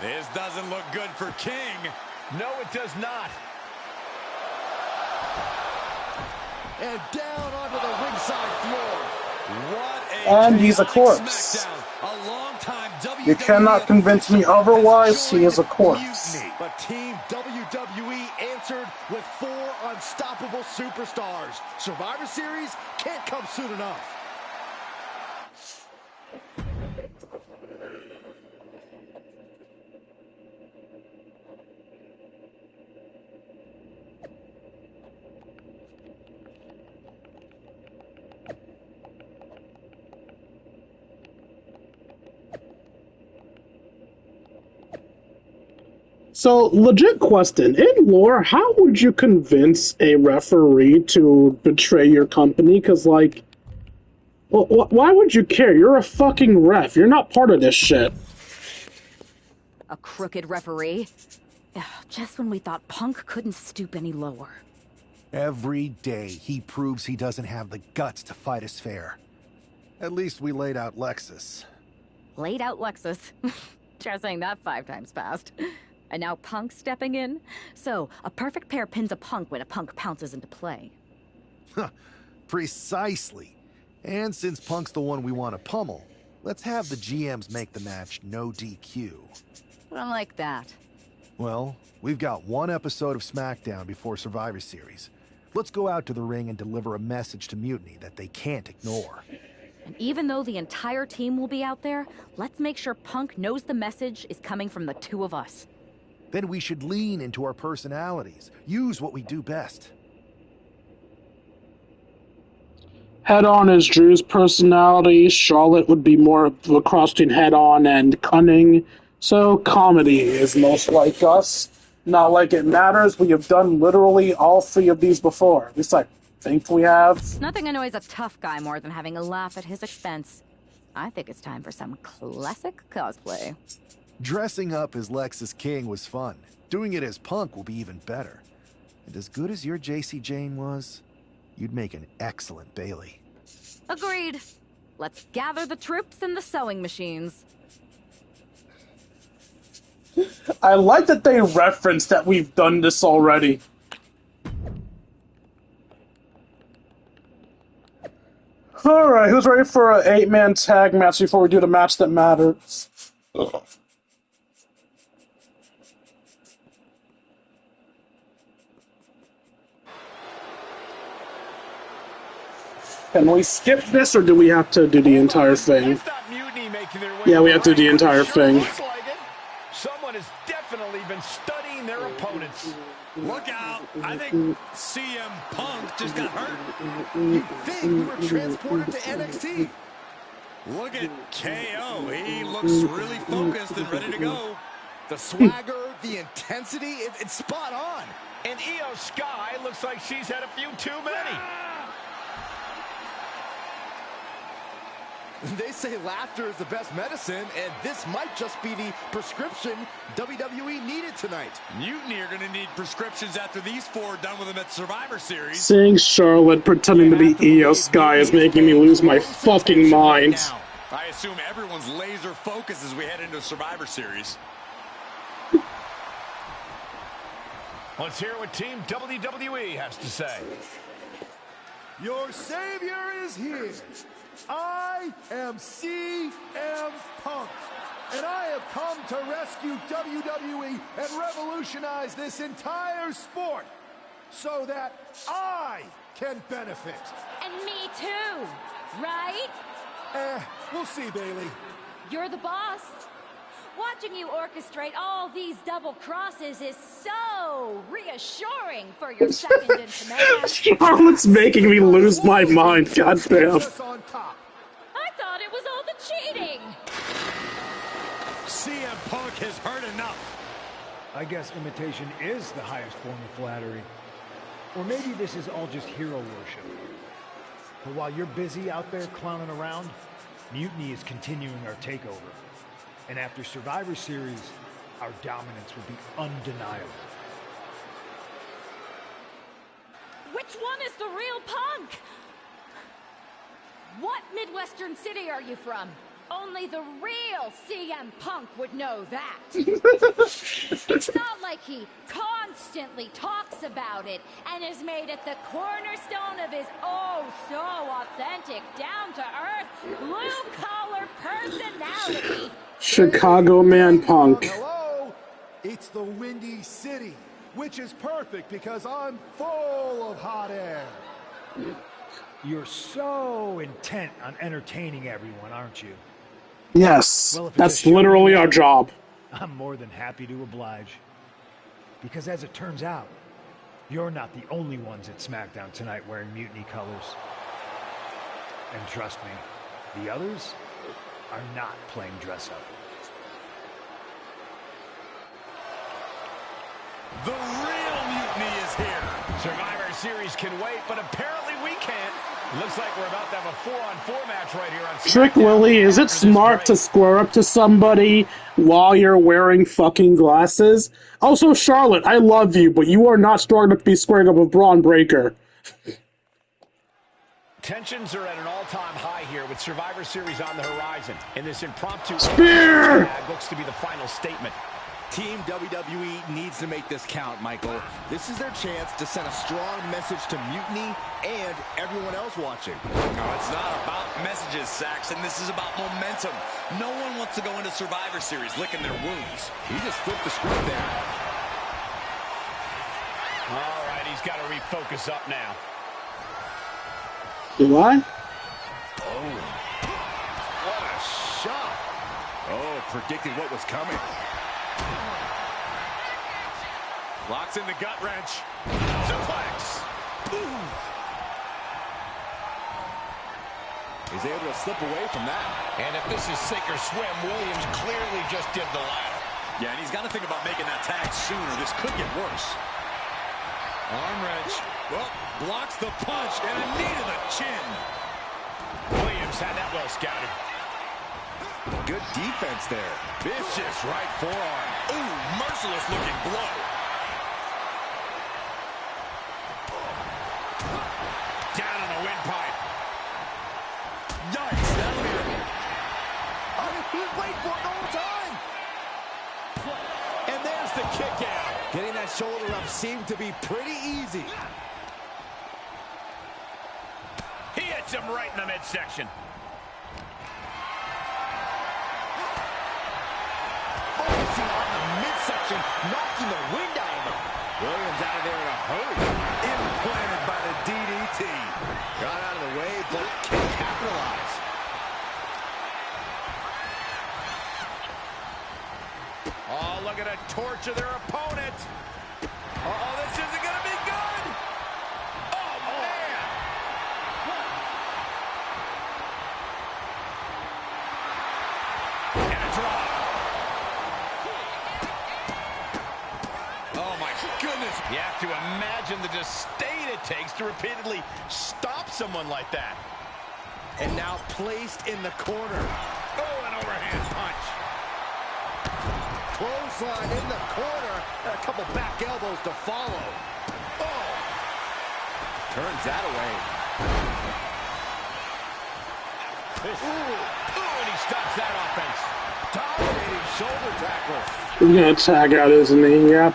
This doesn't look good for King. No, it does not. And down onto the ringside floor. What a And he's a corpse. A long-time WWE You cannot convince me otherwise. He is a corpse. But Team WWE answered with 4 unstoppable superstars. Survivor Series can't come soon enough. So, legit question. In lore, how would you convince a referee to betray your company? Because, like, why would you care? You're a fucking ref. You're not part of this shit. A crooked referee? Ugh, just when we thought Punk couldn't stoop any lower. Every day, he proves he doesn't have the guts to fight us fair. At least we laid out Lexus. Laid out Lexus. Try saying that 5 times fast. And now Punk's stepping in? So, a perfect pair pins a Punk when a Punk pounces into play. Precisely. And since Punk's the one we want to pummel, let's have the GMs make the match no DQ. I don't like that. Well, we've got 1 episode of SmackDown before Survivor Series. Let's go out to the ring and deliver a message to Mutiny that they can't ignore. And even though the entire team will be out there, let's make sure Punk knows the message is coming from the 2 of us. Then we should lean into our personalities, use what we do best. Head-on is Drew's personality. Charlotte would be more of a cross-between head-on and cunning. So comedy is most like us. Not like it matters. We have done literally all 3 of these before. At least I think we have. Nothing annoys a tough guy more than having a laugh at his expense. I think it's time for some classic cosplay. Dressing up as Lexis King was fun. Doing it as Punk will be even better. And as good as your JC Jane was, you'd make an excellent Bailey. Agreed. Let's gather the troops and the sewing machines. I like that they referenced that we've done this already. Alright, who's ready for an 8-man tag match before we do the match that matters? Ugh. Can we skip this, or do we have to do the entire thing? Yeah, we have to do the entire thing. Someone has definitely been studying their opponents. Look out! I think CM Punk just got hurt. You think we were transported to NXT? Look at KO. He looks really focused and ready to go. The swagger, the intensity, it's spot on. And Io Sky looks like she's had a few too many. They say laughter is the best medicine, and this might just be the prescription WWE needed tonight. Mutiny are going to need prescriptions after these 4 are done with them at Survivor Series. Seeing Charlotte pretending to be Io Sky is making me lose my fucking mind. I assume everyone's laser focused as we head into Survivor Series. Let's hear what Team WWE has to say. Your savior is here. I am CM Punk, and I have come to rescue WWE and revolutionize this entire sport so that I can benefit. And me too, right? We'll see, Bailey. You're the boss. Watching you orchestrate all these double crosses is so reassuring for your second in command. Charlotte's making me lose my mind, goddamn. I thought it was all the cheating. CM Punk has heard enough. I guess imitation is the highest form of flattery. Or maybe this is all just hero worship. But while you're busy out there clowning around, Mutiny is continuing our takeover. And after Survivor Series, our dominance will be undeniable. Which one is the real Punk? What Midwestern city are you from? Only the real CM Punk would know that. It's not like he constantly talks about it and has made it the cornerstone of his oh-so-authentic, down-to-earth, blue-collar personality. Chicago Man Punk. Hello, it's the Windy City, which is perfect because I'm full of hot air. You're so intent on entertaining everyone, aren't you? Yes, Well, if it's that's a show literally you our want, job. I'm more than happy to oblige. Because as it turns out, you're not the only ones at SmackDown tonight wearing Mutiny colors. And trust me, the others are not playing dress up. The real Mutiny is here. Survivor Series can wait, but apparently we can't. Looks like we're about to have a 4-on-4 match right here on Trick Willie, is it smart to square up to somebody while you're wearing fucking glasses? Also, Charlotte, I love you, but you are not strong enough to be squaring up with Braun Breaker. Tensions are at an all-time high here with Survivor Series on the horizon. And this impromptu Spear looks to be the final statement. Team WWE needs to make this count, Michael. This is their chance to send a strong message to Mutiny and everyone else watching. No, it's not about messages, Saxon. This is about momentum. No one wants to go into Survivor Series licking their wounds. He just flipped the script there. All right, he's got to refocus up now. Do I? Oh. What a shot. Oh, predicted what was coming. Locks in the gut wrench. Suplex. Ooh. He's able to slip away from that. And if this is sink or swim, Williams clearly just did the latter. Yeah, and he's got to think about making that tag sooner. This could get worse. Arm wrench. Well, blocks the punch and a knee to the chin. Williams had that well scouted. Good defense there. Vicious right forearm. Ooh, merciless looking blow. Down on the windpipe. Yikes, that'll be it. He was waiting for it the whole time. And there's the kick out. Getting that shoulder up seemed to be pretty easy. He hits him right in the midsection. Focusing on the midsection, knocking the wind out of him. Williams out of there in a hurry. Implanted by the DDT. Got out of the way, but can't capitalize. Oh, look at it torture their opponent. Oh, this isn't going to be good. Oh, man. And a drop. Oh, my goodness. You have to imagine the disdain it takes to repeatedly stop someone like that. And now placed in the corner. Oh, an overhand punch. Clothesline in the corner. And a couple back elbows to follow. Oh. Turns that away. Ooh, and he stops that offense. Dominating shoulder tackle. He's gonna tag out, isn't he? Yep.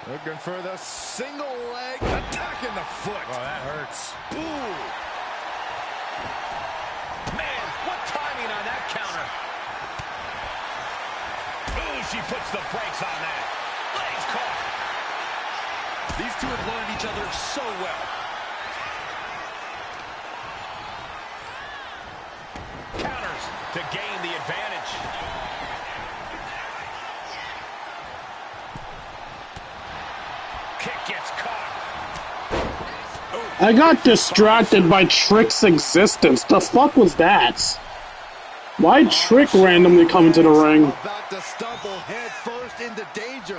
Looking for the single leg attack in the foot. Oh, that hurts. Ooh. Man, what timing on that counter. Ooh, she puts the brakes on that. Legs caught. These two have learned each other so well. Counters to gain the advantage. Kick gets caught. I got distracted by Trick's existence. The fuck was that? Why'd Trick randomly come into the ring? About to stumble head first into danger.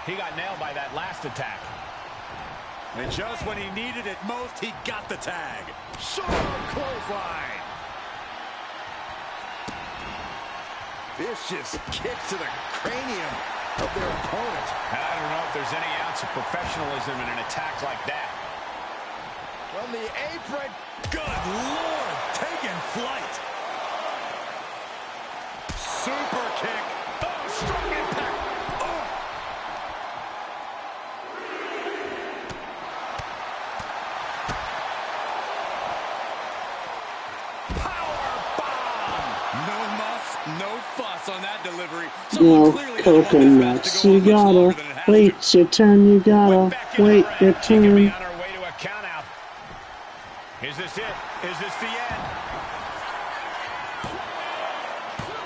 He got nailed by that last attack. And just when he needed it most, he got the tag. Sharp clothesline. Vicious kicks to the cranium of their opponent. I don't know if there's any ounce of professionalism in an attack like that. From the apron. Good Lord, taking flight. Super kick. Oh, strong impact. Oh. No muss, no fuss on that delivery. No coconuts. You gotta wait your turn. You gotta wait your turn. Is this it? Is this the end?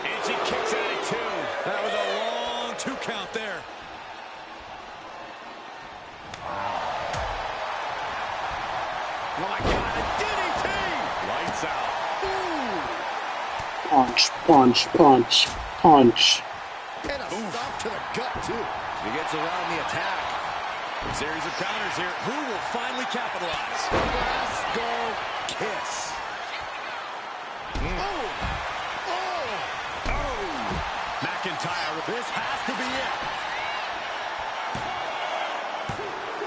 And she kicks out at 2. That was a long 2 count there. Oh my God, a DDT! Lights out. Ooh. Punch, punch, punch, punch. And a stop to the gut, too. He gets around the attack. A series of counters here. Who will finally capitalize? Last go kiss. Oh! Oh! Oh! McIntyre. This has to be it.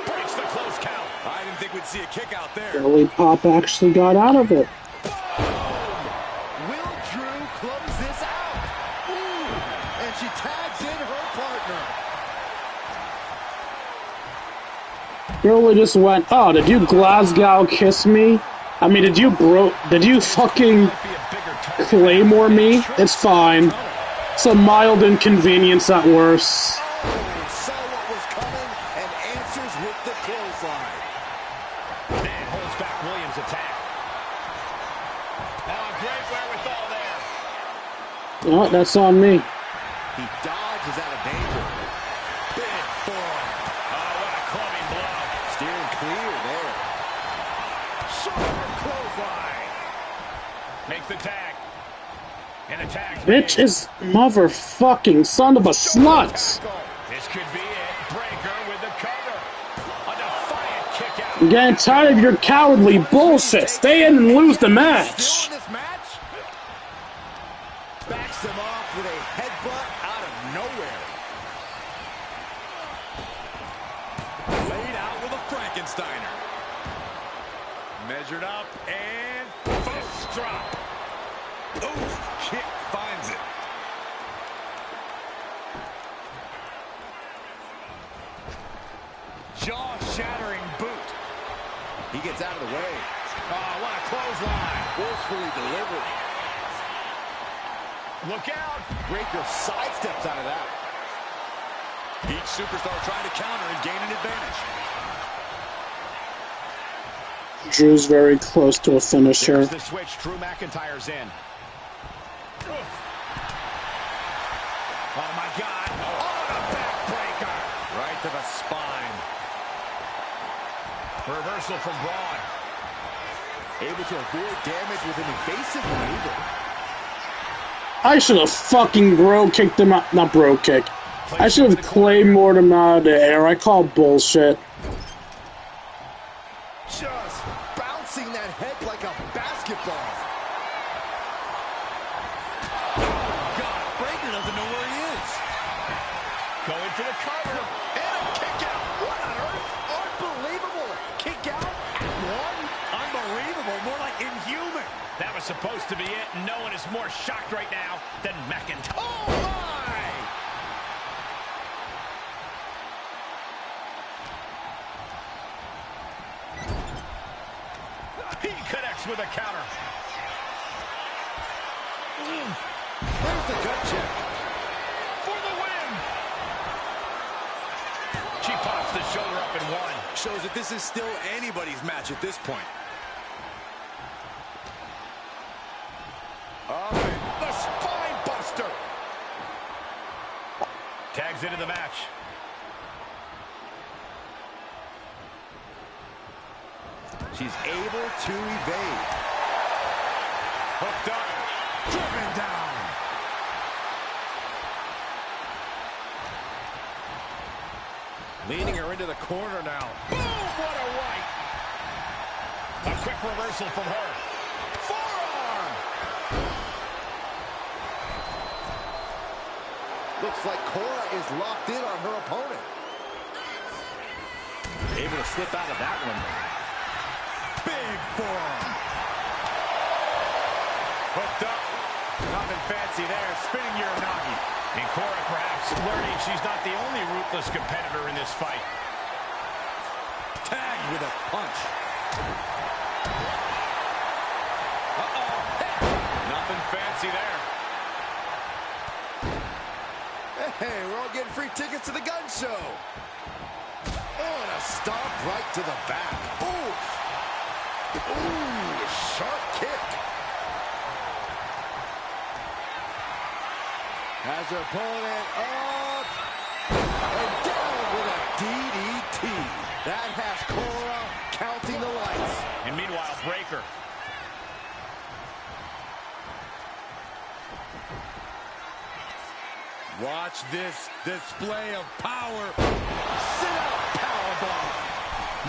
Breaks the close count. I didn't think we'd see a kick out there. Billy Pop actually got out of it. Will Drew close this out? Ooh! And she tags in her partner. Billy just went, oh, did you Glasgow kiss me? I mean, did you fucking Claymore me? It's fine. It's a mild inconvenience at worst. Oh, saw what was coming and answers with the clothesline. And holds back Williams' attack. Oh, great wherewithal there. Oh, that's on me. He dodges out of danger. Big forearm. Oh, what a clubbing blow. Steering clear there. Sharp clothesline. Makes the tag. And the tag. Bitch is motherfucking son of a slut. This could be it. Breaker with the cover. A defiant kick out. I'm getting tired of your cowardly bullshit. Stay in and lose the match. Still in this match? Backs him off with a headbutt out of nowhere. Laid out with a Frankensteiner. Measured up and fist drop. Oof, kick finds it. Jaw-shattering boot. He gets out of the way. Oh, what a clothesline. Forcefully delivered. Look out. Breaker sidesteps out of that. Each superstar trying to counter and gain an advantage. Drew's very close to a finisher. There's the switch. Drew McIntyre's in. Oh, my God. Oh, the backbreaker. Right to the spine. Reversal from Braun. Able to avoid damage with an evasive maneuver. I should have fucking bro kicked him out. Not bro kick. I should have Claymored him out of the air. I call bullshit. Just bouncing that head like a basketball. God, Breaker doesn't know where he is. Going for the cover. And a kick out. What on earth? Unbelievable. Kick out at 1. Unbelievable, more like inhuman. That was supposed to be it. No one is more shocked right now than McIntyre. Oh, my! He connects with a counter. There's the gut check. For the win. She pops the shoulder up in one. Shows that this is still anybody's match at this point. The spine buster. Tags into the match. She's able to evade. Hooked up. Driven down. Leading her into the corner now. Boom! What a right. A quick reversal from her. Forearm. Looks like Cora is locked in on her opponent. Able to slip out of that one. Big forearm. Hooked up. Nothing fancy there. Spinning Uranagi. And Cora perhaps learning she's not the only ruthless competitor in this fight. Tagged with a punch. Nothing fancy there. Hey, we're all getting free tickets to the gun show. Oh, and a stomp right to the back. Ooh. Ooh, sharp kick. Has her opponent up and down with a DDT. That has Cora counting the lights. And meanwhile, Breaker. Watch this display of power. Sit out powerbomb.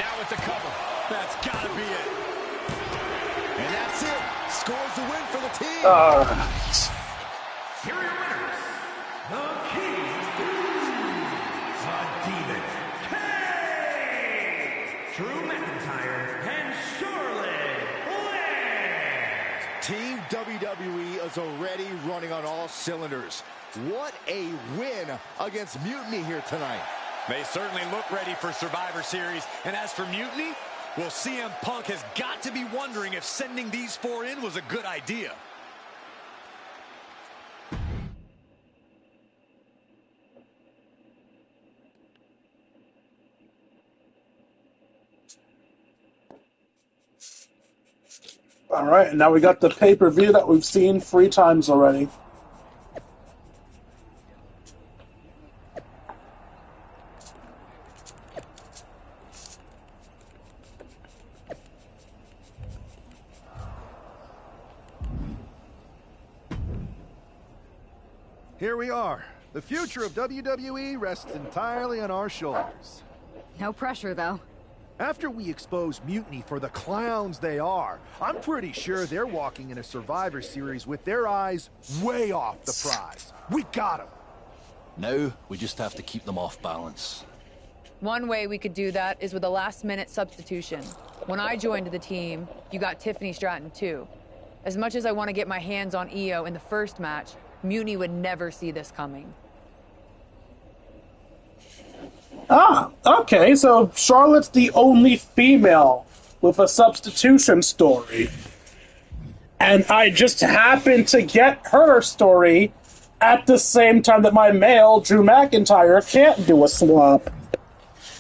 Now with the cover. That's gotta be it. And that's it. Scores the win for the team. Here are your winners. The King, the Demon, Kane, Drew McIntyre, and Charlotte Flair. Team WWE is already running on all cylinders. What a win against Mutiny here tonight. They certainly look ready for Survivor Series. And as for Mutiny, well, CM Punk has got to be wondering if sending these four in was a good idea. All right, and now we got the pay-per-view that we've seen 3 times already. Here we are. The future of WWE rests entirely on our shoulders. No pressure, though. After we expose Mutiny for the clowns they are, I'm pretty sure they're walking in a Survivor Series with their eyes way off the prize. We got them. Now, we just have to keep them off balance. One way we could do that is with a last-minute substitution. When I joined the team, you got Tiffany Stratton too. As much as I want to get my hands on Io in the first match, Mutiny would never see this coming. Ah, okay, so Charlotte's the only female with a substitution story. And I just happened to get her story at the same time that my male, Drew McIntyre, can't do a swap.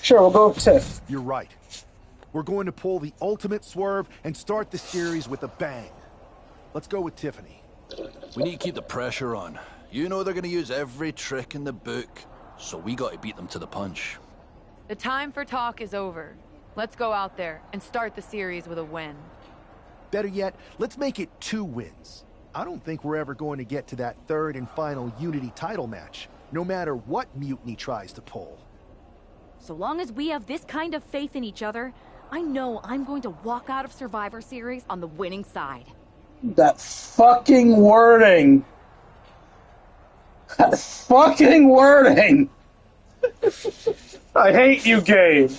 Sure, we'll go with Tiff. You're right. We're going to pull the ultimate swerve and start the series with a bang. Let's go with Tiffany. We need to keep the pressure on. You know they're going to use every trick in the book, so we got to beat them to the punch. The time for talk is over. Let's go out there and start the series with a win. Better yet, let's make it 2 wins. I don't think we're ever going to get to that 3rd and final Unity title match, no matter what Mutiny tries to pull. So long as we have this kind of faith in each other, I know I'm going to walk out of Survivor Series on the winning side. That fucking wording. That fucking wording. I hate you, Gabe.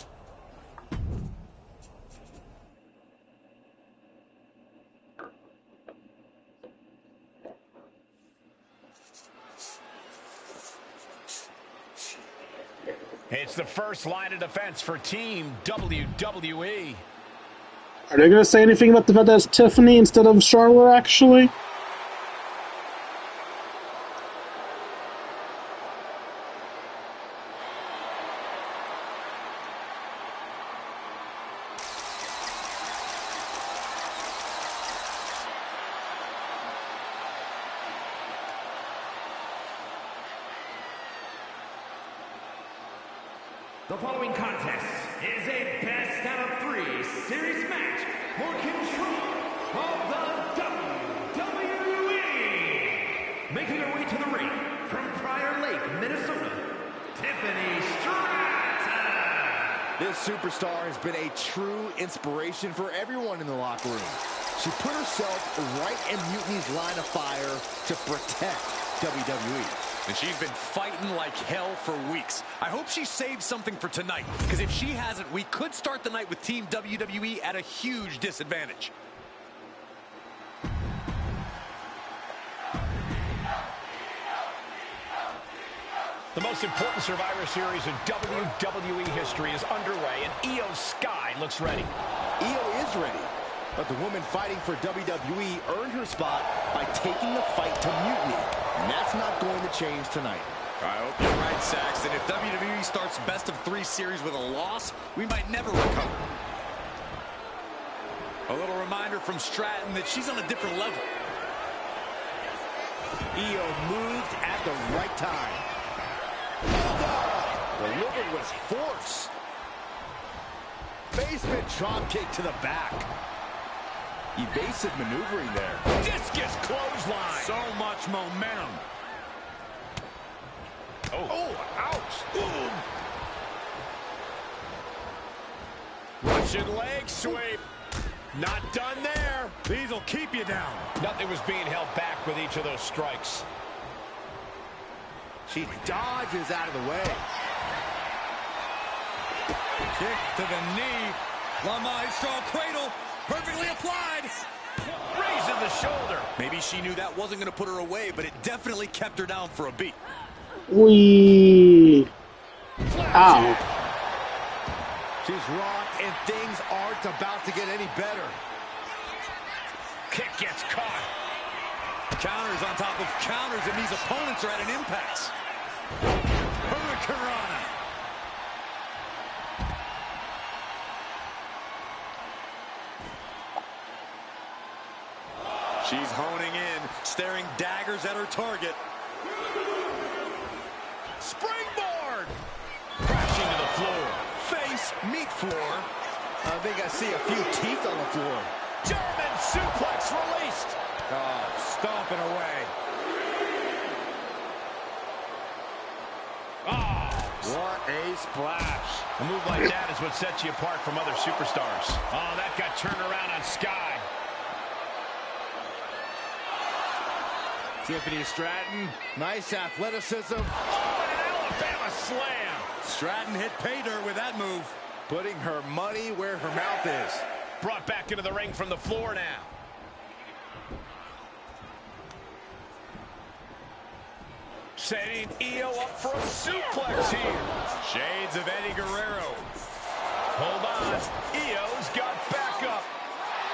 It's the first line of defense for Team WWE. Are they going to say anything about the fact that it's Tiffany instead of Charlotte, actually? The following contest is a best out of 3 series match for control of the WWE. Making her way to the ring from Prior Lake, Minnesota, Tiffany Stratton. This superstar has been a true inspiration for everyone in the locker room. She put herself right in Mutiny's line of fire to protect WWE. And she's been fighting like hell for weeks. I hope she saved something for tonight, because if she hasn't, we could start the night with Team WWE at a huge disadvantage. The most important Survivor Series in WWE history is underway, and Io Sky looks ready. Io is ready, but the woman fighting for WWE earned her spot by taking the fight to Mutiny, and that's not going to change tonight. I hope you're right, Saxton. If WWE starts best of 3 series with a loss, we might never recover. A little reminder from Stratton that she's on a different level. Io moved at the right time. Delivered with force. Basement dropkick to the back. Evasive maneuvering there. Discus clothesline. So much momentum. Oh, ouch. Ooh. Russian leg sweep. Not done there. These will keep you down. Nothing was being held back with each of those strikes. She dodges out of the way. Kick to the knee. La Maestro cradle. Perfectly applied. Raising the shoulder. Maybe she knew that wasn't going to put her away, but it definitely kept her down for a beat. Wee. Ow. She's rocked, and things aren't about to get any better. Kick gets caught. Counters on top of counters, and these opponents are at an impasse. Hurricanrana. She's honing in, staring daggers at her target. Springboard! Crashing to the floor. Face, meat floor. I think I see a few teeth on the floor. German suplex released. Oh, stomping away. Oh, what a splash. a move like that is what sets you apart from other superstars. Oh, that got turned around on Sky. Tiffany Stratton, nice athleticism. Oh, and an Alabama slam. Stratton hit pay dirt with that move. Putting her money where her mouth is. Brought back into the ring from the floor now. Setting Io up for a suplex here. Shades of Eddie Guerrero. Hold on. Io's got backup.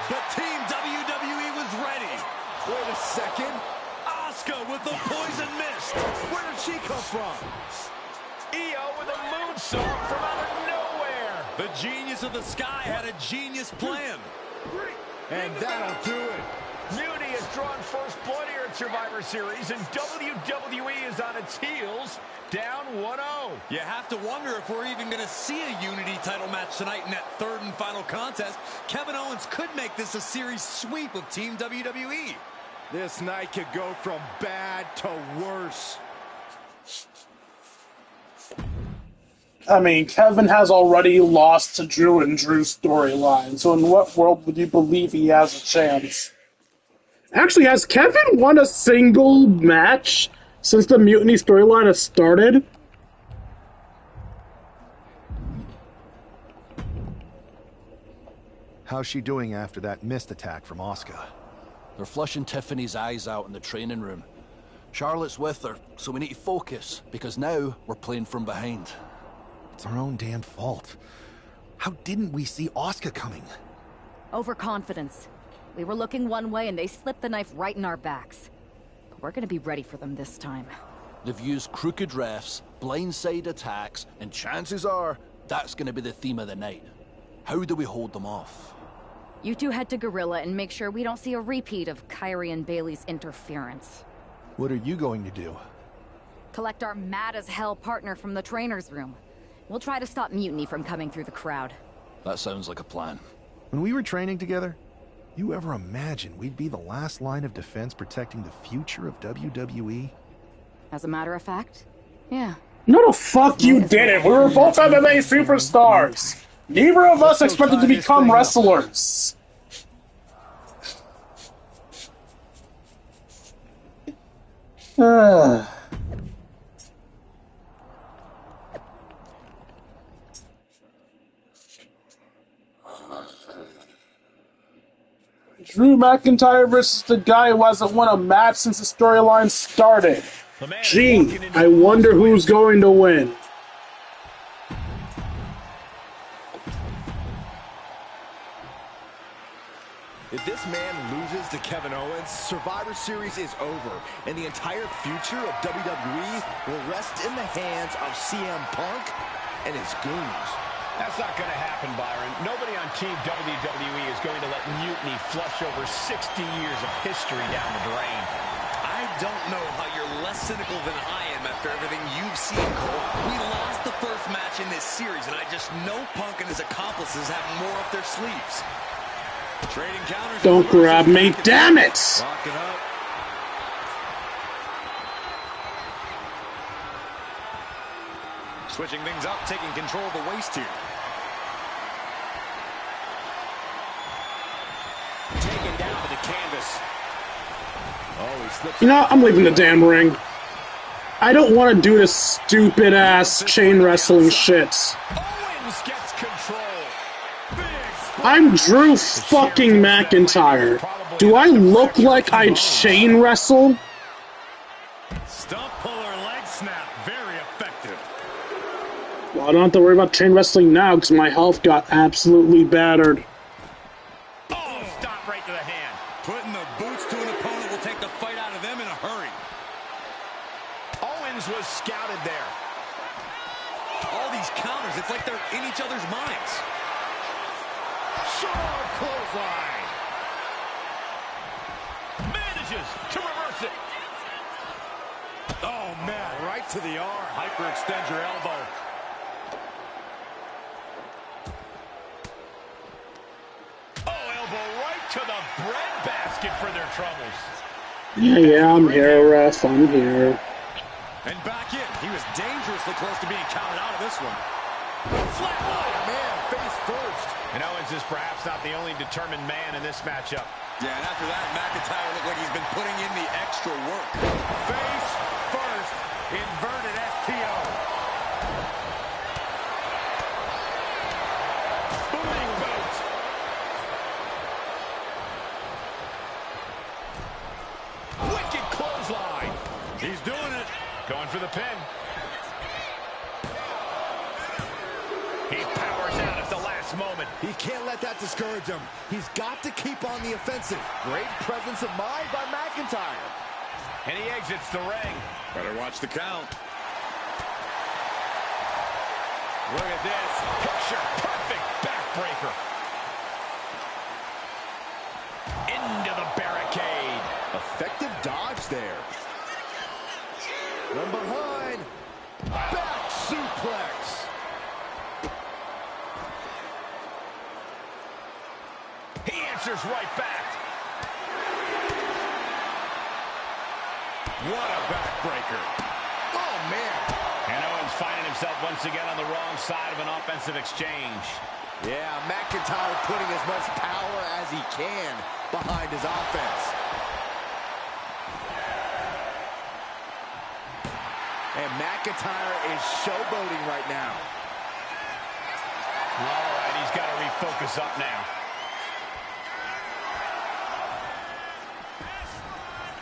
But Team WWE was ready. Wait a second. Asuka with the poison mist. Where did she come from? Io with a moonsault from out of nowhere. The genius of the Sky had a genius plan. And that'll do it. Mutiny has drawn first blood here at Survivor Series, and WWE is on its heels, down 1-0. You have to wonder if we're even going to see a Unity title match tonight in that third and final contest. Kevin Owens could make this a series sweep of Team WWE. This night could go from bad to worse. I mean, Kevin has already lost to Drew in Drew's storyline, so in what world would you believe he has a chance? Actually, has Kevin won a single match since the Mutiny storyline has started? How's she doing after that missed attack from Asuka? They're flushing Tiffany's eyes out in the training room. Charlotte's with her, so we need to focus, because now we're playing from behind. It's our own damn fault. How didn't we see Asuka coming? Overconfidence. We were looking one way and they slipped the knife right in our backs. But we're gonna be ready for them this time. They've used crooked refs, blindside attacks, and chances are that's gonna be the theme of the night. How do we hold them off? You two head to Gorilla and make sure we don't see a repeat of Kyrie and Bailey's interference. What are you going to do? Collect our mad-as-hell partner from the trainer's room. We'll try to stop Mutiny from coming through the crowd. That sounds like a plan. When we were training together, you ever imagine we'd be the last line of defense protecting the future of WWE? As a matter of fact, yeah. No, the fuck you didn't. We were both MMA superstars. Neither of us expected to become wrestlers. Drew McIntyre versus the guy who hasn't won a match since the storyline started. Gee, I wonder who's going to win. If this man loses to Kevin Owens, Survivor Series is over, and the entire future of WWE will rest in the hands of CM Punk and his goons. That's not going to happen, Byron. Nobody on Team WWE is going to let Mutiny flush over 60 years of history down the drain. I don't know how you're less cynical than I am after everything you've seen, Cole. We lost the first match in this series, and I just know Punk and his accomplices have more up their sleeves. Trading counters. Don't grab me, damn it! Locking up. Switching things up, taking control of the waist here. Taken down to the canvas. Oh, he slipped. You know, I'm leaving the damn ring. I don't want to do this stupid-ass chain wrestling shit. Owens gets control. I'm Drew fucking McIntyre. Do I look like I chain wrestle? Stump puller leg snap. Very effective. Well, I don't have to worry about chain wrestling now because my health got absolutely battered. Oh, stop right to the hand. Putting the boots to an opponent will take the fight out of them in a hurry. Owens was scouted there. All these counters, it's like they're in each other's minds. Sharp clothesline. Manages to reverse it. Oh, man, right to the arm. Hyperextend your elbow. Oh, elbow right to the breadbasket for their troubles. Yeah, I'm here, ref. I'm here. And back in. He was dangerously close to being counted out of this one. Flatline, man, face first. And Owens is perhaps not the only determined man in this matchup. Yeah, and after that, McIntyre looked like he's been putting in the extra work. Face first, inverted STO. Booming boot. Wicked clothesline. He's doing it. Going for the pin. He powers out at the last moment. He can't let that discourage him. He's got to keep on the offensive. Great presence of mind by McIntyre. And he exits the ring. Better watch the count. Look at this. Picture perfect backbreaker. Into the barricade. Effective dodge there. From behind. Back suplex. He answers right back. What a backbreaker. Oh, man. And Owens finding himself once again on the wrong side of an offensive exchange. Yeah, McIntyre putting as much power as he can behind his offense. And McIntyre is showboating right now. All right, he's got to refocus up now.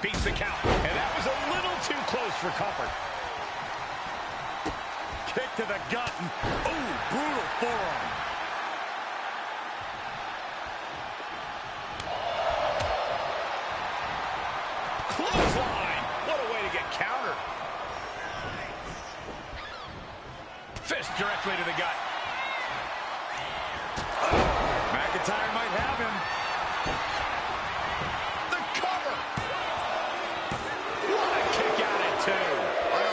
Beats the count. And that was a little too close for comfort. Kick to the gut. Ooh, brutal forearm. directly to the gut. McIntyre might have him. The cover. What a kick out at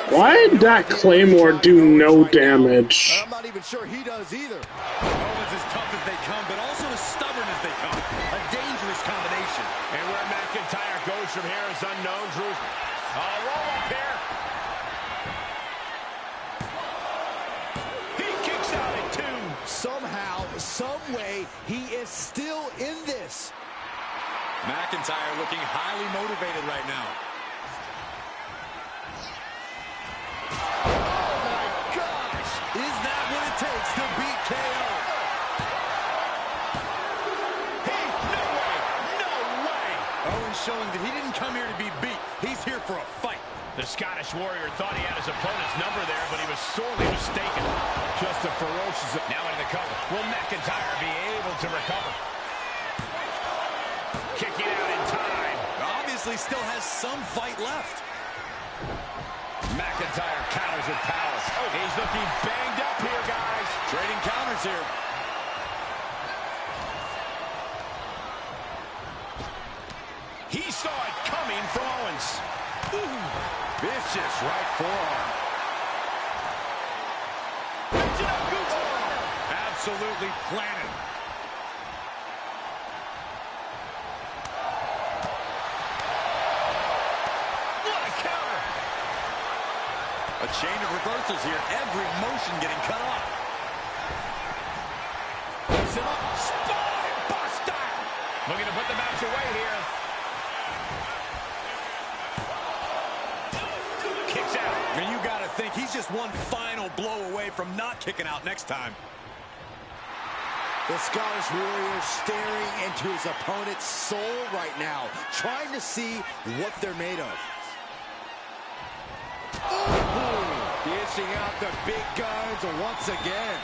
2. Why did that Claymore do no damage? I'm not even sure he does either. Owens as tough as they come, but also as stubborn as they come. A dangerous combination. And where McIntyre goes from here is unknown. Drew's roll up here. He kicks out at 2. Somehow, some way, he is still in this. McIntyre looking highly motivated right now. Oh my gosh! Is that what it takes to beat KO? Hey, no way! No way! Owens showing that he didn't come here to be beat. He's here for a fight. The Scottish Warrior thought he had his opponent's number there, but he was sorely mistaken. Just a ferocious... Now into the cover. Will McIntyre be able to recover? Kicking out in time. Obviously still has some fight left. McIntyre counters with power. Oh, he's looking banged up here, guys. Trading counters here. He saw it coming from Owens. Ooh, vicious right forearm. Absolutely planted. What a counter. A chain of reversals here. Every motion getting cut off. Puts him up. Spine buster. Looking to put the match away here. Kicks out. And you got to think he's just one final blow away from not kicking out next time. The Scottish Warrior staring into his opponent's soul right now, trying to see what they're made of. Ooh, dishing out the big guns once again.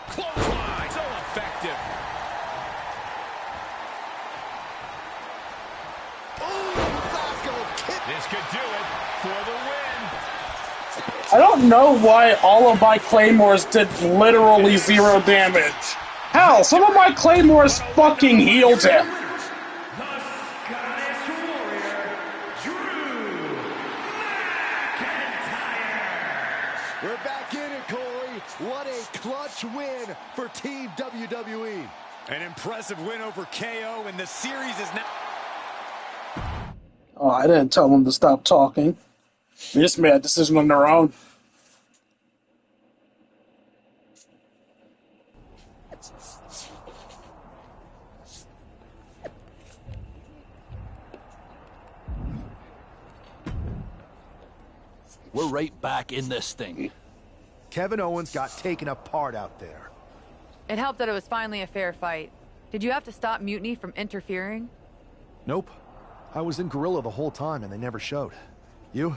Clothesline. So effective. This could do it for the win. I don't know why all of my Claymores did literally 0 damage. Hell, some of my Claymores fucking healed him. The Scottish Warrior, Drew McIntyre. We're back in it, Corey. What a clutch win for Team WWE. An impressive win over KO, and the series is now... Oh, I didn't tell them to stop talking. They just made a decision on their own. We're right back in this thing. Kevin Owens got taken apart out there. It helped that it was finally a fair fight. Did you have to stop Mutiny from interfering? Nope. I was in Gorilla the whole time and they never showed. You?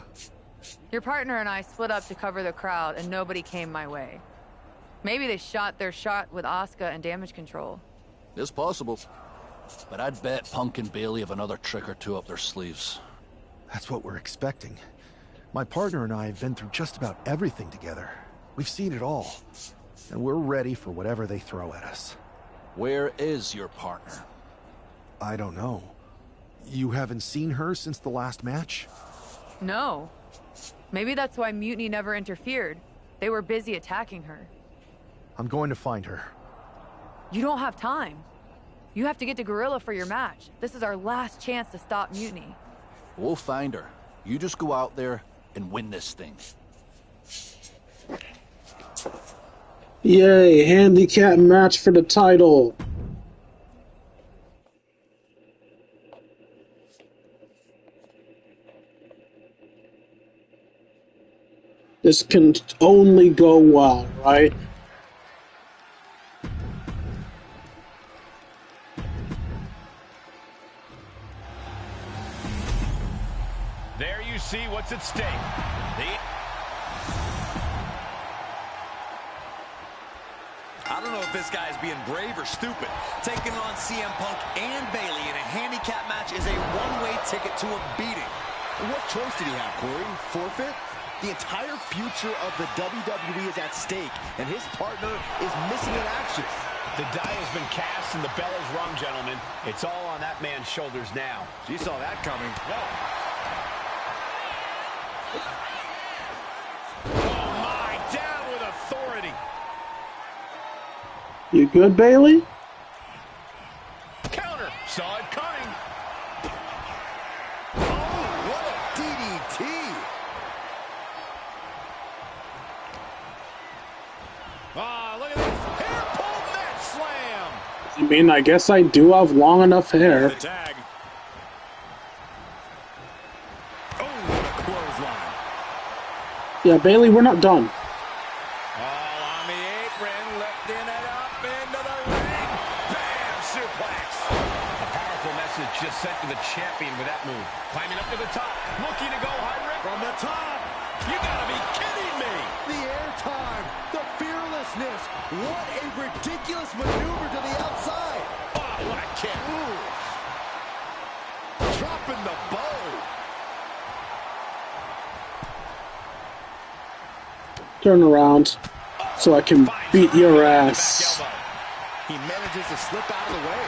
Your partner and I split up to cover the crowd and nobody came my way. Maybe they shot their shot with Asuka and damage control. It's possible. But I'd bet Punk and Bailey have another trick or two up their sleeves. That's what we're expecting. My partner and I have been through just about everything together. We've seen it all. And we're ready for whatever they throw at us. Where is your partner? I don't know. You haven't seen her since the last match? No. Maybe that's why Mutiny never interfered. They were busy attacking her. I'm going to find her. You don't have time. You have to get to Gorilla for your match. This is our last chance to stop Mutiny. We'll find her. You just go out there and win this thing. Yay, handicap match for the title. This can only go well, right? There you see what's at stake. I don't know if this guy's being brave or stupid. Taking on CM Punk and Bailey in a handicap match is a one-way ticket to a beating. What choice did he have, Corey? Forfeit? The entire future of the WWE is at stake, and his partner is missing in action. The die has been cast and the bell is rung, gentlemen. It's all on that man's shoulders now. You saw that coming. Oh, my. Down with authority. You good, Bailey? Counter. Saw it coming. Oh, what a DDT. Ah, look at this. Hair pull net slam. I mean, I guess I do have long enough hair. The tag. Oh, what a clothesline. Yeah, Bailey, we're not done. All on the apron, lifting it up into the ring. Bam! Suplex. A powerful message just sent to the champion with that move. Climbing up to the top, looking to go high rip. From the top. You gotta be kidding me. The airtime, the fearlessness. What a ridiculous maneuver to the outside. Oh, what a kick. Ooh. Dropping the bow. Turn around so I can beat your ass. He manages to slip out of the way.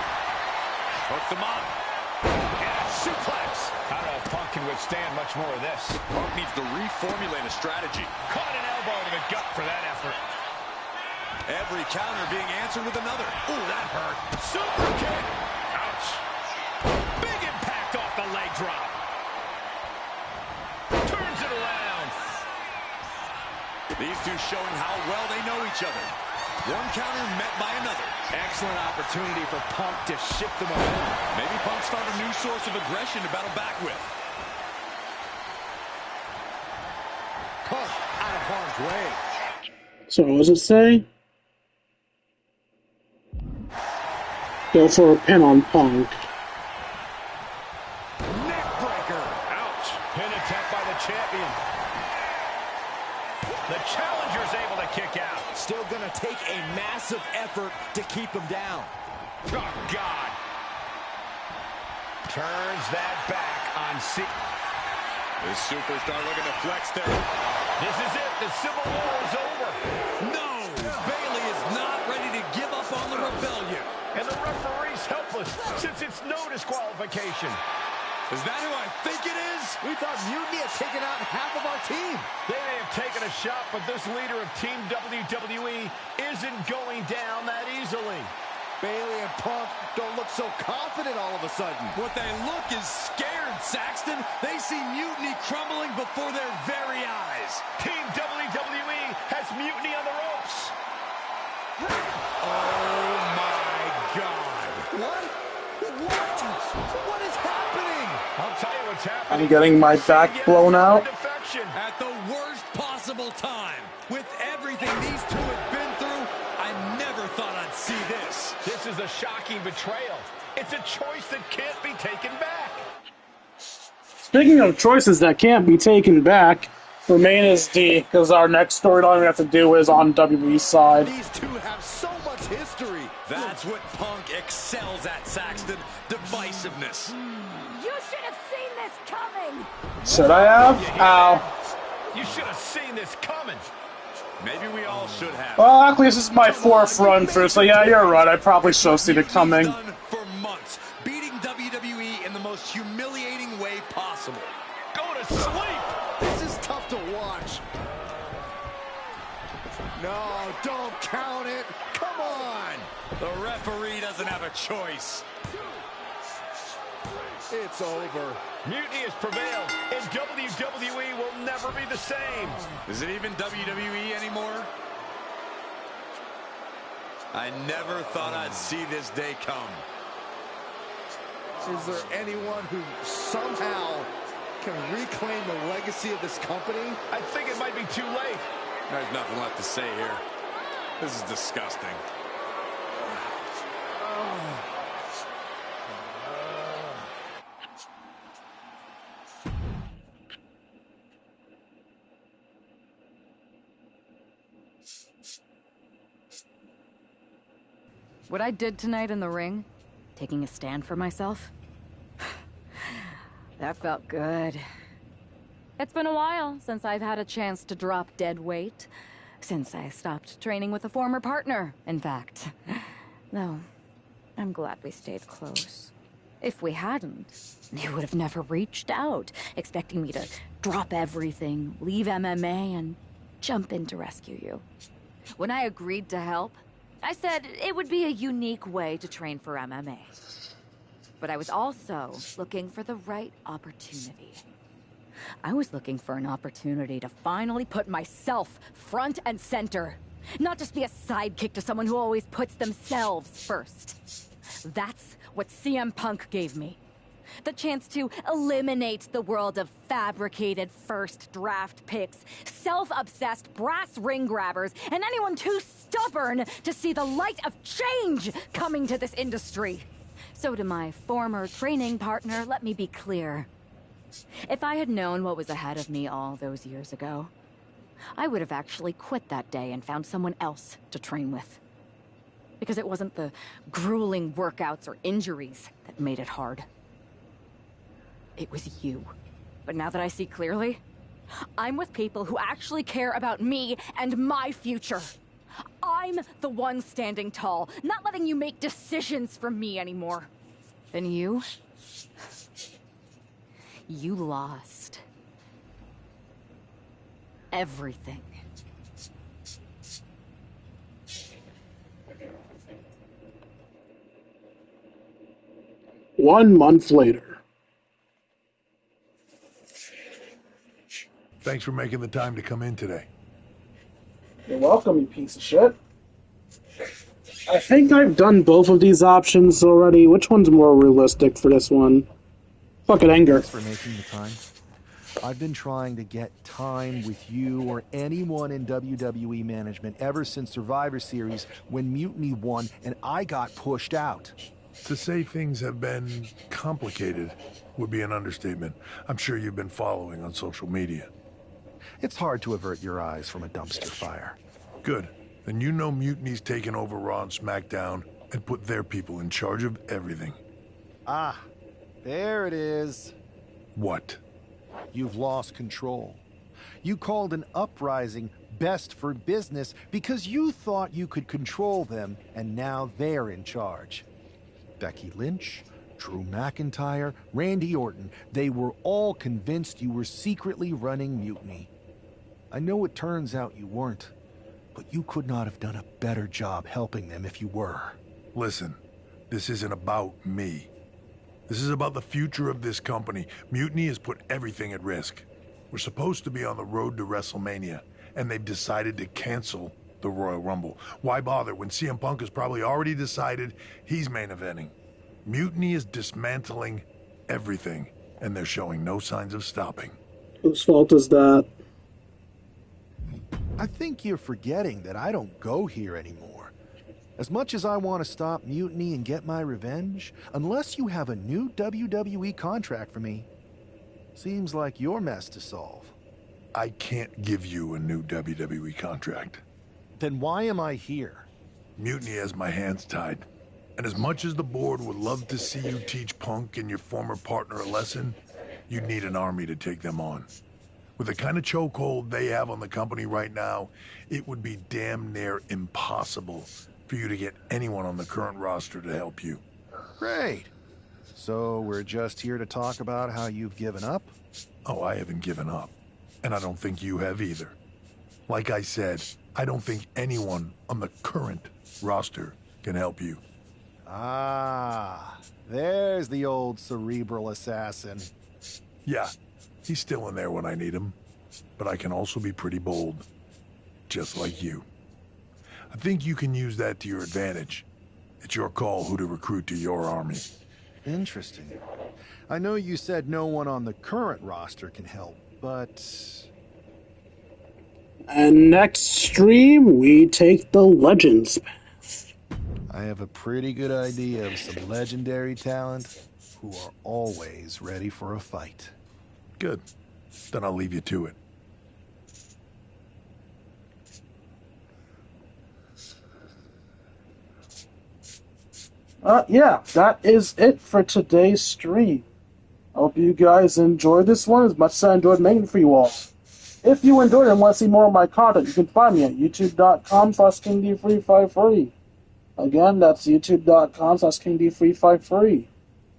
Hook them up. And a suplex. I don't know if Punk can withstand much more of this. Punk needs to reformulate a strategy. Caught an elbow to the gut for that effort. Every counter being answered with another. Ooh, that hurt. Super kick. Ouch. Big impact off the leg drop. Turns it around. These two showing how well they know each other. One counter met by another. Excellent opportunity for Punk to shift the momentum. Maybe Punk's found a new source of aggression to battle back with. Punk out of harm's way. So what does it say? Go for a pin on Punk. Neckbreaker. Ouch. Pin attempt by the champion. The challenger's able to kick out. Still gonna take a massive effort to keep him down. Oh, God. Turns that back on C. This superstar looking to flex there. This is it. The Civil War is over. No! Bailey is not ready to give up on the rebellion. And the referee's helpless since it's no disqualification. Is that who I think it is? We thought Mutiny had taken out half of our team. They may have taken a shot, but this leader of Team WWE isn't going down that easily. Bailey and Punk don't look so confident all of a sudden. What they look is scared, Saxton. They see Mutiny crumbling before their very eyes. Team WWE has Mutiny on the ropes. Oh, my God. What? What is happening? I'll tell you what's happening. I'm getting my back blown out. At the worst possible time. With everything these two have been through, I never thought I'd see this. This is a shocking betrayal. It's a choice that can't be taken back. Speaking of choices that can't be taken back, remain as D, because our next storyline we have to do is on WWE's side. These two have so much history. That's what Punk excels at, Saxton. Divisiveness. You should have seen this coming. Should I have? Ow. You should have seen this coming. Maybe we all should have. Well, actually, this is my fourth run through, so yeah, you're right. I probably should have seen it coming. Done for months, beating WWE in the most humiliating way possible. Go to sleep. This is tough to watch. No, don't count it. Come on. The referee doesn't have a choice. It's over. Mutiny has prevailed, and WWE will never be the same. Is it even WWE anymore? I never thought I'd see this day come. Is there anyone who somehow can reclaim the legacy of this company? I think it might be too late. There's nothing left to say here. This is disgusting. What I did tonight in the ring, taking a stand for myself, that felt good. It's been a while since I've had a chance to drop dead weight. Since I stopped training with a former partner, in fact. Though, I'm glad we stayed close. If we hadn't, you would have never reached out, expecting me to drop everything, leave MMA, and jump in to rescue you. When I agreed to help, I said it would be a unique way to train for MMA. But I was also looking for the right opportunity. I was looking for an opportunity to finally put myself front and center. Not just be a sidekick to someone who always puts themselves first. That's what CM Punk gave me. The chance to eliminate the world of fabricated first draft picks, self-obsessed brass ring grabbers, and anyone too stubborn to see the light of change coming to this industry. So to my former training partner, let me be clear. If I had known what was ahead of me all those years ago, I would have actually quit that day and found someone else to train with. Because it wasn't the grueling workouts or injuries that made it hard. It was you. But now that I see clearly, I'm with people who actually care about me and my future. I'm the one standing tall, not letting you make decisions for me anymore. Then you lost everything. One month later. Thanks for making the time to come in today. You're welcome, you piece of shit. I think I've done both of these options already. Which one's more realistic for this one? Fucking anger. Thanks for making the time. I've been trying to get time with you or anyone in WWE management ever since Survivor Series when Mutiny won and I got pushed out. To say things have been complicated would be an understatement. I'm sure you've been following on social media. It's hard to avert your eyes from a dumpster fire. Good. Then you know Mutiny's taken over Raw and SmackDown and put their people in charge of everything. Ah, there it is. What? You've lost control. You called an uprising best for business because you thought you could control them, and now they're in charge. Becky Lynch, Drew McIntyre, Randy Orton, they were all convinced you were secretly running Mutiny. I know it turns out you weren't, but you could not have done a better job helping them if you were. Listen, this isn't about me. This is about the future of this company. Mutiny has put everything at risk. We're supposed to be on the road to WrestleMania, and they've decided to cancel the Royal Rumble. Why bother when CM Punk has probably already decided he's main eventing? Mutiny is dismantling everything, and they're showing no signs of stopping. Whose fault is that? I think you're forgetting that I don't go here anymore. As much as I want to stop Mutiny and get my revenge, unless you have a new WWE contract for me, seems like your mess to solve. I can't give you a new WWE contract. Then why am I here? Mutiny has my hands tied. And as much as the board would love to see you teach Punk and your former partner a lesson, you'd need an army to take them on. With the kind of chokehold they have on the company right now, it would be damn near impossible for you to get anyone on the current roster to help you. Great. So we're just here to talk about how you've given up? Oh, I haven't given up. And I don't think you have either. Like I said, I don't think anyone on the current roster can help you. Ah, there's the old cerebral assassin. Yeah, he's still in there when I need him. But I can also be pretty bold. Just like you. I think you can use that to your advantage. It's your call who to recruit to your army. Interesting. I know you said no one on the current roster can help, but... And next stream, we take the Legends path. I have a pretty good idea of some legendary talent who are always ready for a fight. Good. Then I'll leave you to it. Yeah, that is it for today's stream. Hope you guys enjoyed this one as much as I enjoyed making it for you all. If you enjoyed it and want to see more of my content, you can find me at youtube.com/KingD353. Again, that's youtube.com/KingD353.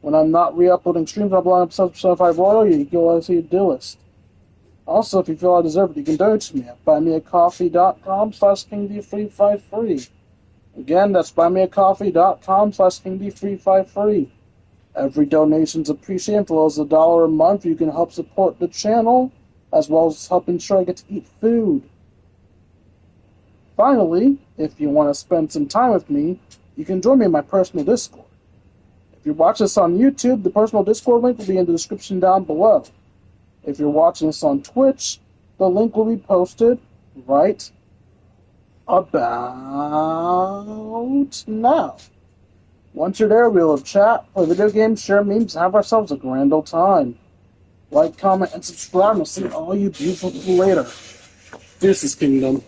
When I'm not re-uploading streams, I'm uploading episodes of Certified Royal, you can go see a deal list. Also, if you feel I deserve it, you can donate to me at buymeacoffee.com/KingD353. Again, that's buymeacoffee.com/KingD353. Every donation is appreciated. For as $1 a month, you can help support the channel, as well as help ensure I get to eat food. Finally, if you want to spend some time with me, you can join me in my personal Discord. If you watch this on YouTube, the personal Discord link will be in the description down below. If you're watching this on Twitch, the link will be posted right about now. Once you're there, we'll chat, play video games, share memes, and have ourselves a grand old time. Like, comment, and subscribe, and I'll see all you beautiful people later. Deuces, Kingdom.